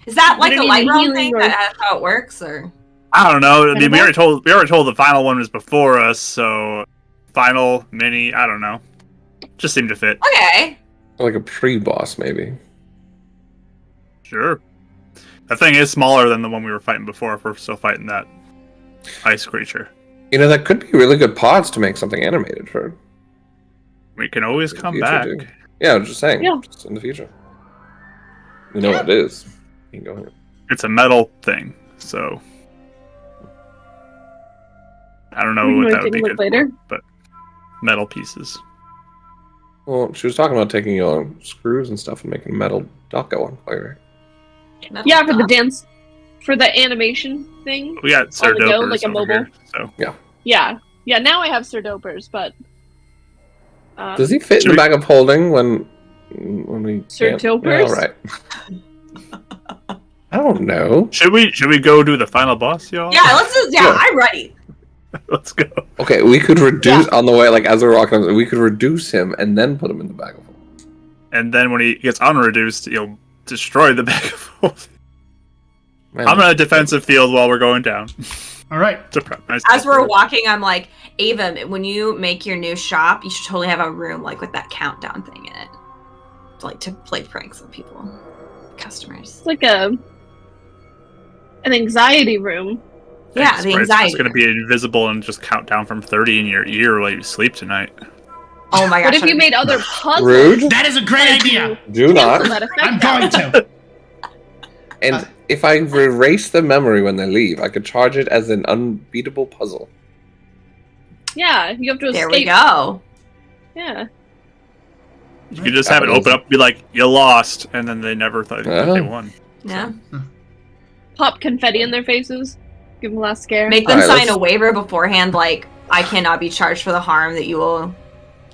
Is that like We a don't light need realm healing thing? or- That's how it works, or? I don't know. I mean, we already told the final one was before us, so final mini. I don't know. Just seemed to fit. Okay. Like a pre-boss, maybe. Sure. That thing is smaller than the one we were fighting before. If we're still fighting that ice creature, That could be really good pods to make something animated for. we can always in the come future, back. dude. Yeah, I was just saying. Yeah. Just in the future. You know what it is. You can go here. It's a metal thing, so I don't know We can what always that would take be a look good later. for, but metal pieces. Well, she was talking about taking screws and stuff and making a metal dock at one point, right? Yeah, for the dance, for the animation thing. We got Sir On the go, Dopers like a over mobile? here, so Yeah. Now I have Sir Dopers, but Does he fit in the bag of holding when we Sir can't? Dopers? Yeah, right. I don't know. should we go do the final boss, y'all? Yeah, I'm ready. Let's go. Okay, we could reduce on the way, like as we're walking. We could reduce him and then put him in the bag of holding. And then when he gets unreduced, you'll destroy the bag of holding. Man, I'm in a defensive field while we're going down. all right. To prep myself As we're for it. walking, I'm like, Ava, when you make your new shop, you should totally have a room like with that countdown thing in it, to play pranks on people, customers. it's like an anxiety room. Yeah, the anxiety. It's going to be invisible and just count down from 30 in your ear while you sleep tonight. Oh my gosh! What if you made other puzzles? Rude. That is a great idea. Do Cancel not. that effect I'm out? going to. And if I erase the memory when they leave, I could charge it as an unbeatable puzzle. Yeah, you have to escape. There we go. Yeah. You could just have it open up and be like, you lost, and then they never thought that they won. Yeah. Pop confetti in their faces. Give them a last scare. Make them Alright, sign let's- a waiver beforehand, like I cannot be charged for the harm that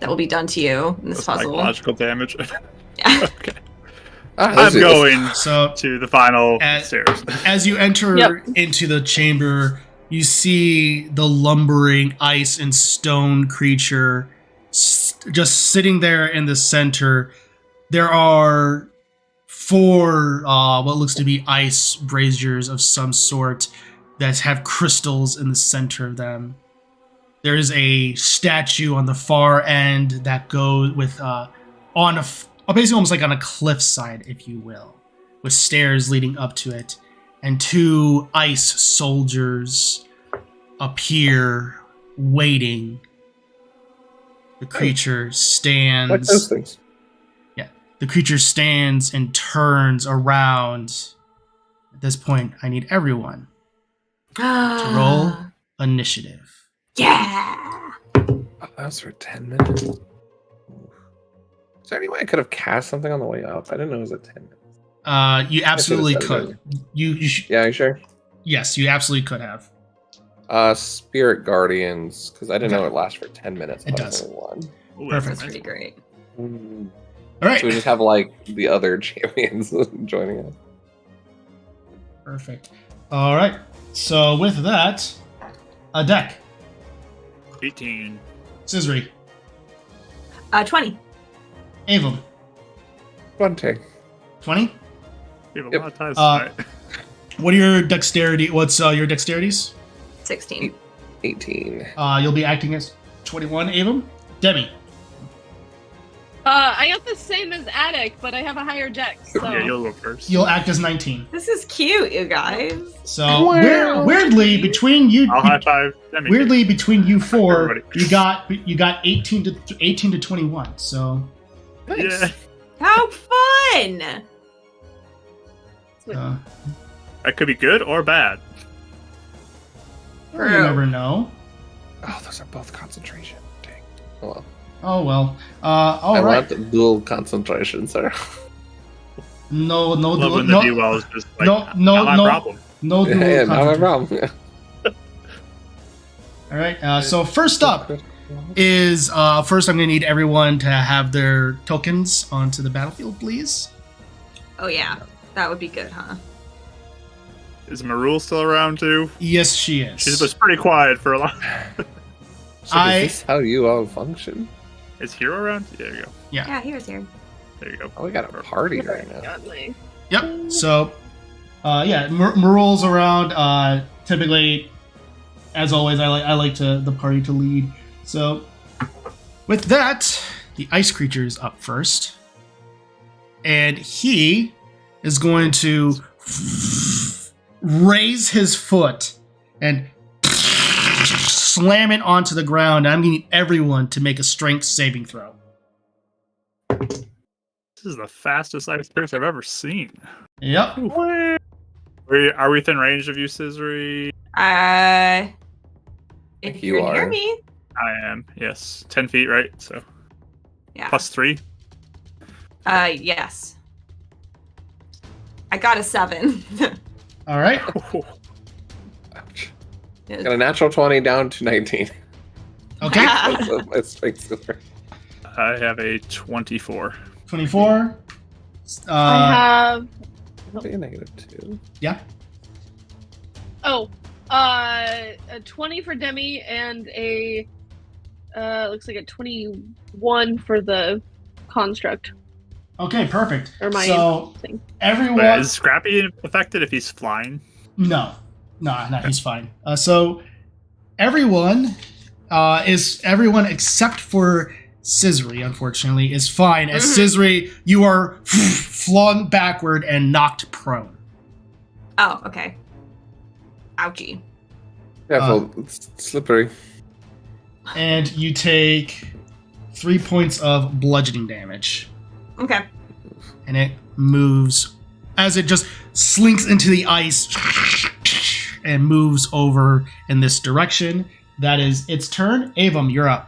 will be done to you in this puzzle. Psychological damage. Yeah. Okay. Let's I'm do this. going So to the final stairs. as you enter Yep. into the chamber, you see the lumbering ice and stone creature just sitting there in the center. There are 4 what looks to be ice braziers of some sort that have crystals in the center of them. There is a statue on the far end that goes with basically almost like on a cliffside, if you will, with stairs leading up to it, and 2 ice soldiers appear waiting. The creature stands. Like those things. The creature stands and turns around. At this point, I need everyone to roll initiative. Yeah. Oh, that was for 10 minutes. Is there any way I could have cast something on the way up? I didn't know it was at 10 minutes. You absolutely I should've could. You Yeah, you sure? Yes, you absolutely could have. Spirit Guardians, because I didn't Okay. know it lasts for 10 minutes. It but does. only one. Ooh, Perfect. That's pretty great. All right. So we just have like the other champions joining us. Perfect. All right. So with that, a deck. 18. Cizri. 20. Avum. 20. 20. We have a Yep. lot of ties tonight. What are your dexterity? What's your dexterities? 16. 18. You'll be acting as 21, Avum. Demi. I got the same as Attic, but I have a higher dex. So. Yeah, you'll go first. You'll act as 19. This is cute, you guys. So Wow. weirdly, between you, I'll high five. Demi. weirdly between you 4, Everybody. you got 18 to 21. So Yeah. How fun! That could be good or bad. you True. never know. Oh, those are both concentration. Dang. Oh well. Oh well. I want dual concentration, sir. No, Love when the dual is just like, not my problem. No dual Yeah, concentration. not my problem. All right. So first up is first I'm going to need everyone to have their tokens onto the battlefield, please. Oh yeah, that would be good, huh? Is Marul still around too? Yes, she is. She was pretty quiet for a long. So is this how you all function? Is Hero around? There you go. Yeah, Hero's here. There you go. Oh, we got a party right now. Yep. So, Marul's around. Typically, as always, I like the party to lead. So, with that, the ice creature is up first, and he is going to raise his foot and slam it onto the ground. I'm going to need everyone to make a strength saving throw. This is the fastest ice creature I've ever seen. Yep. Are we within range of you, Cizri? If you can hear me. I am, yes. 10 feet, right? So, yeah. +3? Yes. I got a 7. All right. Ouch. Got a natural 20 down to 19. Okay. I have a 24. 24. I have. Be a -2. Yeah. Oh, a 20 for Demi and a looks like a 21 for the construct. Okay, perfect. Or my thing. Everyone. Wait, is Scrappy affected if he's flying? No, he's fine. So everyone everyone except for Cizri, unfortunately, is fine. As Cizri, you are flung backward and knocked prone. Oh, okay. Ouchie. Careful, it's slippery. And you take 3 points of bludgeoning damage. Okay. And it moves as it just slinks into the ice and moves over in this direction. That is its turn. Avum, you're up.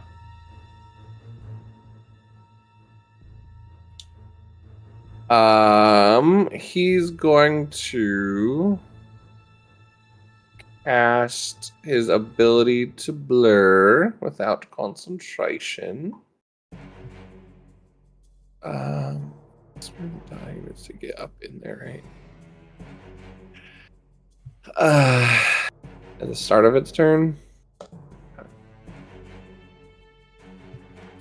He's going to cast his ability to blur without concentration. That's where the die is to get up in there, right? At the start of its turn.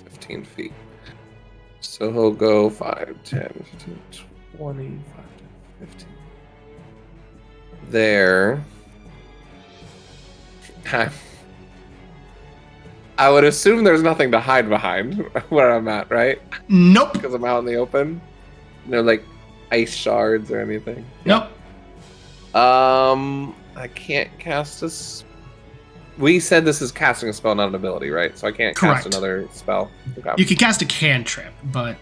15 feet. So he'll go 5, 10, 15, 20, 5, 10, 15. There. I would assume there's nothing to hide behind where I'm at, right? Nope. Because I'm out in the open. No, like ice shards or anything. Nope. I can't cast a. We said this is casting a spell, not an ability, right? So I can't cast another spell. Okay. You can cast a cantrip, but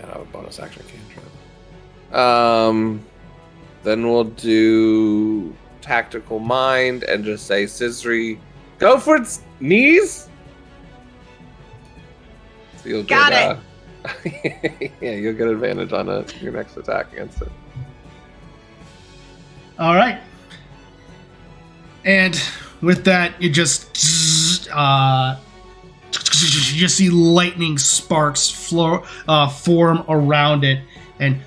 I have a bonus action cantrip. Then we'll do tactical mind and just say, Cizri, go for its knees. So you'll Got it. Yeah, you'll get advantage on your next attack against it. all right. And with that, you just see lightning sparks form around it, and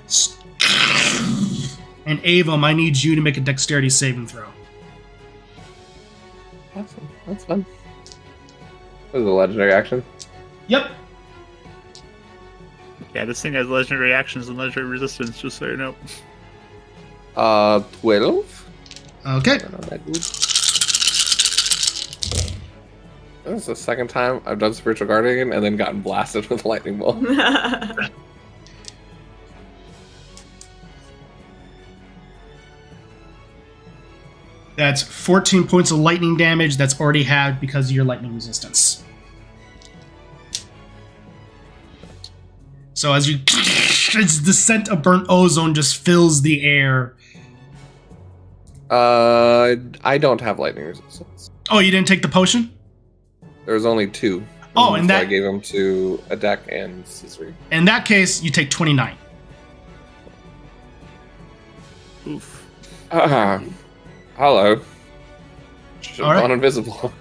Avum, I need you to make a dexterity saving throw. Awesome, that's fun. This is a legendary action. Yep. Yeah, this thing has legendary actions and legendary resistance, just so you know. 12. Okay. Not that good. This is the second time I've done Spiritual Guardian and then gotten blasted with a lightning bolt. That's 14 points of lightning damage that's already had because of your lightning resistance. So as the scent of burnt ozone just fills the air. I don't have lightning resistance. Oh, you didn't take the potion? There's only 2. Oh, and so that I gave them to Adek and Cizri. In that case, you take 29. Oof. Hello. Should have gone invisible.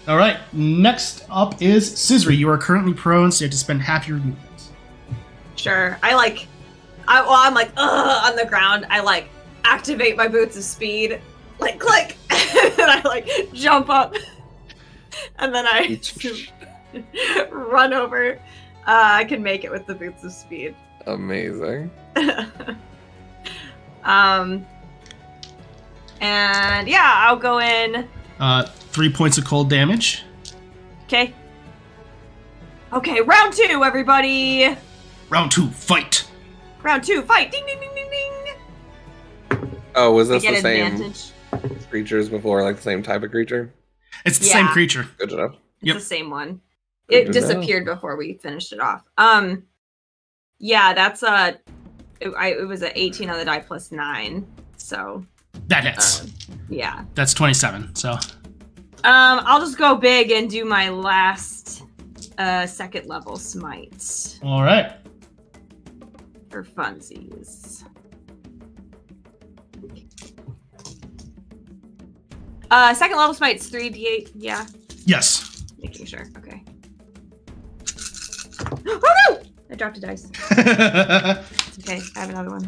All right. Next up is Cizri. You are currently prone, so you have to spend half your movement. Sure. I'm like, on the ground. I activate my boots of speed, click, and then I jump up, and then I run over. I can make it with the boots of speed. Amazing. And yeah, I'll go in. 3 points of cold damage. Okay. Okay, round 2, everybody. Round 2, fight. Round 2, fight. Ding, ding, ding, ding, ding. Oh, was this the advantage. same creatures before, the same type of creature? It's the same creature. Good enough. It's the same one. It disappeared before we finished it off. Yeah, that's it was an 18 on the die plus 9, so that hits. Yeah, that's 27. So, I'll just go big and do my last second level smite. All right. For funsies. Second level smite's 3d8. Yeah. Yes. Making sure. Okay. Oh no! I dropped a dice. It's okay. I have another one.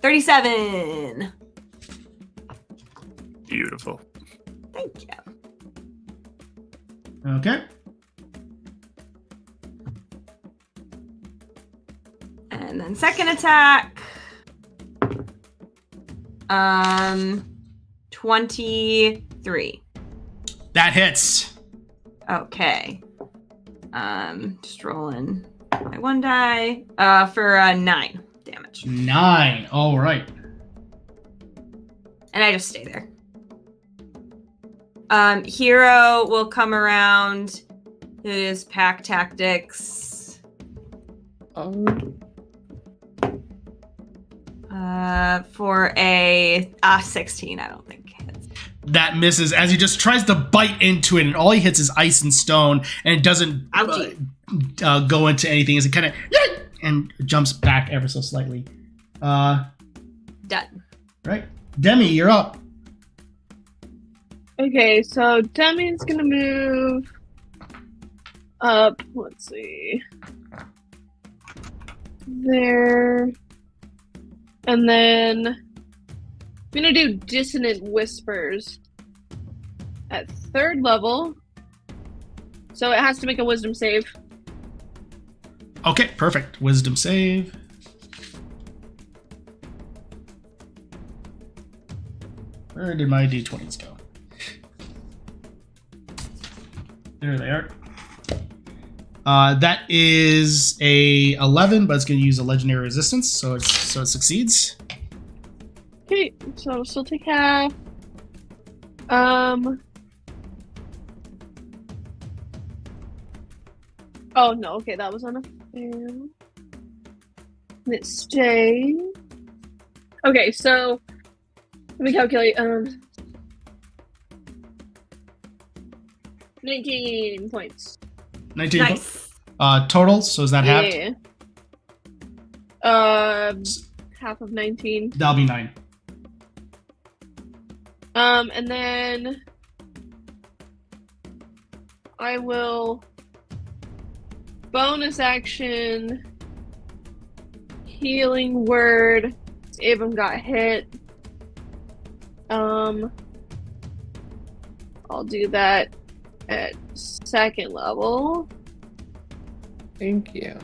$37. Beautiful. Thank you. Okay. And then second attack. 23. That hits. Okay. Just rolling my 1 die. For 9 damage. 9. All right. And I just stay there. Hero will come around. It is pack tactics. For a 16, I don't think hits. That misses as he just tries to bite into it, and all he hits is ice and stone, and it doesn't go into anything. As it kind of and jumps back ever so slightly. Done. Right, Demi, you're up. Okay, so Demi's gonna move up. Let's see. There. And then I'm gonna do Dissonant Whispers at 3rd level. So it has to make a wisdom save. Okay, perfect. Wisdom save. Where did my d20s go? There they are. That is a 11, but it's going to use a legendary resistance, so it succeeds. Okay, so I'll still take half. Oh no, okay, that was on a fail. It stays. Okay, so let me calculate. 19 points. 19 Nice. Total, so is that half? Yeah. Half of 19. That'll be 9. And then I will bonus action healing word. Abram got hit. I'll do that at 2nd level. Thank you.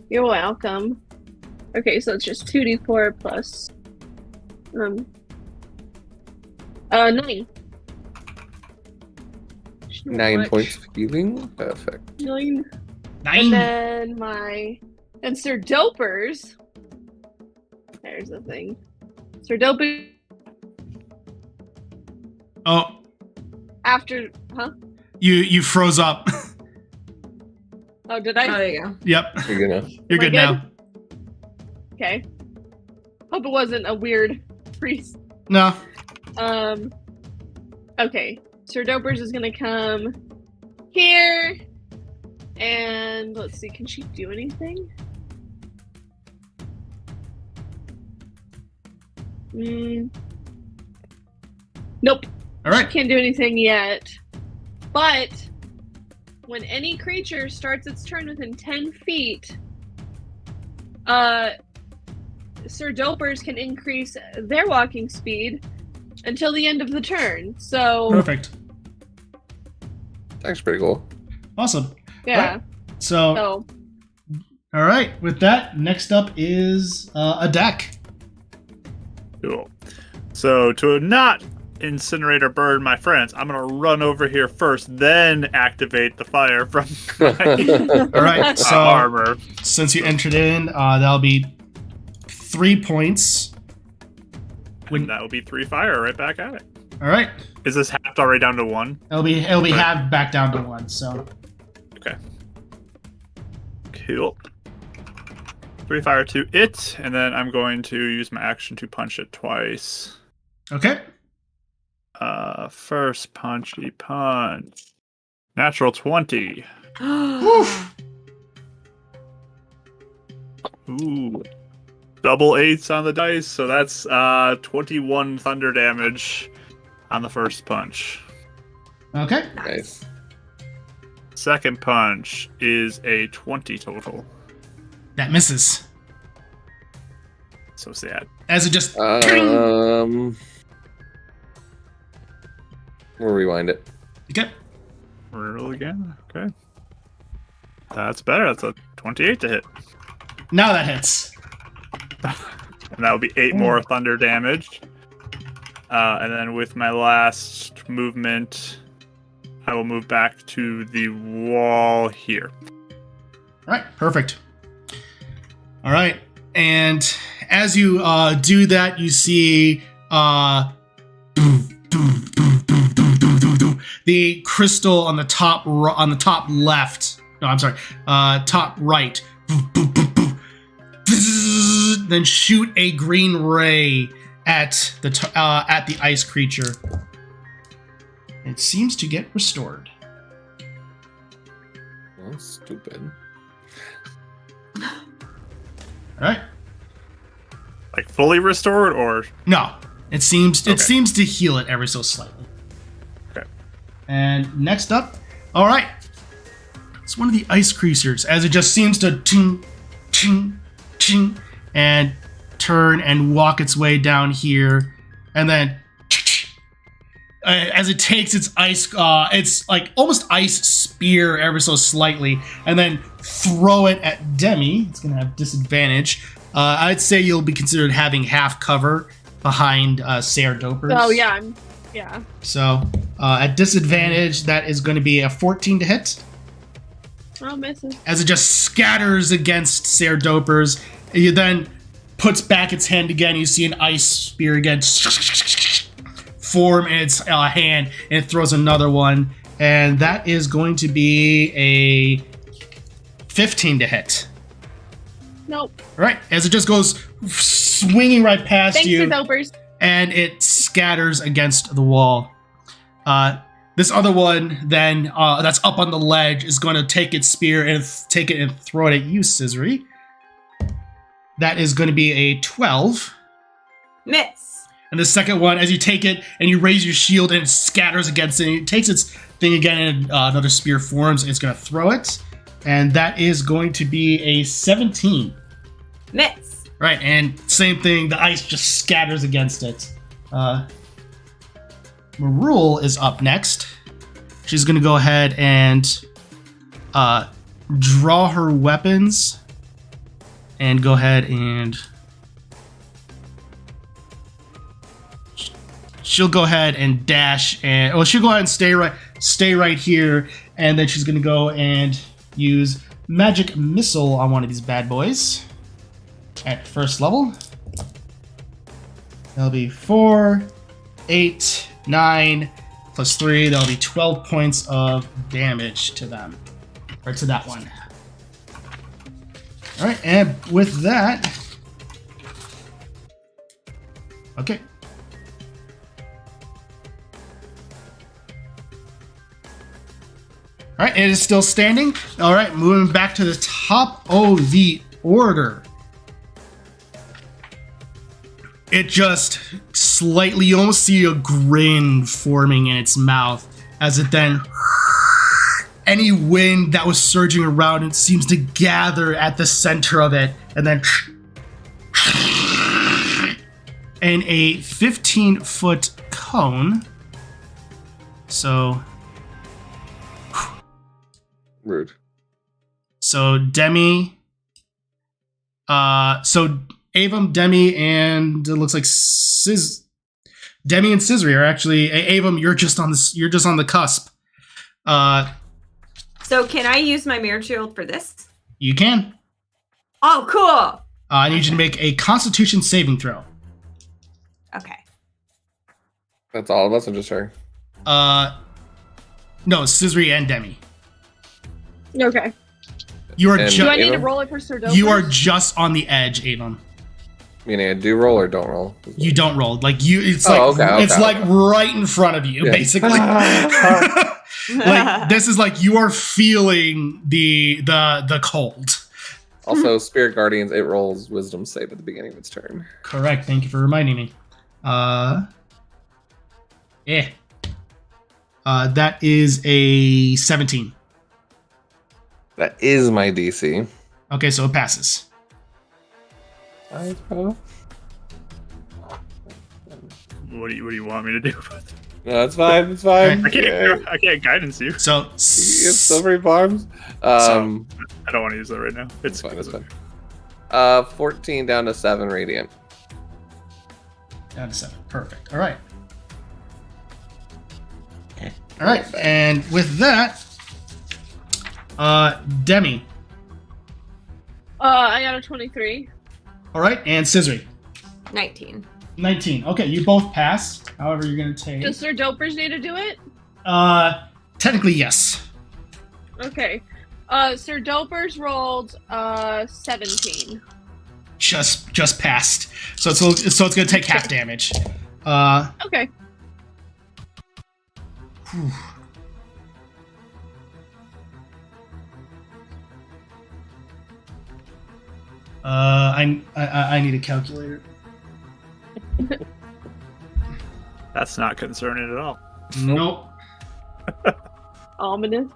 You're welcome. Okay, so it's just 2d4 plus 9. 9 points of healing. Perfect. 9. 9. And then and Sir Dopers. There's the thing. Sir Dopers Oh. After, huh? You froze up. Oh, did I? Oh, there you go. Yep. You're gonna. You're good now. Okay. Hope it wasn't a weird freeze. No. Okay. Sir Dopers is gonna come here. And let's see, can she do anything? Nope. All right. Can't do anything yet. But when any creature starts its turn within 10 feet, Sir Dopers can increase their walking speed until the end of the turn. So Perfect. That's pretty cool. Awesome. yeah. Right. So, all right. With that, next up is a deck. Cool. So to not incinerate or burn my friends, I'm gonna run over here first, then activate the fire from my All right. So armor. since you entered in, that'll be 3 points. And that will be 3 fire right back at it. All right. Is this halved already down to 1? It'll be halved back down to 1. So Okay. Cool. 3 fire to it, and then I'm going to use my action to punch it twice. okay. First punchy punch. Natural 20. Woof. Ooh. Double 8s on the dice, so that's 21 thunder damage on the first punch. Okay. Nice. Second punch is a 20 total. That misses. So sad. As it just We'll rewind it. okay. Roll again. Okay. That's better. That's a 28 to hit. Now that hits. And that will be 8 more thunder damage. And then with my last movement, I will move back to the wall here. All right, perfect. All right, and as you do that, you see the crystal on the top left. No, I'm sorry, top right. Then shoot a green ray at the ice creature. It seems to get restored. Oh, stupid. All right. Like fully restored, or No, it seems to heal it ever so slightly. okay. And next up, all right, it's one of the ice creasers as it just seems to ching, ching, ching, and turn and walk its way down here, and then as it takes its ice, it's like almost ice spear ever so slightly, and then throw it at Demi. It's gonna have disadvantage. I'd say you'll be considered having half cover behind Sarah Dopers. Oh yeah, yeah. So at disadvantage, that is going to be a 14 to hit. Oh, misses. As it just scatters against Sarah Dopers, it then puts back its hand again. You see an ice spear again form in its hand, and it throws another one, and that is going to be a 15 to hit. Nope. Right, as it just goes swinging right past Thanks, you, Sir Dopers. and it scatters against the wall. This other one, then, that's up on the ledge, is going to take its spear and take it and throw it at you, Cizri. That is going to be a 12. Miss. And the second one, as you take it and you raise your shield and it scatters against it, and it takes its thing again and another spear forms, and it's going to throw it. And that is going to be a 17. Miss. Right, and same thing, the ice just scatters against it. Marul is up next. She's going to go ahead and draw her weapons and go ahead and she'll go ahead and dash, and she'll go ahead and stay right here, and then she's going to go and use magic missile on one of these bad boys at first level. That'll be 4, 8, 9 plus 3, that'll be 12 points of damage to them. Or to that one. Alright, and with that... Okay. Alright, it is still standing. Alright, moving back to the top of the order. It just slightly, you almost see a grin forming in its mouth as it then... Any wind that was surging around it seems to gather at the center of it, and then... And a 15-foot cone. So... Rude. So Demi... So Avum, Demi, and it looks like Demi and Cizri are actually... Avum, you're just on the cusp. So can I use my mirror shield for this? You can. Oh, cool. I need you to make a Constitution saving throw. Okay. That's all of us, or just her? No, Cizri and Demi. Okay. You are And Do I just need to roll it for Sir Dopers? you are just on the edge, Avon. Meaning I do roll or don't roll? You don't roll. Like you, it's Okay. like right in front of you, Yeah. basically. Like this is like you are feeling the cold. Also, Spirit Guardians, it rolls Wisdom save at the beginning of its turn. Correct. Thank you for reminding me. That is a 17. That is my DC. Okay, so it passes. What do you want me to do? No, it's fine. It's fine. I can't guidance you. So It's Silvery Farms. I don't want to use that right now. It's fine. It's fine. 14 down to 7 radiant. down to 7. Perfect. All right. All right, and with that, Demi. I got a 23. All right, and Cizri. 19. 19. Okay, you both pass. However, you're going to take... Does Sir Dopers need to do it? Technically, yes. Okay. Sir Dopers rolled 17. Just passed. So it's going to take half damage. Okay. Whew. I need a calculator. That's not concerning at all. Nope. Ominous.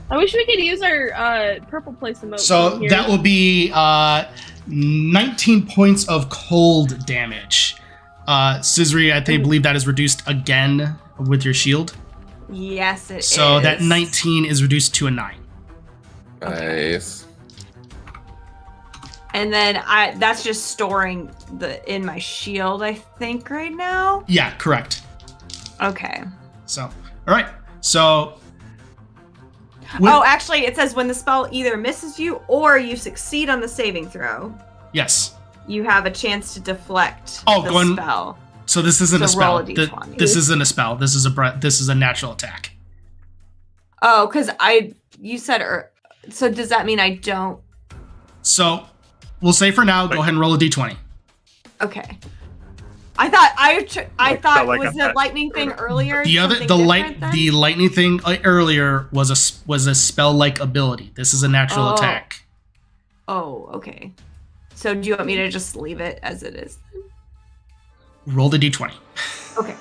I wish we could use our purple place emote. So here. that will be 19 points of cold damage. Cizri, I believe that is reduced again with your shield. Yes, it is. So that 19 is reduced to a 9. Nice. And then that's just storing in my shield, I think, right now. Yeah, correct. Okay. So, all right. So. Actually, it says when the spell either misses you or you succeed on the saving throw. Yes. You have a chance to deflect the spell. So this isn't a spell. Roll a D20. This isn't a spell. This is a natural attack. Oh, because you said, so does that mean I don't? So we'll say for now, go ahead and roll a d20. Okay. I thought like was the lightning thing earlier? The lightning thing earlier was a spell like ability. This is a natural attack. Oh, okay. So do you want me to just leave it as it is? Roll the d20. Okay.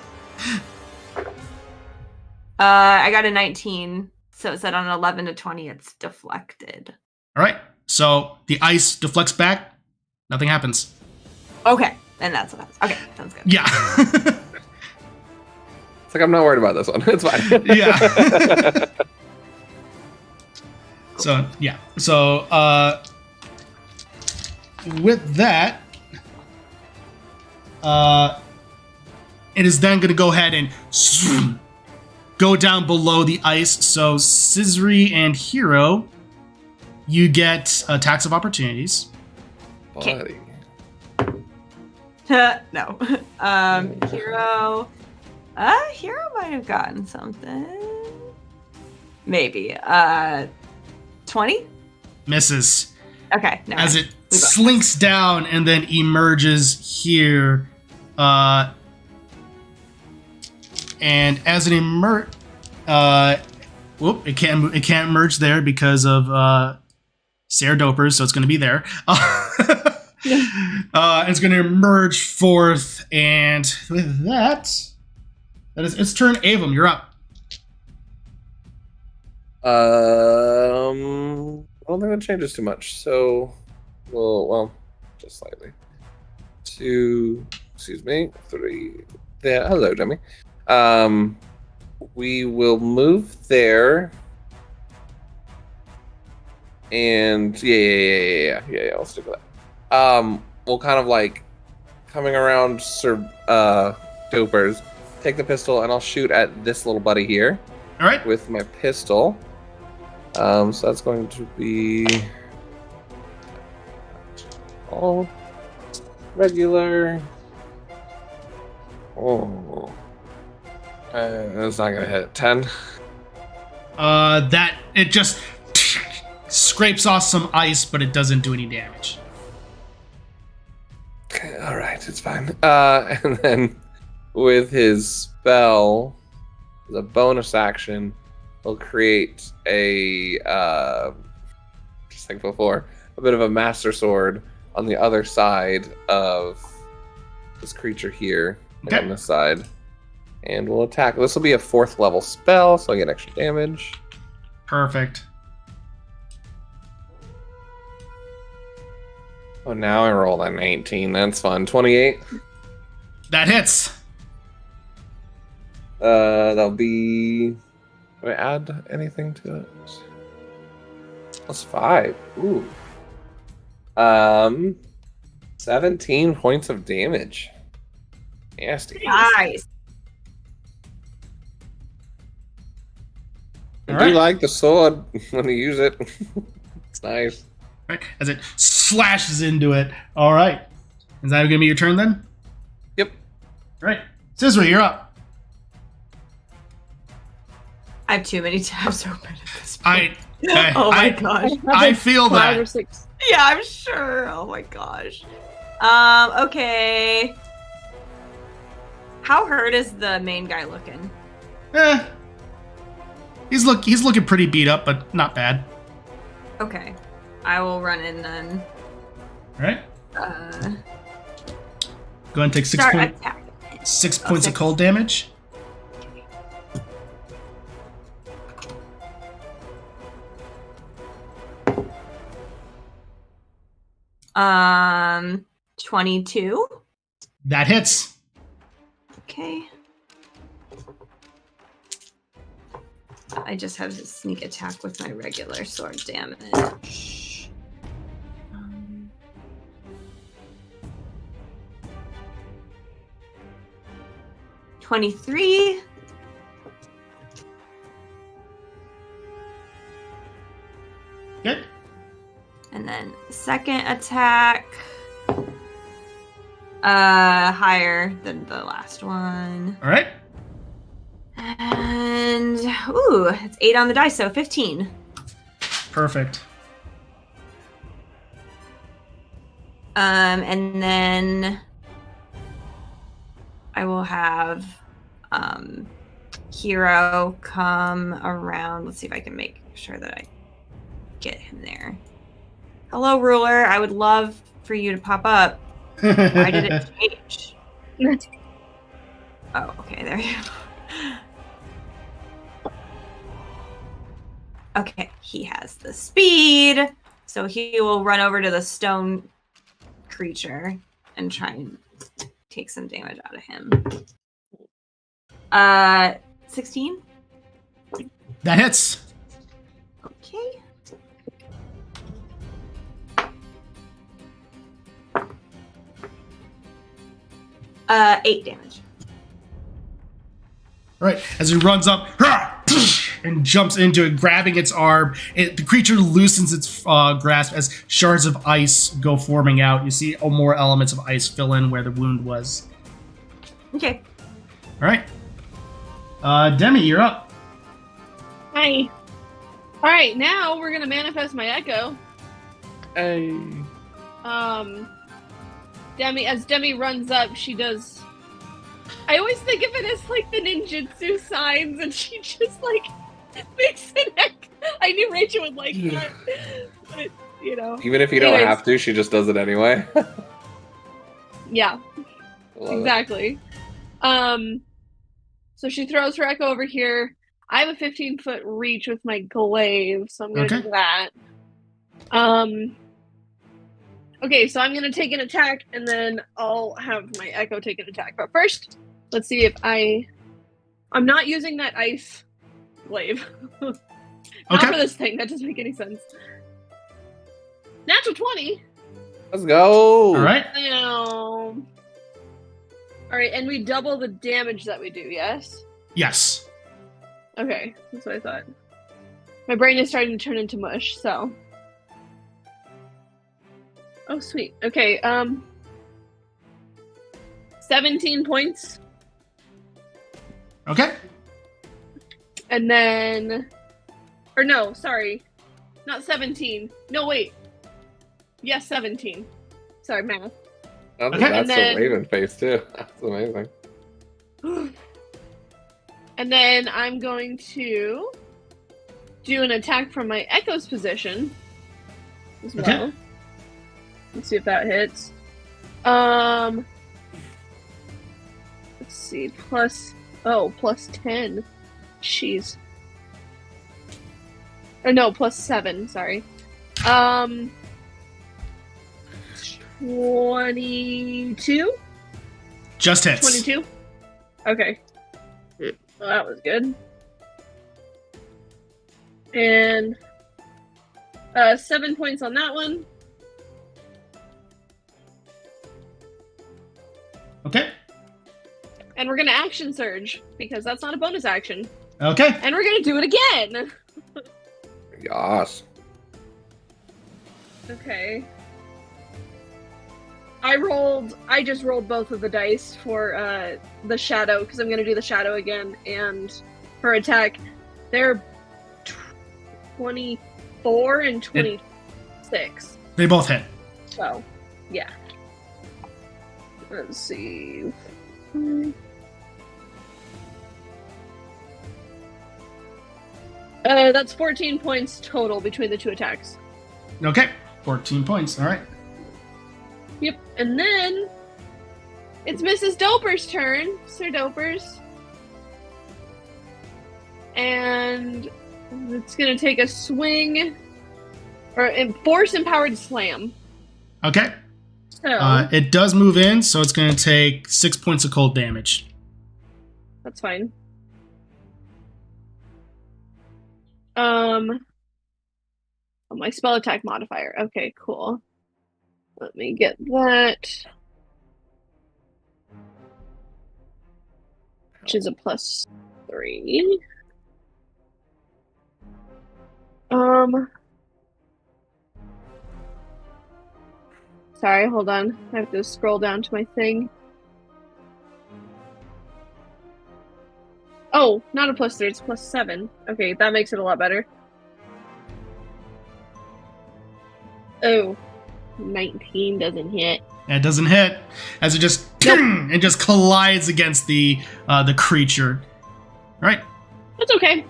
I got a 19, so it said on 11 to 20 it's deflected. All right. So the ice deflects back. Nothing happens. Okay. And that's what happens. Okay, sounds good. Yeah. It's like I'm not worried about this one. It's fine. Yeah. So yeah. So with that, it is then going to go ahead and go down below the ice. So Cizri and Hero, you get attacks of opportunities. Buddy. No. Hero Hero might have gotten something. Maybe. 20? Misses. Okay. No, as it slinks down and then emerges here. And as it it can't merge there because of Sarah Dopers, so it's going to be there. It's going to emerge forth, and with that is its turn. Avum, you're up. I don't think that changes too much. So, well, just slightly. 2, excuse me, 3. There, hello, dummy. We will move there. And yeah, let's do that. We'll kind of like coming around Sir Dopers, take the pistol, and I'll shoot at this little buddy here. All right. With my pistol. So that's going to be all regular. Oh, that's not gonna hit 10. That it just scrapes off some ice, but it doesn't do any damage. Okay, all right, it's fine. And then with his spell, as a bonus action, he'll create a just like before, a bit of a master sword on the other side of this creature here, okay. On this side, and we'll attack. This will be a 4th level spell, so I get extra damage. Perfect. Oh, now I rolled a 19. That's fun. 28. That hits. That'll be. Do I add anything to it? +5. Ooh. 17 points of damage. Nasty. Nice. I do like the sword when you use it. It's nice. Right, as it slashes into it. All right. Is that going to be your turn then? Yep. All right. Cizri, you're up. I have too many tabs open at this point. Oh my gosh. I feel 5 that. or 6. Yeah, I'm sure. Oh my gosh. Okay. How hurt is the main guy looking? He's looking pretty beat up, but not bad. Okay. I will run in then. All right. Go ahead and take 6 points of cold damage. Okay. 22. That hits. Okay. I just have to sneak attack with my regular sword damage. 23. Good. And then second attack. Higher than the last one. All right. And ooh, it's 8 on the dice, so 15. Perfect. And then I will have Hero come around. Let's see if I can make sure that I get him there. Hello, ruler. I would love for you to pop up. Why did it change? Oh, okay, there you go. Okay, he has the speed, so he will run over to the stone creature and try and take some damage out of him. 16? That hits. Okay. Uh, 8 damage. All right, as he runs up and jumps into it, grabbing its arm, the creature loosens its grasp as shards of ice go forming out. You see more elements of ice fill in where the wound was. Okay. All right, Demi, you're up. Hi. All right, now we're gonna manifest my echo. Hey. Demi runs up, she does. I always think of it as like the ninjutsu signs, and she just like makes an echo. I knew Rachel would like that, but you know. Even if you don't have to, she just does it anyway. Yeah, exactly. So she throws her echo over here. I have a 15-foot reach with my glaive, so I'm gonna do that. Okay, so I'm gonna take an attack, and then I'll have my echo take an attack. But first, let's see if I'm not using that ice glaive. Not for this thing. That doesn't make any sense. Natural 20. Let's go. All right. All right, and we double the damage that we do. Yes. Yes. Okay, that's what I thought. My brain is starting to turn into mush. So. Oh, sweet. Okay. 17 points. Okay. And then, or no, sorry, not 17. No, wait. Yes, 17. Sorry, math. Oh, that's a Raven face too. That's amazing. And then I'm going to do an attack from my Echo's position as well. Okay. Let's see if that hits. Let's see, plus 10. Jeez. Or no, plus 7, sorry. 22? Just hits. 22? Okay. Well, that was good. And 7 points on that one. Okay. And we're gonna action surge, because that's not a bonus action. Okay. And we're gonna do it again! Yas. Okay. I just rolled both of the dice for the shadow, because I'm gonna do the shadow again, and for attack, they're 24 and 26. They both hit. So, yeah. Let's see. That's 14 points total between the two attacks. Okay. 14 points. All right. Yep. And then it's Mrs. Doper's turn. Sir Dopers. And it's going to take a swing or force empowered slam. Okay. So it does move in, so it's going to take 6 points of cold damage. that's fine. My spell attack modifier. Okay, cool. Let me get that. Which is a +3. Sorry, hold on. I have to scroll down to my thing. Oh, not a +3, it's +7. Okay, that makes it a lot better. Oh, 19 doesn't hit. It doesn't hit, as it just it just collides against the creature. Right. That's okay.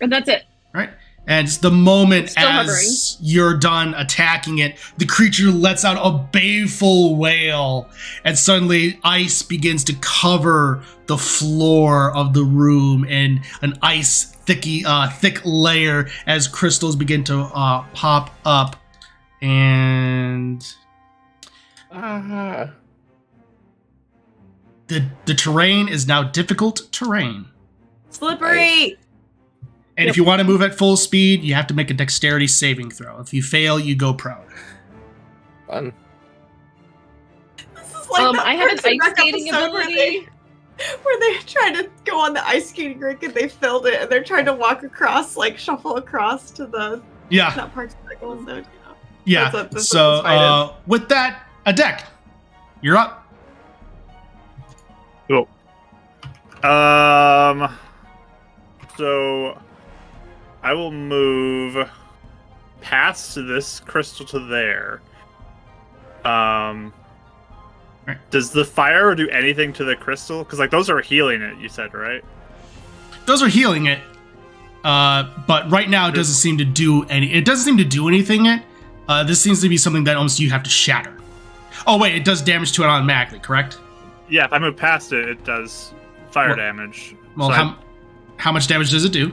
And that's it. Right. And just the moment Still as you're done attacking it, the creature lets out a baleful wail, and suddenly ice begins to cover the floor of the room in an ice thick layer as crystals begin to pop up. And the terrain is now difficult terrain. Slippery! And if you want to move at full speed, you have to make a dexterity saving throw. If you fail, you go prone. Fun. This is like I have an ice skating ability. Where they tried to go on the ice skating rink and they filled it, and they're trying to walk across, like shuffle across to the not particles. So, yeah. So with that, a deck. You're up. Cool. So I will move past this crystal to there. Does the fire do anything to the crystal? Because like those are healing it, you said, right? Those are healing it. But right now it doesn't seem to do any. It doesn't seem to do anything yet. This seems to be something that almost you have to shatter. Oh wait, it does damage to it automatically, correct? Yeah, if I move past it, it does fire damage. Well, so how much damage does it do?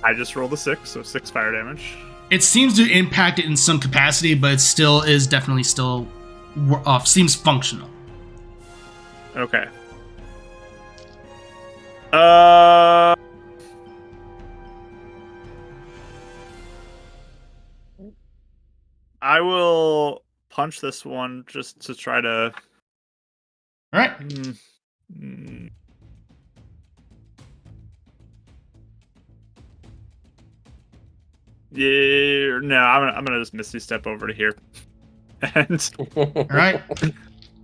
I just rolled a 6, so 6 fire damage. It seems to impact it in some capacity, but it still is definitely still seems functional. Okay. I will punch this one just to try to. All right. Yeah, no, I'm gonna just Misty Step over to here, and all right,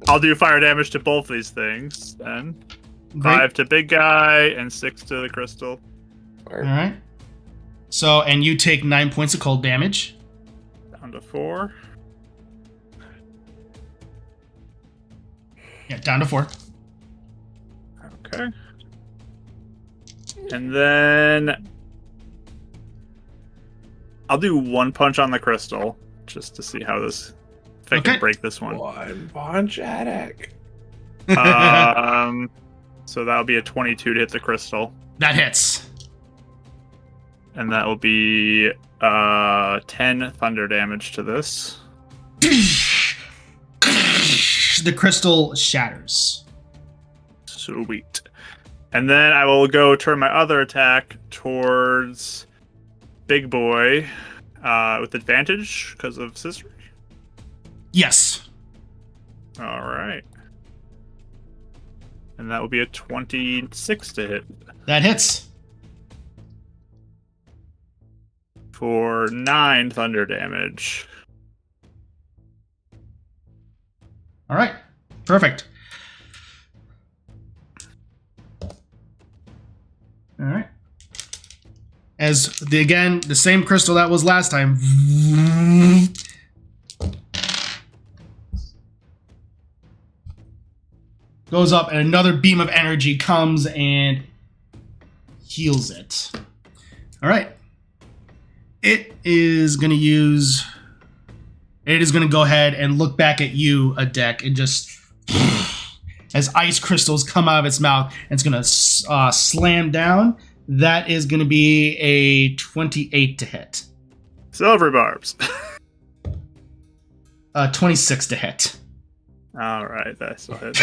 I'll do fire damage to both these things. Then 5 to big guy and 6 to the crystal. All right. So, and you take 9 points of cold damage. Down to 4. Yeah, down to 4. Okay. And then I'll do 1 punch on the crystal just to see how this. If I can break this one. 1 punch attic. So that'll be a 22 to hit the crystal. That hits. And that will be 10 thunder damage to this. The crystal shatters. Sweet. And then I will go turn my other attack towards Big Boy with advantage because of Cizri. Yes. All right. And that will be a 26 to hit. That hits. For 9 thunder damage. All right. Perfect. All right. As the same crystal that was last time. Goes up and another beam of energy comes and heals it. All right. It is going to go ahead and look back at you, Adek, and just as ice crystals come out of its mouth, and it's going to slam down. That is going to be a 28 to hit. Silver barbs. 26 to hit. All right, that's a hit.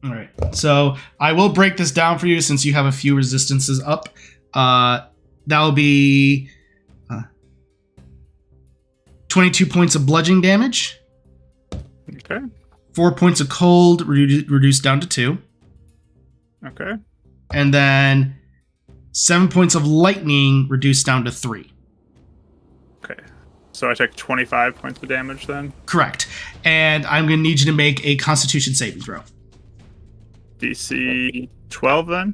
All right, so I will break this down for you since you have a few resistances up. That'll be 22 points of bludgeoning damage. Okay. 4 points of cold reduced down to 2. Okay. And then 7 points of lightning reduced down to 3. Okay. So I take 25 points of damage then? Correct. And I'm going to need you to make a Constitution saving throw. DC 12 then?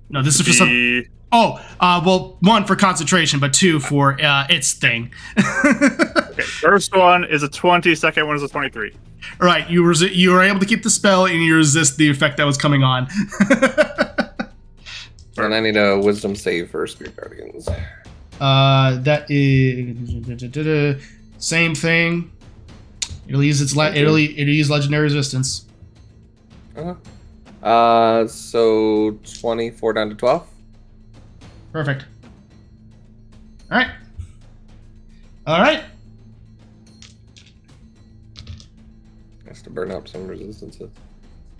No, this is for some... Oh, well, 1 for concentration, but 2 for its thing. Okay, first one is a 20, second one is a 23. All right, you were able to keep the spell and you resist the effect that was coming on. And I need a wisdom save for Spirit Guardians. That is same thing. It'll use it'll use legendary resistance. So 24 down to 12. Perfect. All right. Has to burn up some resistances.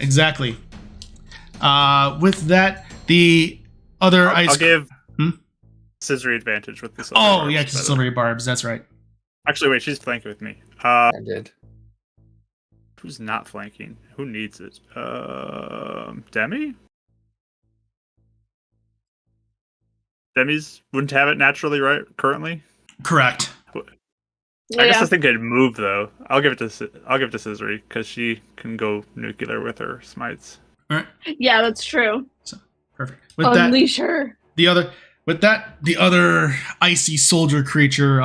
Exactly. With that, the other I'll give Cizri advantage with this. Oh, yeah, because silvery barbs. That's right. Actually, wait, she's flanking with me. I did. Who's not flanking? Who needs it? Demi? Demi's wouldn't have it naturally, right? Currently? Correct. I guess this thing could move though. I'll give it to Cizri because she can go nuclear with her smites. All right. Yeah, that's true. So, perfect. With Unleash her. The other icy soldier creature,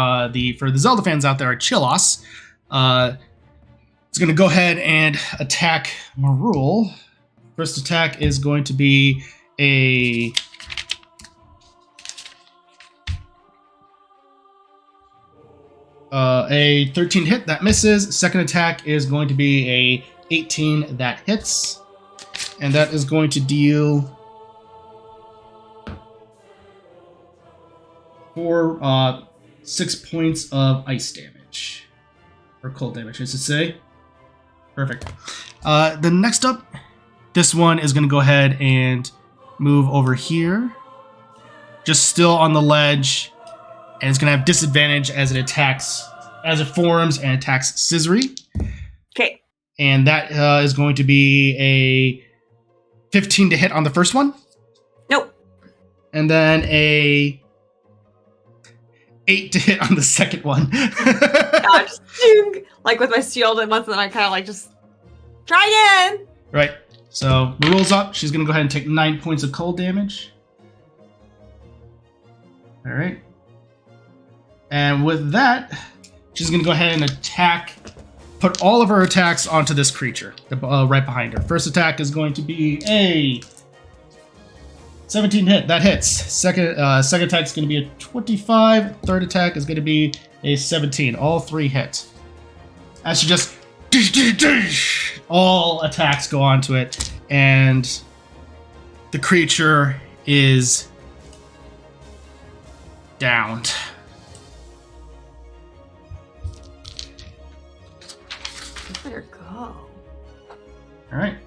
for the Zelda fans out there, are Chillos. It's going to go ahead and attack Marul. First attack is going to be a 13 hit that misses. Second attack is going to be a 18 that hits, and that is going to deal 6 points of ice damage or cold damage, I should say. Perfect. The next up, this one is going to go ahead and move over here, just still on the ledge, and it's going to have disadvantage as it forms and attacks Cizri. Okay. And that is going to be a 15 to hit on the first one. Nope. And then a 8 to hit on the second one. Just, like with my shield and then I kind of like just try again. Right. So the rolls up. She's going to go ahead and take 9 points of cold damage. All right. And with that, she's going to go ahead and put all of her attacks onto this creature right behind her. First attack is going to be a 17 hit. That hits. Second attack is going to be a 25. Third attack is going to be a 17. All three hit. As she just... all attacks go onto it. And the creature is downed. Let her go. All right.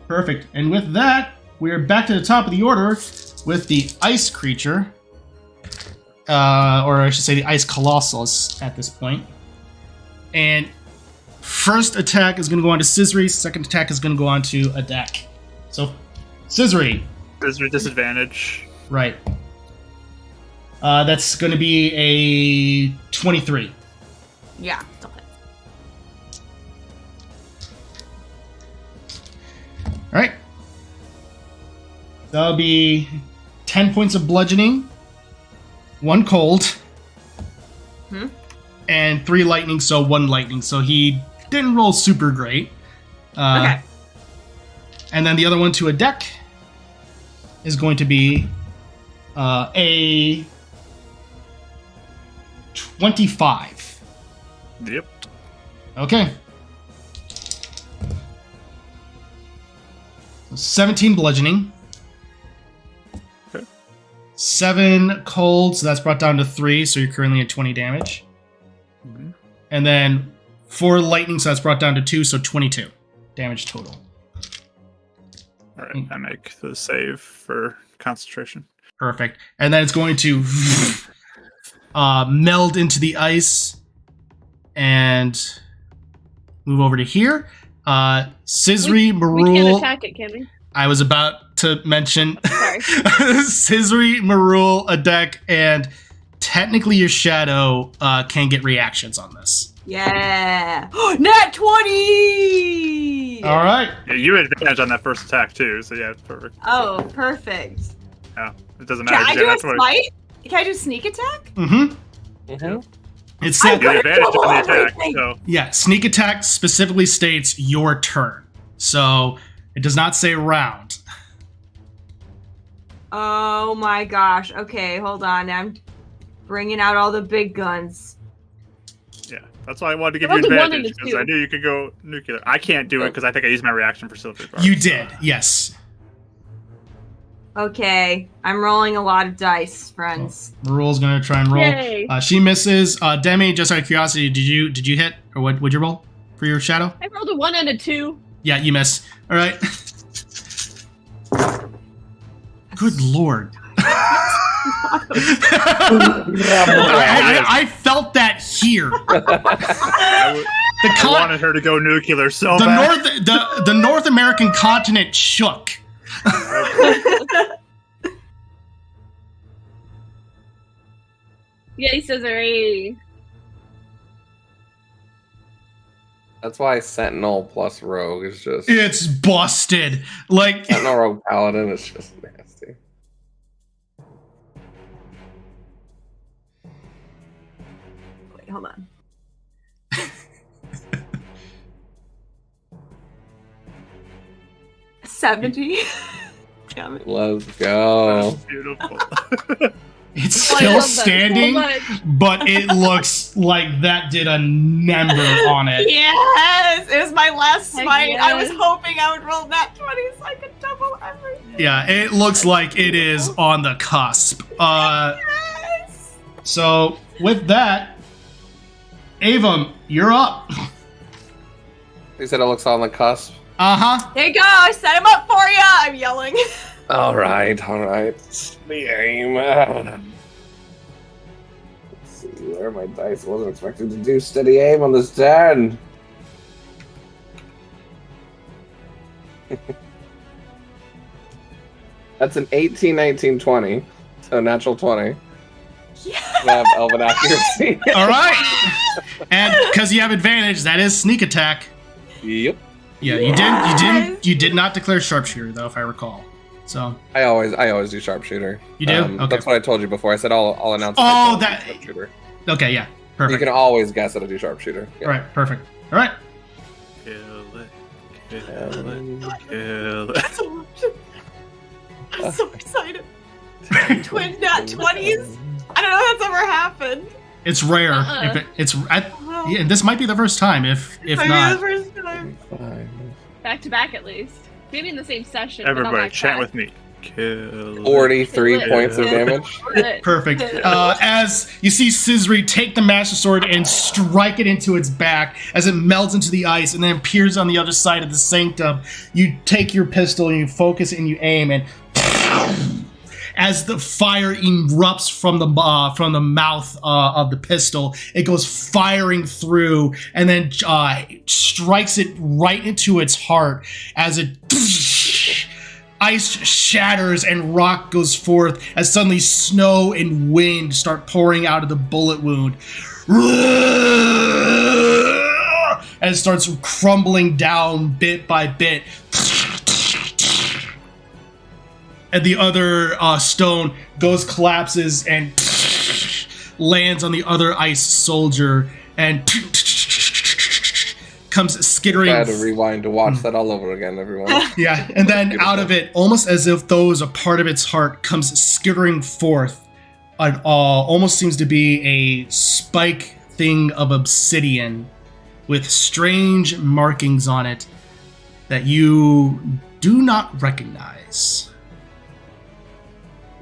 Perfect. And with that, we are back to the top of the order with the ice creature. Or I should say the ice colossal at this point. And first attack is going to go on to Cizri. Second attack is going to go on to Adek. So, Cizri. Cizri disadvantage. Right. That's going to be a 23. Yeah, still hit. All right. That'll be 10 points of bludgeoning, 1 cold, and 3 lightning, so 1 lightning. So he didn't roll super great. Okay. And then the other one to a deck is going to be a 25. Yep. Okay. 17 bludgeoning. Okay. 7 cold, so that's brought down to 3, so you're currently at 20 damage. Mm-hmm. And then 4 lightning, so that's brought down to 2, so 22 damage total. Alright, I make the save for concentration. Perfect. And then it's going to meld into the ice and move over to here. Cizri, Marul. We can't attack it, can we? I was about to mention Sorry. Cizri, Marul, Adek, and technically your shadow can get reactions on this. Yeah. Nat 20! All right. Yeah, you had advantage on that first attack too, so yeah, it's perfect. Oh, perfect. Yeah, it doesn't matter. Can I do a smite? Can I do sneak attack? Mm-hmm. Mm-hmm. It's I'm You have gonna advantage on the double attack, everything. so yeah, sneak attack specifically states your turn. So it does not say round. Oh my gosh. Okay, hold on. I'm bringing out all the big guns. yeah, that's why I wanted to give Roll you the 1 advantage and a because 2. I knew you could go nuclear. I can't do it because I think I used my reaction for silver. You did, yes. Okay, I'm rolling a lot of dice, friends. Marul's gonna try and roll. Yay. She misses. Demi, just out of curiosity, did you hit, or what? Would you roll for your shadow? I rolled a 1 and a 2. Yeah, you miss. All right. Good lord. I felt that here. I wanted her to go nuclear so bad. The North American continent shook. Yay, Cizri. That's why Sentinel plus Rogue is just... It's busted. Like... Sentinel Rogue Paladin is just nasty. Wait, hold on. $70. Damn it. Let's go. That's beautiful. It's I still love that so standing, much. but it looks like that did a number on it. Yes! It was my last Heck smite. I was yes. hoping I would roll that 20 so I could double everything. Yeah, it looks like it is on the cusp. Yes! So with that, Avon, you're up. They said it looks on the cusp. There you go. I set him up for you. I'm yelling. All right. The aim. Let's see where my dice wasn't expected to do steady aim on this turn. That's an 18, 19, 20. So natural 20. Yeah. I have elven accuracy. All right, and because you have advantage, that is sneak attack. Yep. Yeah, you did not declare sharpshooter though, if I recall. So I always do sharpshooter. You do? Okay. That's what I told you before. I said I'll announce. Oh, I that- do sharpshooter. okay, yeah, perfect. You can always guess that I do sharpshooter. Yeah. All right, perfect. All right. Kill it. Kill it. I'm so excited. Twin nat 20s. I don't know if that's ever happened. It's rare. Uh-uh. Yeah, this might be the first time. If Maybe the not, first time. Fine. Back to back at least. Maybe in the same session. but not Everybody, back to chant back. with me. Kill it. 43 Kill it. points of damage. perfect. As you see Cizri take the Master Sword and strike it into its back as it melts into the ice and then appears on the other side of the sanctum, you take your pistol and you focus and you aim, and as the fire erupts from the mouth of the pistol, it goes firing through and then strikes it right into its heart as it ice shatters and rock goes forth as suddenly snow and wind start pouring out of the bullet wound. And it starts crumbling down bit by bit. And the other stone collapses and lands on the other ice soldier and comes skittering. I had to rewind to watch that all over again, everyone. Yeah, and then out of it, almost as if those a part of its heart, comes skittering forth. Almost seems to be a spike thing of obsidian with strange markings on it that you do not recognize.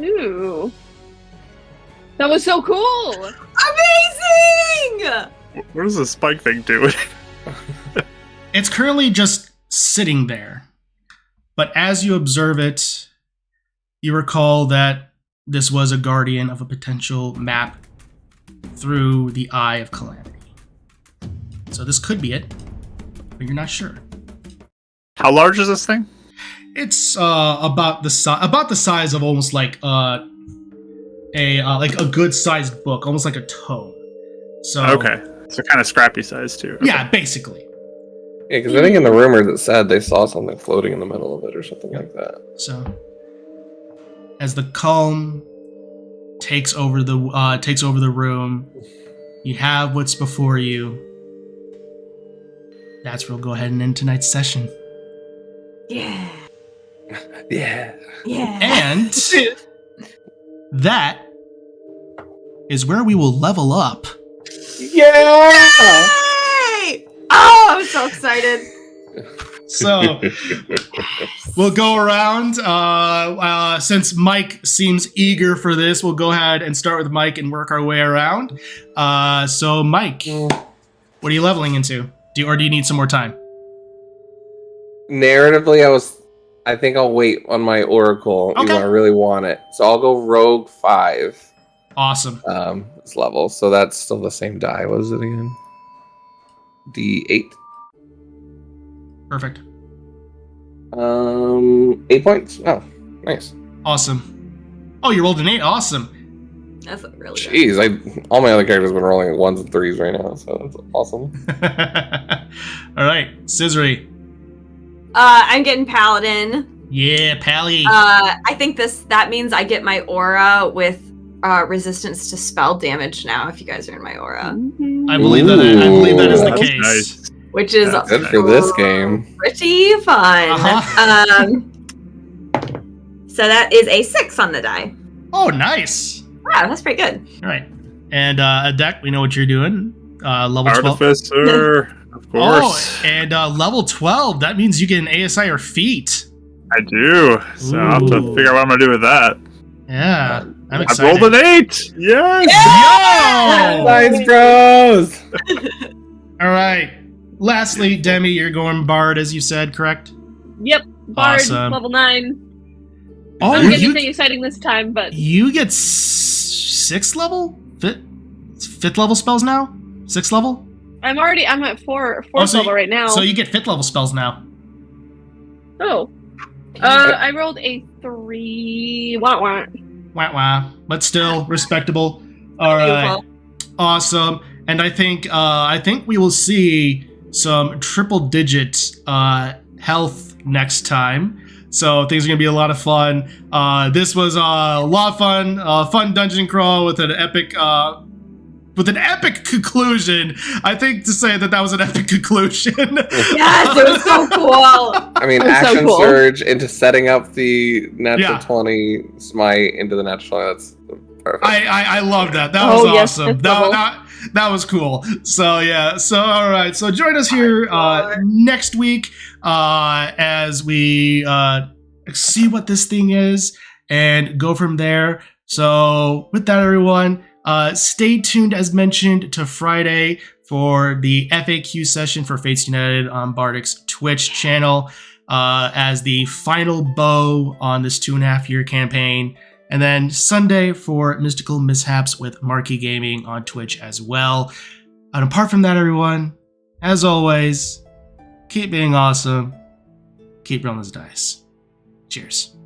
Ooh. That was so cool! Amazing! What does the spike thing do? It's currently just sitting there. But as you observe it, you recall that this was a guardian of a potential map through the Eye of Calamity. So this could be it, but you're not sure. How large is this thing? It's about the size of almost like a good sized book, almost like a tome. So Okay. So kind of scrappy size too. Okay. Yeah, basically. Yeah, because I think in the rumors it said they saw something floating in the middle of it or something like that. So as the calm takes over the room, you have what's before you. That's where we'll go ahead and end tonight's session. Yeah. Yeah. Yeah. And that is where we will level up. Yeah! Yay! Oh, I'm so excited. So we'll go around. Since Mike seems eager for this, we'll go ahead and start with Mike and work our way around. So Mike, what are you leveling into? Or do you need some more time? Narratively, I think I'll wait on my Oracle, even though I really want it. So I'll go Rogue 5. Awesome. This level. So that's still the same die. What is it again? D8. Perfect. 8 points. Oh, nice. Awesome. Oh, you rolled an 8. Awesome. That's really good. Jeez, all my other characters have been rolling 1s and 3s right now, so that's awesome. All right, Cizri. I'm getting Paladin. Yeah, Pally. I think that means I get my aura with resistance to spell damage now. If you guys are in my aura, I believe that is the That's case. nice. which is Good for this game. pretty fun. So that is a 6 on the die. Oh, nice. Wow, that's pretty good. All right, and Adek, we know what you're doing. Level 12. Artificer, of course. Oh, and level 12. That means you get an ASI or feat. I do. So I'll have to Ooh. figure out what I'm gonna do with that. Yeah, I'm I excited. rolled an 8. Yes. Yo! Nice, bros! All right. Lastly, Demi, you're going Bard, as you said, correct? Yep, Bard, Awesome. level 9. Oh, I'm getting anything exciting this time, but you get 6th level? Fifth level spells now? 6th level? I'm at 4th so level right now. So you get 5th level spells now. Oh. I rolled a 3. Wah. Wah wah. But still respectable. All right. Awesome. And I think we will see some triple digit health next time. So things are gonna be a lot of fun. This was a lot of fun. Fun dungeon crawl with an epic conclusion. I think to say that was an epic conclusion. Yes, it was so cool. I mean, That's so action cool. surge into setting up the natural Yeah. 20 smite into the natural 20. That's perfect. I love that. That was yes, awesome. that's That was cool. So yeah. So all right. So join us here next week as we see what this thing is and go from there. So with that, everyone, stay tuned as mentioned to Friday for the FAQ session for Fates United on Bardic's Twitch channel as the final bow on this 2.5-year campaign. And then Sunday for Mystical Mishaps with Marquee Gaming on Twitch as well. And apart from that, everyone, as always, keep being awesome. Keep rolling those dice. Cheers.